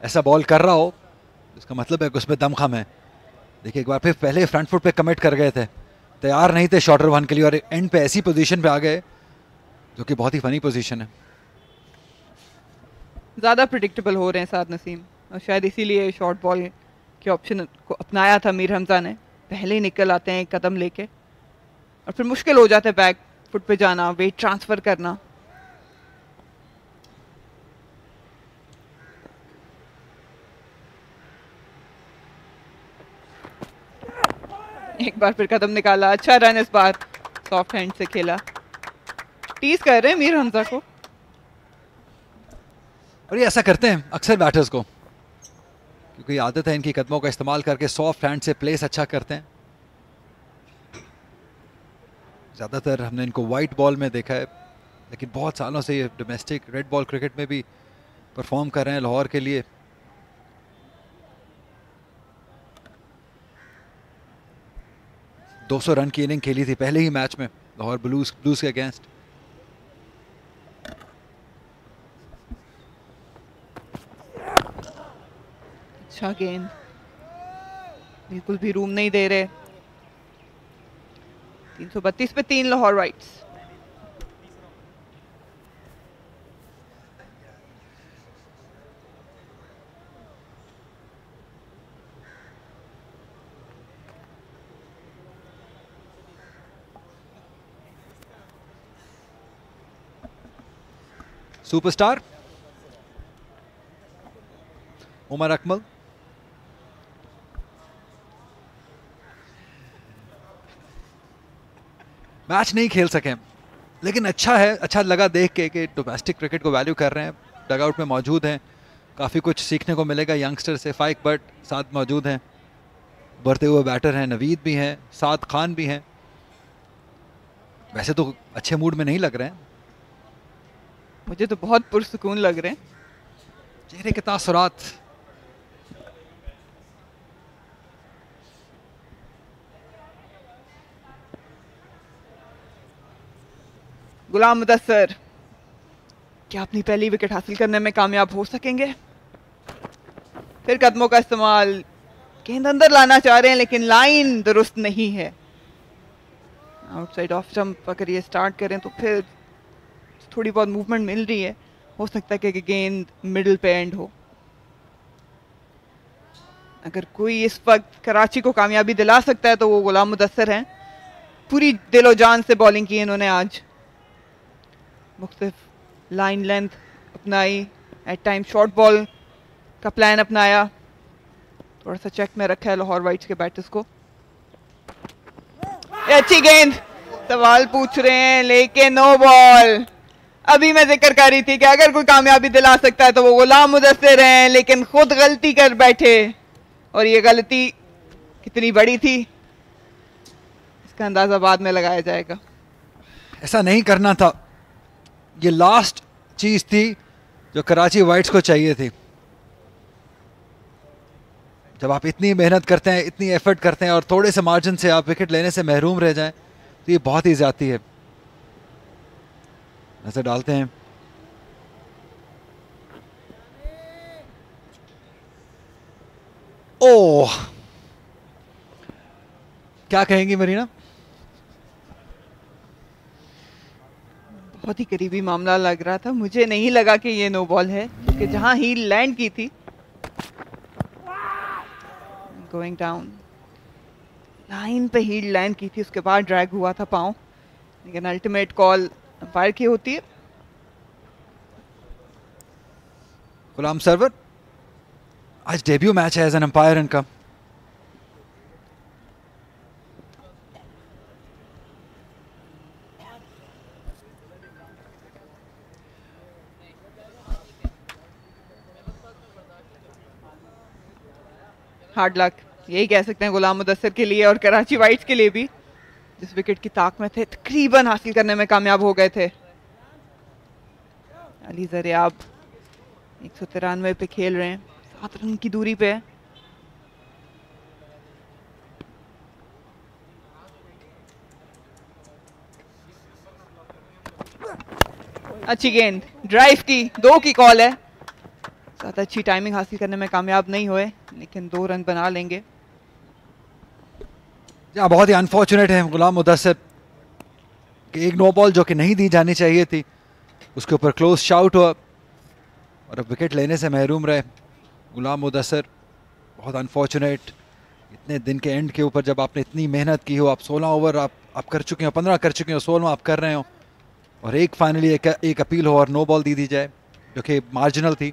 ऐसा बॉल कर रहा हो, इसका मतलब है कि उसमें दमखम है। देखिए एक बार फिर पहले फ्रंट फुट पे कमिट कर गए थे, तैयार नहीं थे शॉर्टर 1 के लिए, और एंड पे ऐसी पोजीशन पे आ गए जो कि बहुत ही फनी पोजीशन है। ज़्यादा प्रिडिक्टेबल हो रहे हैं साद नसीम, और शायद इसीलिए शॉर्ट बॉल के ऑप्शन को अपनाया था मीर हमजा ने। पहले ही निकल आते हैं एक कदम लेके, और फिर मुश्किल हो जाता है बैक फुट पे जाना, वेट ट्रांसफर करना। एक बार फिर कदम निकाला, अच्छा रन इस बार, सॉफ्ट हैंड से खेला। टीज कर रहे हैं मीर हमजा को, और ये ऐसा करते हैं अक्सर बैटर्स को, क्योंकि आदत है इनकी कदमों का इस्तेमाल करके सॉफ्ट हैंड से प्लेस अच्छा करते हैं। ज़्यादातर हमने इनको वाइट बॉल में देखा है, लेकिन बहुत सालों से ये डोमेस्टिक रेड बॉल क्रिकेट में भी परफॉर्म कर रहे हैं लाहौर के लिए। दो 200 रन की इनिंग खेली थी पहले ही मैच में लाहौर ब्लूज के अगेंस्ट। अच्छा गेंद, बिल्कुल भी रूम नहीं दे रहे। 332 पे 3 Lahore whites. Superstar Umar Akmal, match नहीं खेल सके, लेकिन अच्छा है, अच्छा लगा देख के कि डोमेस्टिक क्रिकेट को वैल्यू कर रहे हैं, डगआउट में मौजूद हैं, काफ़ी कुछ सीखने को मिलेगा यंगस्टर से। फाइक बट साथ मौजूद हैं, बढ़ते हुए बैटर हैं, नवीद भी हैं, साद खान भी हैं। वैसे तो अच्छे मूड में नहीं लग रहे हैं, मुझे तो बहुत पुरसुकून लग रहे हैं। चेहरे के तासुरात। गुलाम मुदस्सर क्या अपनी पहली विकेट हासिल करने में कामयाब हो सकेंगे? फिर कदमों का इस्तेमाल, गेंद अंदर लाना चाह रहे हैं लेकिन लाइन दुरुस्त नहीं है। आउटसाइड ऑफ स्टंप अगर ये स्टार्ट करें तो फिर थोड़ी बहुत मूवमेंट मिल रही है, हो सकता है कि गेंद मिडिल पे एंड हो। अगर कोई इस वक्त कराची को कामयाबी दिला सकता है तो वो गुलाम मुदस्सर हैं। पूरी दिलो जान से बॉलिंग की इन्होंने आज, मुख्तलिफ लाइन लेंथ अपनाई, एट टाइम शॉर्ट बॉल का प्लान अपनाया। थोड़ा सा चेक में रखा है लाहौर वाइट्स के बैटर्स को। अच्छी गेंद, सवाल पूछ रहे हैं लेकिन नो बॉल। अभी मैं जिक्र कर रही थी कि अगर कोई कामयाबी दिला सकता है तो वो गुलाम मुदस्सिर हैं, लेकिन खुद गलती कर बैठे, और ये गलती कितनी बड़ी थी इसका अंदाजा बाद में लगाया जाएगा। ऐसा नहीं करना था, ये लास्ट चीज थी जो कराची वाइट्स को चाहिए थी। जब आप इतनी मेहनत करते हैं, इतनी एफर्ट करते हैं और थोड़े से मार्जिन से आप विकेट लेने से महरूम रह जाएं तो ये बहुत ही ज्यादती है। नजर डालते हैं, ओह क्या कहेंगी मरीना? बहुत ही करीबी मामला लग रहा था, मुझे नहीं लगा कि ये नो बॉल है, क्योंकि जहां हील लैंड की थी, गोइंग डाउन लाइन पे हील लैंड की थी, उसके बाद ड्रैग हुआ था पांव, लेकिन अल्टीमेट कॉल अंपायर की होती है। गुलाम सरवर, आज डेब्यू मैच है एज एन अंपायर इनका। हार्ड लक यही कह सकते हैं गुलाम मुदस्सिर के लिए और कराची वाइट्स के लिए भी, जिस विकेट की ताक में थे तकरीबन हासिल करने में कामयाब हो गए थे। अली ज़रियाब 193 पे खेल रहे हैं, 7 रन की दूरी पे है। अच्छी गेंद, ड्राइव की, 2 की कॉल है। ज्यादा अच्छी टाइमिंग हासिल करने में कामयाब नहीं हुए, लेकिन 2 रन बना लेंगे। बहुत ही अनफॉर्चुनेट है गुलाम मुदस्सिर कि एक नो बॉल जो कि नहीं दी जानी चाहिए थी, उसके ऊपर क्लोज शाउट हुआ और अब विकेट लेने से महरूम रहे गुलाम मुदस्सिर। बहुत अनफॉर्चुनेट, इतने दिन के एंड के ऊपर जब आपने इतनी मेहनत की हो, आप 16 ओवर आप कर चुके हो, 15 कर चुके हो, 16 आप कर रहे हो, और एक फाइनली एक अपील हो और नो बॉल दी जाए जो कि मार्जिनल थी,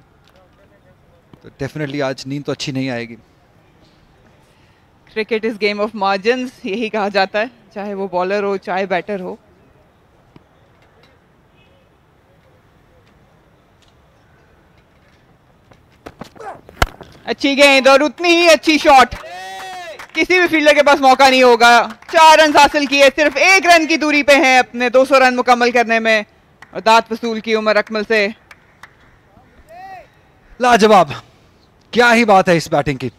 तो डेफिनेटली आज नींद तो अच्छी नहीं आएगी। Cricket is game of margins, यही कहा जाता है, चाहे वो बॉलर हो चाहे बैटर हो। अच्छी गेंद और उतनी ही अच्छी शॉट, किसी भी फील्डर के पास मौका नहीं होगा। 4 रन हासिल किए, सिर्फ 1 रन की दूरी पे हैं अपने 200 रन मुकम्मल करने में, और दात वसूल की उमर अकमल से। लाजवाब, क्या ही बात है इस बैटिंग की।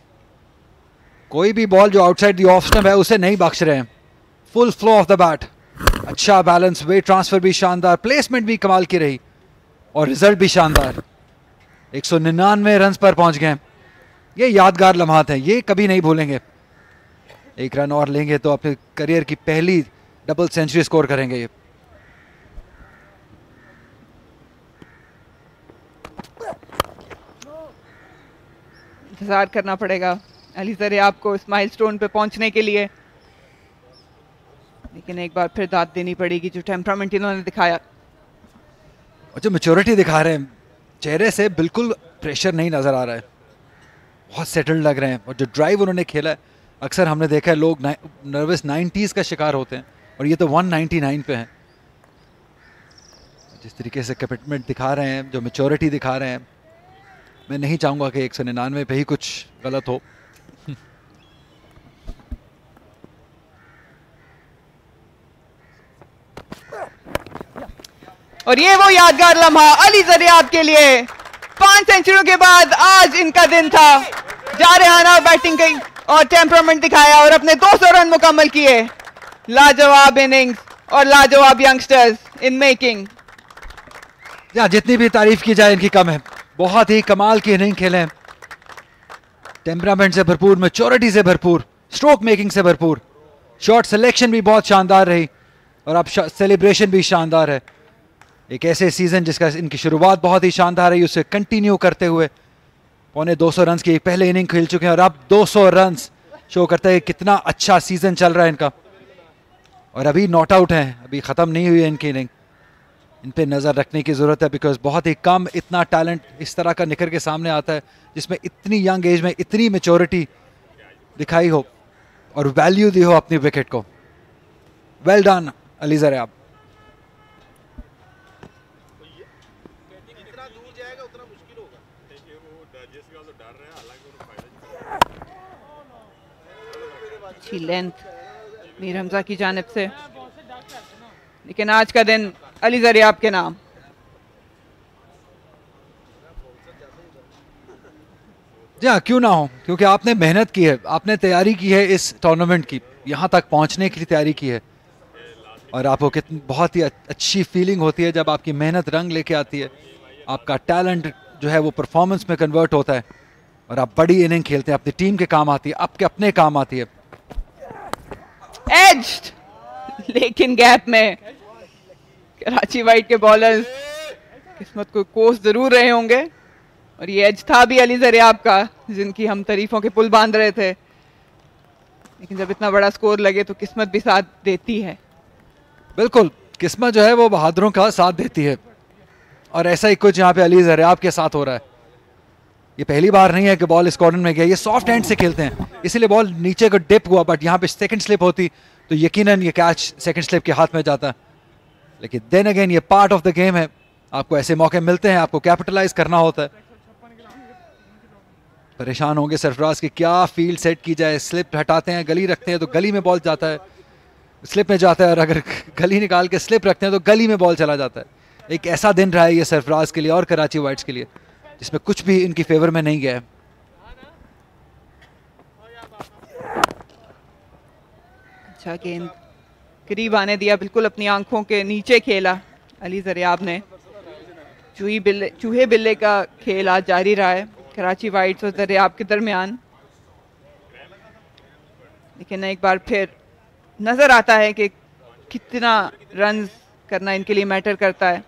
कोई भी बॉल जो आउटसाइड द ऑफ स्टंप है उसे नहीं बख्श रहे हैं। Full flow of the bat, अच्छा बैलेंस, वेट ट्रांसफर भी शानदार, प्लेसमेंट भी कमाल की रही और रिजल्ट भी शानदार। 199 रन पर पहुंच गए। ये यादगार लम्हात हैं, ये कभी नहीं भूलेंगे। 1 रन और लेंगे तो अपने करियर की पहली डबल सेंचुरी स्कोर करेंगे ये। इंतजार करना पड़ेगा अली ज़रियाब को इस माइलस्टोन पे पहुंचने के लिए, लेकिन एक बार फिर दाद देनी पड़ेगी। जो टेम्परामेंट इन्होंने दिखाया और जो मैच्योरिटी दिखा रहे हैं, चेहरे से बिल्कुल प्रेशर नहीं नजर आ रहा है, बहुत सेटल्ड लग रहे हैं। और जो ड्राइव उन्होंने खेला है, अक्सर हमने देखा है लोग नर्वस 90s का शिकार होते हैं और ये तो 199 पे हैं। जिस तरीके से कमिटमेंट दिखा रहे हैं, जो मैच्योरिटी दिखा रहे हैं, मैं नहीं चाहूंगा कि 199 पे ही कुछ गलत हो। और ये वो यादगार लम्हा अली ज़रियाब के लिए। 5 सेंचुरियों के बाद आज इनका दिन था। जारहाना बैटिंग की और टेम्परामेंट दिखाया और अपने 200 रन मुकम्मल किए। लाजवाब इनिंग्स और लाजवाब यंगस्टर्स इन मेकिंग। या जितनी भी तारीफ की जाए इनकी कम है। बहुत ही कमाल की इनिंग खेले हैं, टेम्परामेंट से भरपूर, मैच्योरिटी से भरपूर, स्ट्रोक मेकिंग से भरपूर, शॉट सिलेक्शन भी बहुत शानदार रही और अब सेलिब्रेशन भी शानदार है। एक ऐसे सीजन जिसका इनकी शुरुआत बहुत ही शानदार रही, उसे कंटिन्यू करते हुए पौने 200 रन की एक पहले इनिंग खेल चुके हैं और अब 200 रन शो करता है कितना अच्छा सीजन चल रहा है इनका। और अभी नॉट आउट हैं, अभी ख़त्म नहीं हुई है इनकी इनिंग। इन पे नज़र रखने की ज़रूरत है, बिकॉज बहुत ही कम इतना टैलेंट इस तरह का निखर के सामने आता है जिसमें इतनी यंग एज में इतनी मैच्योरिटी दिखाई हो और वैल्यू दी हो अपनी विकेट को। Well done Ali Zaryab. अच्छी लेंथ मीर हमजा की जानिब से, लेकिन आज का दिन अली ज़रियाब के नाम। जी हाँ, क्यों ना हो, क्योंकि आपने मेहनत की है, आपने तैयारी की है इस टूर्नामेंट की, यहाँ तक पहुँचने की तैयारी की है। और आपको कितनी बहुत ही अच्छी फीलिंग होती है जब आपकी मेहनत रंग लेके आती है, आपका टैलेंट जो है वो परफॉर्मेंस में कन्वर्ट होता है और आप बड़ी इनिंग खेलते हैं, अपनी टीम के काम आती है, आपके अपने काम आती है। एज्ड, लेकिन गैप में कराची वाइट के बॉलर्स किस्मत को कोस जरूर रहे होंगे और ये एज था भी अली ज़रियाब का, जिनकी हम तारीफों के पुल बांध रहे थे। लेकिन जब इतना बड़ा स्कोर लगे तो किस्मत भी साथ देती है। बिल्कुल, किस्मत जो है वो बहादुरों का साथ देती है और ऐसा ही कुछ यहाँ पे अली ज़रियाब के साथ हो रहा है। ये पहली बार नहीं है कि बॉल इस कॉर्नर में गया, ये सॉफ्ट हैंड से खेलते हैं इसलिए बॉल नीचे को डिप हुआ, बट यहाँ पे सेकंड स्लिप होती तो यकीनन ये कैच सेकंड स्लिप के हाथ में जाता। लेकिन देन अगेन ये पार्ट ऑफ द गेम है, आपको ऐसे मौके मिलते हैं, आपको कैपिटलाइज करना होता है। परेशान होंगे सरफराज कि क्या फील्ड सेट की जाए, स्लिप हटाते हैं, गली रखते हैं तो गली में बॉल जाता है, स्लिप में जाता है, और अगर गली निकाल के स्लिप रखते हैं तो गली में बॉल चला जाता है। एक ऐसा दिन रहा है ये सरफराज के लिए और कराची वाइट्स के लिए जिसमें कुछ भी इनकी फेवर में नहीं गया है। अच्छा गेंद करीब आने दिया, बिल्कुल अपनी आंखों के नीचे खेला अली ज़रियाब ने। चूहे बिल्ले का खेल आज जारी रहा है कराची वाइट्स और ज़रियाब के दरमियान। लेकिन एक बार फिर नजर आता है कि कितना रन करना इनके लिए मैटर करता है।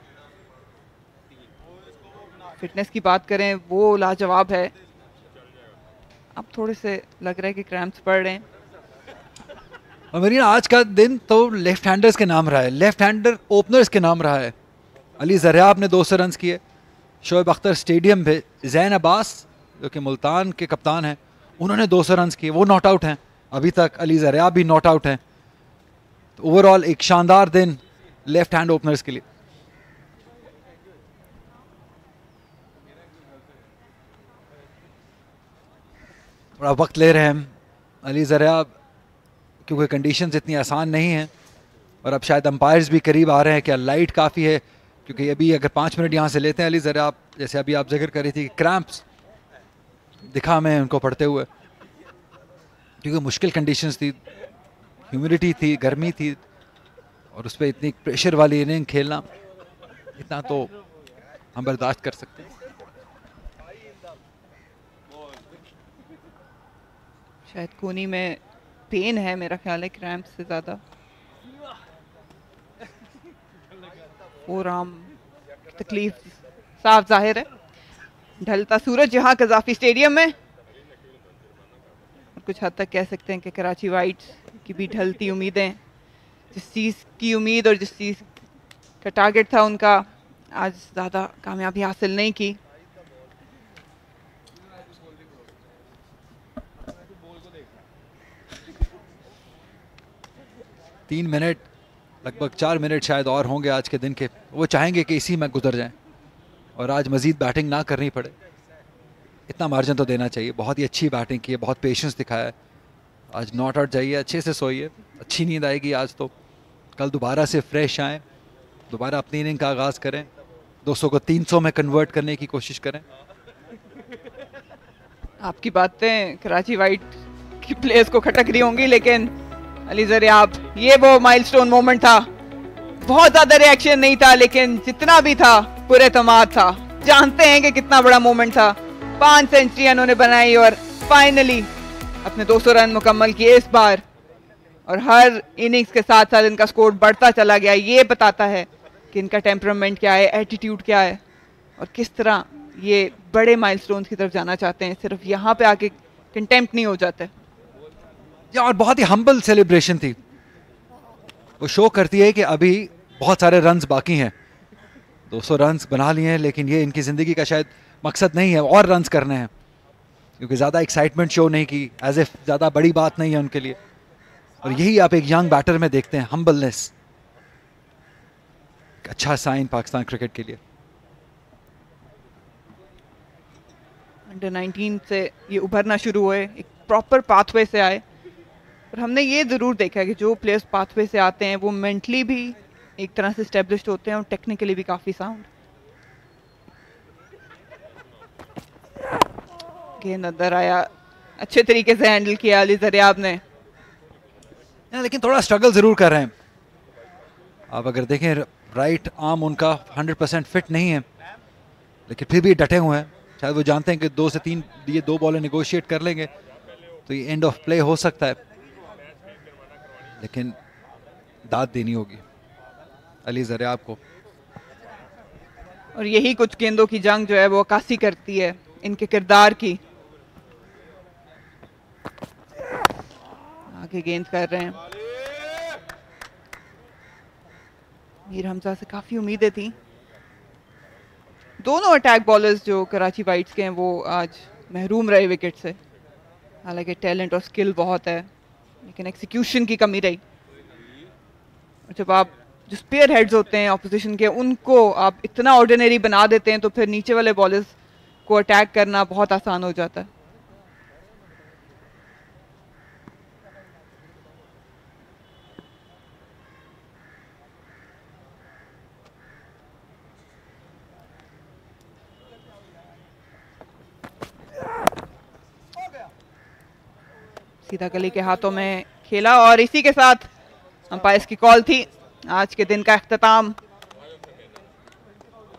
फिटनेस की बात करें वो लाजवाब है। अब थोड़े से लग रहा है कि क्रैम्प्स पड़ रहे हैं। और मेरी आज का दिन तो लेफ्ट हैंडर्स के नाम रहा है, लेफ्ट हैंडर ओपनर्स के नाम रहा है। अली ज़रियाब ने 200 रन किए। शोएब अख्तर स्टेडियम पे ज़ैन अब्बास जो कि मुल्तान के कप्तान हैं, उन्होंने 200 रन किए, वो नॉट आउट हैं अभी तक। अली ज़रियाब भी नॉट आउट हैं। तो ओवरऑल एक शानदार दिन लेफ्ट हैंड ओपनर्स के लिए। थोड़ा वक्त ले रहे हैं अली ज़रियाब, क्योंकि कंडीशंस इतनी आसान नहीं हैं और अब शायद अंपायर्स भी करीब आ रहे हैं, क्या लाइट काफ़ी है, क्योंकि अभी अगर 5 मिनट यहाँ से लेते हैं अली ज़रियाब, जैसे अभी आप जिक्र कर रही थी क्रैम्प्स दिखा मैं उनको पढ़ते हुए, क्योंकि मुश्किल कंडीशंस थी, ह्यूमिडिटी थी, गर्मी थी और उस पर इतनी प्रेशर वाली इनिंग खेलना, इतना तो हम बर्दाश्त कर सकते हैं। शायद कोनी में पेन है मेरा ख्याल है, क्रैम्प से ज़्यादा। और आम तकलीफ साफ जाहिर है। ढलता सूरज यहाँ कजाफी स्टेडियम में, कुछ हद तक कह सकते हैं कि कराची वाइट्स की भी ढलती उम्मीदें, जिस चीज़ की उम्मीद और जिस चीज़ का टारगेट था उनका, आज ज़्यादा कामयाबी हासिल नहीं की। तीन मिनट, लगभग 4 मिनट शायद और होंगे आज के दिन के, वो चाहेंगे कि इसी में गुजर जाएं और आज मज़ीद बैटिंग ना करनी पड़े। इतना मार्जिन तो देना चाहिए। बहुत ही अच्छी बैटिंग की है, बहुत पेशेंस दिखाया है। आज नॉट आउट जाइए, अच्छे से सोइए, अच्छी नींद आएगी आज तो। कल दोबारा से फ्रेश आएँ, दोबारा अपनी इनिंग का आगाज़ करें, 200 को 300 में कन्वर्ट करने की कोशिश करें। आपकी बातें कराची वाइट की प्लेयर्स को खटक रही होंगी, लेकिन अली ज़रियाब, ये वो माइलस्टोन मोमेंट था। बहुत ज्यादा रिएक्शन नहीं था, लेकिन जितना भी था पूरे तमाम था। जानते हैं कि कितना बड़ा मोमेंट था। 5 सेंचुरियां उन्होंने बनाई और फाइनली अपने 200 रन मुकम्मल किए इस बार, और हर इनिंग्स के साथ साथ इनका स्कोर बढ़ता चला गया। ये बताता है कि इनका टेम्परामेंट क्या है, एटीट्यूड क्या है और किस तरह ये बड़े माइलस्टोन्स की तरफ जाना चाहते हैं। सिर्फ यहाँ पे आके कंटेम्प्ट नहीं हो जाते। और बहुत ही हम्बल सेलिब्रेशन थी। वो शो करती है कि अभी बहुत सारे रन्स बाकी हैं। 200 रन्स बना लिए हैं, लेकिन ये इनकी ज़िंदगी का शायद मकसद नहीं है, और रन्स करने हैं, क्योंकि ज़्यादा एक्साइटमेंट शो नहीं की, एज इफ ज़्यादा बड़ी बात नहीं है उनके लिए। और यही आप एक यंग बैटर में देखते हैं, हम्बलनेस। अच्छा साइन पाकिस्तान क्रिकेट के लिए। अंडर 19 से ये उभरना शुरू हुए, एक प्रॉपर पाथवे से आए, और हमने ये ज़रूर देखा है कि जो प्लेयर्स पाथवे से आते हैं वो मेंटली भी एक तरह से स्टेब्लिश्ड होते हैं और टेक्निकली भी काफ़ी साउंड। गेंद अंदर आया, अच्छे तरीके से हैंडल किया अली ज़रियाब ने, लेकिन थोड़ा स्ट्रगल ज़रूर कर रहे हैं। आप अगर देखें राइट आर्म उनका 100% फिट नहीं है, लेकिन फिर भी डटे हुए हैं। शायद वो जानते हैं कि 2 से 3 ये 2 बॉलें नेगोशिएट कर लेंगे तो ये एंड ऑफ प्ले हो सकता है, लेकिन दाद देनी होगी अली ज़रियाब को। और यही कुछ गेंदों की जंग जो है वो अक्कासी करती है इनके किरदार की। आगे गेंद कर रहे हैं, मीर हमजा से काफी उम्मीदें थी। दोनों अटैक बॉलर्स जो कराची वाइट्स के हैं वो आज महरूम रहे विकेट से। हालांकि टैलेंट और स्किल बहुत है, लेकिन एक्सिक्यूशन की कमी रही। और जब आप जो स्पेयर हेड्स होते हैं ऑपोजिशन के, उनको आप इतना ऑर्डिनरी बना देते हैं तो फिर नीचे वाले बॉलर्स को अटैक करना बहुत आसान हो जाता है। सीधा गली के हाथों में खेला, और इसी के साथ अंपायर्स की कॉल थी। आज के दिन का अख्ताम,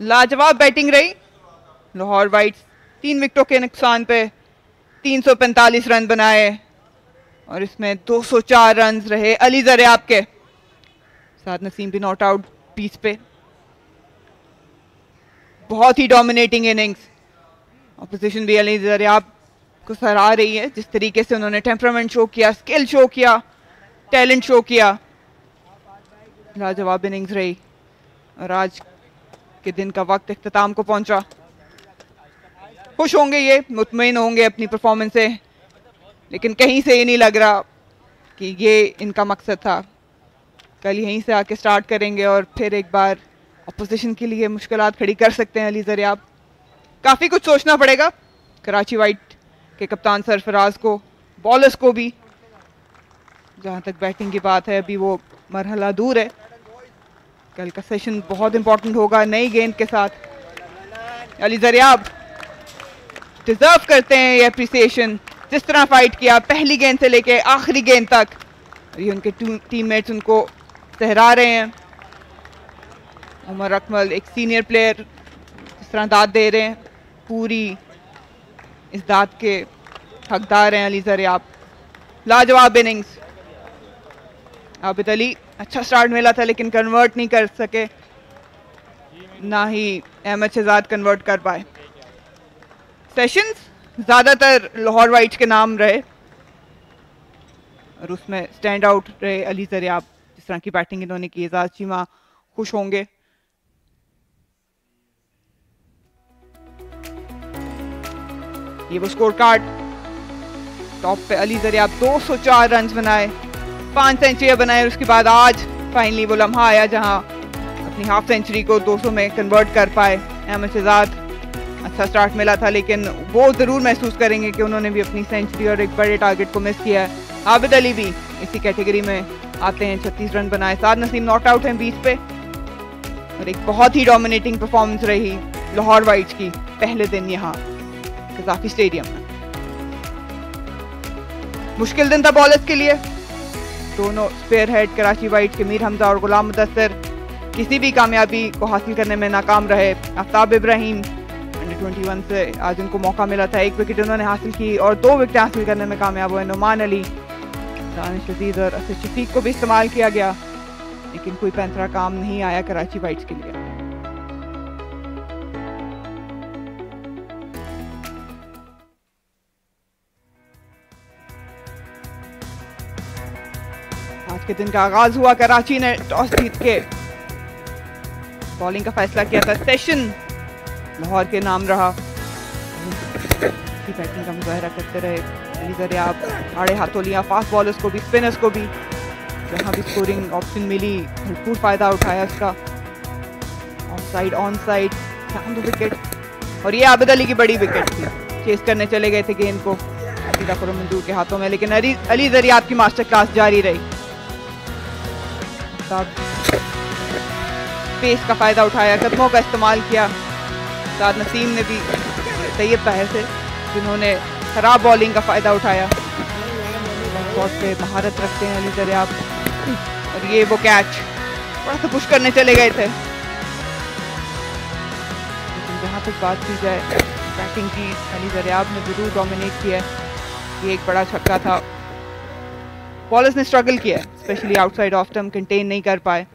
लाजवाब बैटिंग रही। लाहौर वाइट्स 3 विकेटों के नुकसान पे 345 रन बनाए, और इसमें 204 रन रहे अली ज़रियाब के। साथ नसीम भी नॉट आउट पीस पे। बहुत ही डोमिनेटिंग इनिंग्स। ऑपोजिशन भी अली ज़रियाब को सराह रही है, जिस तरीके से उन्होंने टेम्परामेंट शो किया, स्किल शो किया, टैलेंट शो किया। लाजवाब इनिंग्स रही, और आज के दिन का वक्त इख्तिताम को पहुंचा। खुश होंगे ये, मुतमईन होंगे अपनी परफॉर्मेंस से, लेकिन कहीं से ये नहीं लग रहा कि ये इनका मकसद था। कल यहीं से आके स्टार्ट करेंगे और फिर एक बार अपोजिशन के लिए मुश्किलात खड़ी कर सकते हैं अली ज़रियाब। काफ़ी कुछ सोचना पड़ेगा कराची वाइट के कप्तान सरफराज को, बॉलर्स को भी, जहाँ तक बैटिंग की बात है अभी वो मरहला दूर है। कल का सेशन बहुत इंपॉर्टेंट होगा नई गेंद के साथ। अली जरियाब डिजर्व करते हैं ये अप्रिसिएशन, जिस तरह फाइट किया पहली गेंद से लेके आखिरी गेंद तक। ये उनके टीममेट्स उनको सहरा रहे हैं। उमर अकमल एक सीनियर प्लेयर जिस तरह दाद दे रहे हैं, पूरी इस दाद के हकदार हैं अली जरियाब। लाजवाब इनिंग्स। आबिद अली अच्छा स्टार्ट मिला था लेकिन कन्वर्ट नहीं कर सके, ना ही अहमद शहजाद कन्वर्ट कर पाए। सेशंस ज़्यादातर लाहौर वाइट्स के नाम रहे और उसमें स्टैंड आउट रहे अली जरियाब। जिस तरह की बैटिंग इन्होंने की, एजाज चीमा खुश होंगे। ये वो स्कोर कार्ड। टॉप पे अली जरियाब 204 रन बनाए, 5 सेंचुरियां बनाए। उसके बाद आज फाइनली वो लम्हा आया जहां अपनी हाफ सेंचुरी को 200 में कन्वर्ट कर पाए। अहमद शहजाद अच्छा स्टार्ट मिला था लेकिन वो ज़रूर महसूस करेंगे कि उन्होंने भी अपनी सेंचुरी और एक बड़े टारगेट को मिस किया है। आबिद अली भी इसी कैटेगरी में आते हैं, 36 रन बनाए। साद नसीम नॉट आउट हैं 20 पे। और एक बहुत ही डोमिनेटिंग परफॉर्मेंस रही लाहौर वाइट्स की पहले दिन यहाँ कज़ाफी स्टेडियम में। मुश्किल दिन था बॉलर्स के लिए। दोनों स्पेयर हेड कराची वाइट्स के मीर हमजा और गुलाम मुदस्सिर किसी भी कामयाबी को हासिल करने में नाकाम रहे। आफ्ताब इब्राहिम अंडर 21 से आज उनको मौका मिला था, 1 विकेट उन्होंने हासिल की और 2 विकेट हासिल करने में कामयाब हुए। नुमान अली, दानिश अजीज और असद शफीक को भी इस्तेमाल किया गया लेकिन कोई पैंतरा काम नहीं आया कराची वाइट्स के लिए। आज के दिन का आगाज हुआ, कराची ने टॉस जीत के बॉलिंग का फैसला किया था। सेशन लाहौर के नाम रहा। बैटिंग का मुजाहरा करते रहे अली जरियाब। आड़े हाथों लिया फास्ट बॉलर्स को भी, स्पिनर्स को भी। जहां भी स्कोरिंग ऑप्शन मिली भरपूर फायदा उठाया उसका। Of side on side wicket. और ये आबिद अली की बड़ी विकेट थी। चेस करने चले गए थे गेंद को सीधा मंजूर के हाथों में, लेकिन अली जरियाब की मास्टर क्लास जारी रही। पेस का फायदा उठाया, कदमों का इस्तेमाल किया। साद नसीम ने भी तैयब ताहिर से, जिन्होंने खराब बॉलिंग का फायदा उठाया। शॉट पे महारत रखते हैं अली जरियाब। और ये वो कैच थोड़ा सा पुश करने चले गए थे, लेकिन जहाँ तक बात की जाए बैटिंग की, अली जरियाब ने जरूर डोमिनेट किया। ये एक बड़ा छक्का था। बॉलर्स ने स्ट्रगल किया, specially outside off stump contain नहीं कर पाए।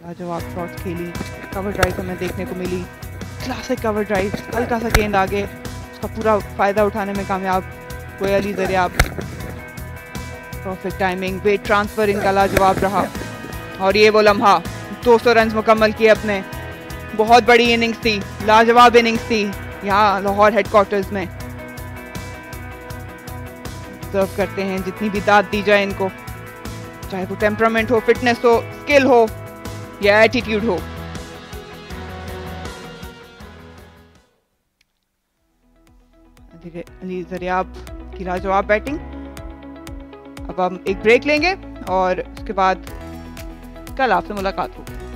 लाजवाब शॉट्स खेली, कवर ड्राइव हमें देखने को मिली। क्लासिक कवर ड्राइव, हल्का सा गेंद आगे, उसका पूरा फायदा उठाने में कामयाब हुए Ali Zariyab. Perfect timing, weight transfer इनका लाजवाब रहा। और ये वो लम्हा, 200 रन मुकम्मल किए अपने। बहुत बड़ी इनिंग्स थी, लाजवाब इनिंग्स थी यहाँ लाहौर हेडक्वार्टर्स में। सर्व करते हैं जितनी भी दाद दी जाए इनको, चाहे वो टेम्परामेंट हो, फिटनेस हो, स्किल हो या एटीट्यूड हो। अली जरियाब की लाजवाब बैटिंग। अब हम एक ब्रेक लेंगे और उसके बाद कल आपसे मुलाकात होगी।